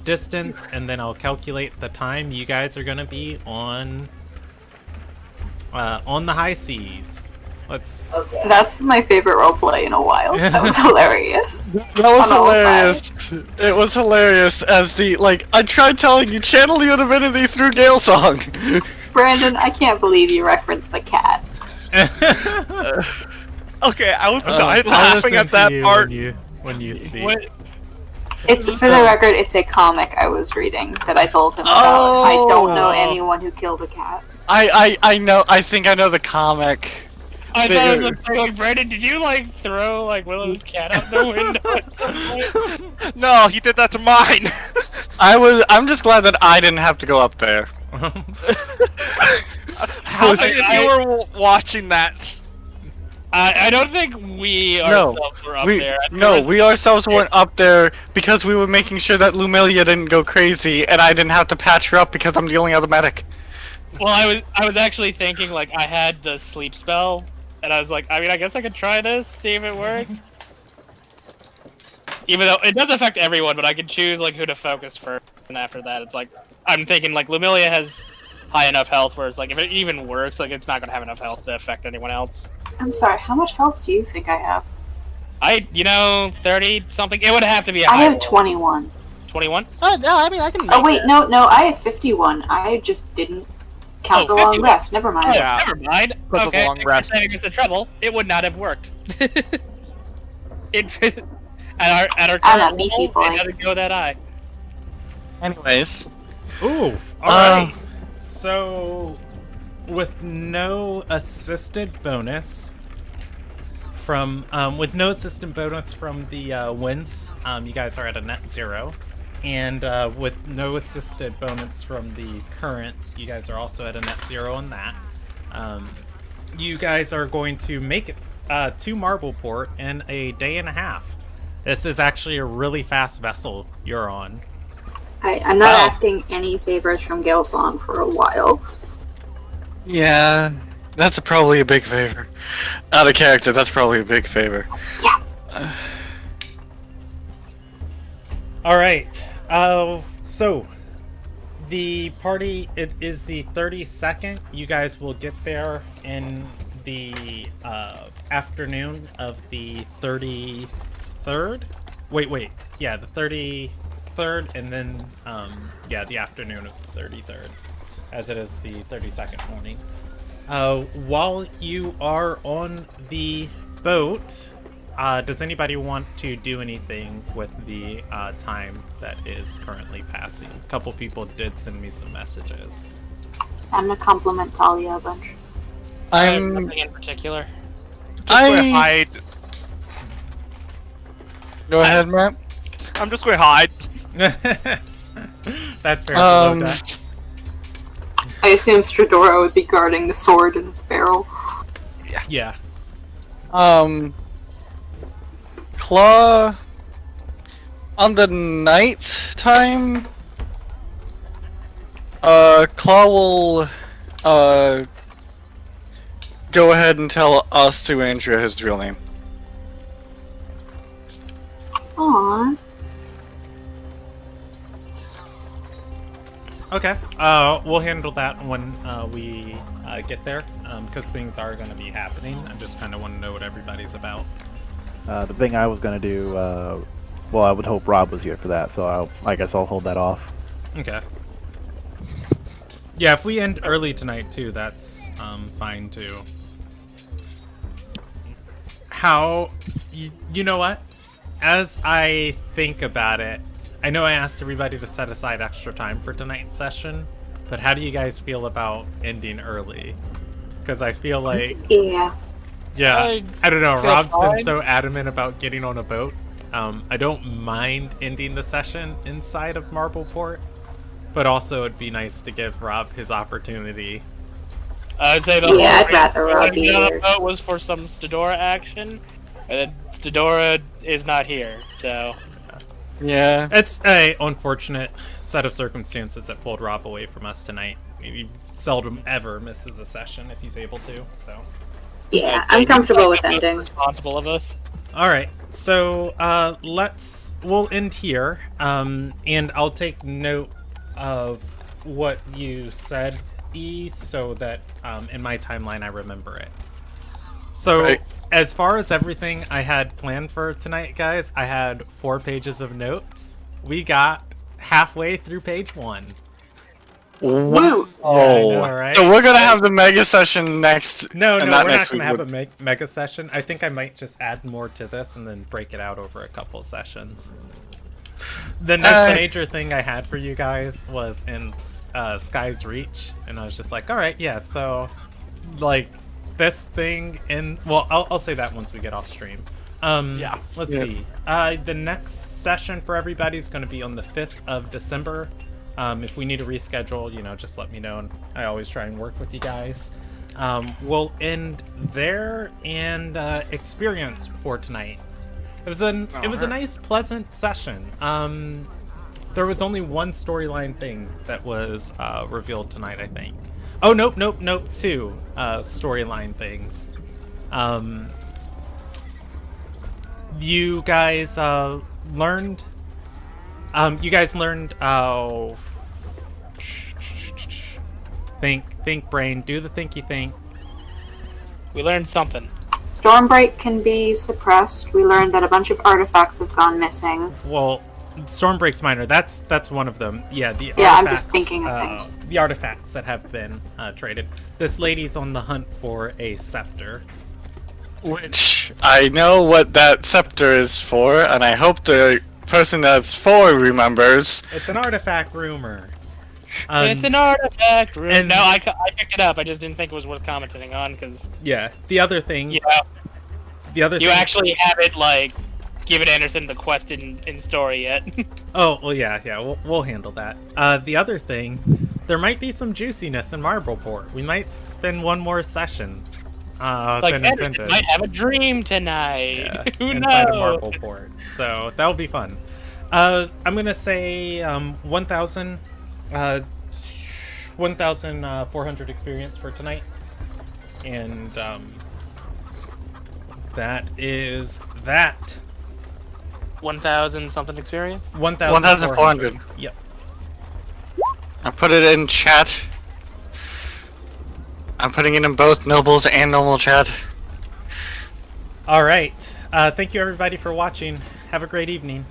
S1: distance, and then I'll calculate the time you guys are gonna be on the high seas. Let's.
S5: That's my favorite roleplay in a while. That was hilarious.
S6: That was
S5: On all
S6: hilarious. It was hilarious as I tried telling you, channel your divinity through Gale Song.
S5: Brandon, I can't believe you referenced the cat.
S4: Okay, I was
S1: I'll
S4: laughing
S1: listen
S4: at
S1: to
S4: that
S1: you
S4: part.
S1: when you speak.
S4: What?
S5: It's for the record, it's a comic I was reading that I told him about. I don't know anyone who killed a cat.
S6: I know. I think I know the comic.
S3: I thought it was like, Brandon, did you throw Willow's cat out the window?
S4: No, he did that to mine.
S6: I'm just glad that I didn't have to go up there.
S4: How many of you were watching that?
S3: I don't think we ourselves were up there.
S6: We ourselves weren't up there because we were making sure that Lumilia didn't go crazy, and I didn't have to patch her up because I'm the only other medic.
S3: Well, I was actually thinking I had the sleep spell, and I was like, I guess I could try this, see if it works. Even though it does affect everyone, but I can choose who to focus first, and after that, it's I'm thinking Lumilia has high enough health, whereas if it even works, it's not gonna have enough health to affect anyone else.
S5: I'm sorry, how much health do you think I have?
S3: 30 something. It would have to be a
S5: I
S3: high
S5: have
S3: roll.
S5: 21.
S3: 21? Oh no, I can.
S5: Oh wait, no, I have 51. I just didn't count the long
S3: 51.
S5: rest. Never mind.
S3: Oh,
S4: Yeah.
S3: never mind.
S4: Because of the
S3: Okay,
S4: long
S3: if
S4: rest.
S3: you're saying it's a trouble, it would not have worked. At our
S5: I'm
S3: current
S5: a beefy
S3: roll,
S5: boy.
S3: it doesn't go that high.
S6: Anyways,
S1: Ooh, alright. So, with no assisted bonus from the wins, you guys are at a net 0. And with no assisted bonus from the currents, you guys are also at a net 0 on that. You guys are going to make it to Marbleport in a day and a half. This is actually a really fast vessel you're on.
S5: I'm not
S1: Wow.
S5: asking any favors from Gale Song for a while.
S6: yeah, that's probably a big favor. Out of character, that's probably a big favor.
S5: Yeah.
S1: All right. So the party, it is the 32nd. You guys will get there in the afternoon of the 33rd. Wait. Yeah, the 33rd, and then the afternoon of the 33rd, as it is the 32nd morning. While you are on the boat, does anybody want to do anything with the time that is currently passing? A couple people did send me some messages.
S5: I'm gonna compliment Talia a bunch.
S3: I have
S6: I'm.
S3: nothing in particular.
S6: I. Go ahead, Matt.
S4: I'm just going to hide.
S1: That's fair.
S5: I assume Stradora would be guarding the sword in its barrel.
S1: Yeah.
S6: Claw. On the night time, Claw will, go ahead and tell us to Andrea his real name.
S5: Aww.
S1: Okay. We'll handle that when we get there, because things are going to be happening. I just kind of want to know what everybody's about.
S7: The thing I was gonna do, well, I would hope Rob was here for that, so I guess I'll hold that off.
S1: Okay. Yeah, if we end early tonight too, that's fine too. You know what? As I think about it, I know I asked everybody to set aside extra time for tonight's session, but how do you guys feel about ending early? Because I feel like,
S5: Yeah.
S1: yeah, I don't know.
S3: feel
S1: Rob's
S3: fine.
S1: been so adamant about getting on a boat. I don't mind ending the session inside of Marbleport, but also it'd be nice to give Rob his opportunity.
S3: I would say the
S5: Yeah,
S3: whole
S5: I'd rather
S3: reason
S5: Rob
S3: we
S5: be
S3: went on
S5: here.
S3: the boat was for some Stadora action, and then Stadora is not here, so
S6: Yeah.
S1: It's a unfortunate set of circumstances that pulled Rob away from us tonight. He seldom ever misses a session if he's able to. So,
S5: Yeah, I'm comfortable with ending.
S3: responsible of us.
S1: all right. So we'll end here, and I'll take note of what you said, E, so that in my timeline I remember it. So,
S6: Right.
S1: as far as everything I had planned for tonight, guys, I had 4 pages of notes. We got halfway through page 1.
S5: Woo!
S6: Oh,
S1: know, right?
S6: so we're gonna have the mega session next.
S1: No,
S6: and
S1: we're
S6: not
S1: not
S6: next
S1: going to
S6: week.
S1: have a mega session. I think I might just add more to this and then break it out over a couple sessions. The next major thing I had for you guys was in Sky's Reach, and I was just like, all right, yeah, so, like, this thing in... Well, I'll say that once we get off stream.
S4: Yeah.
S1: Let's
S6: Yeah.
S1: see. The next session for everybody is going to be on the 5th of December. If we need to reschedule, just let me know, and I always try and work with you guys. We'll end there and experience for tonight. It was a nice, pleasant session. There was only one storyline thing that was revealed tonight, I think. Oh, nope, 2 storyline things. You guys learned. You guys learned. Think, brain. Do the thinky think.
S3: We learned something.
S5: Stormbreak can be suppressed. We learned that a bunch of artifacts have gone missing.
S1: Well, Stormbreak's minor. That's one of them. Yeah, the
S5: Yeah, I'm
S1: artifacts,
S5: just thinking of things.
S1: The artifacts that have been traded. This lady's on the hunt for a scepter.
S6: Which I know what that scepter is for, and I hope the person that's for remembers.
S1: It's an artifact rumor.
S3: It's an artifact room.
S1: and-
S3: No, I picked it up. I just didn't think it was worth commenting on because
S1: Yeah. The other thing.
S3: you
S1: thing.
S3: actually haven't given Anderson the quest in story yet.
S1: Oh, well, yeah. We'll handle that. The other thing, there might be some juiciness in Marbleport. We might spend one more session. Than
S3: Anderson
S1: intended.
S3: might have a dream tonight.
S1: Yeah,
S3: Who
S1: inside of
S3: knows?
S1: Marbleport. So that'll be fun. I'm gonna say 1,000, 1,400 experience for tonight, and that is that.
S3: 1,000 something experience.
S6: 1,400.
S1: Yep.
S6: I put it in chat. I'm putting it in both nobles and normal chat.
S1: All right. Thank you everybody for watching. Have a great evening.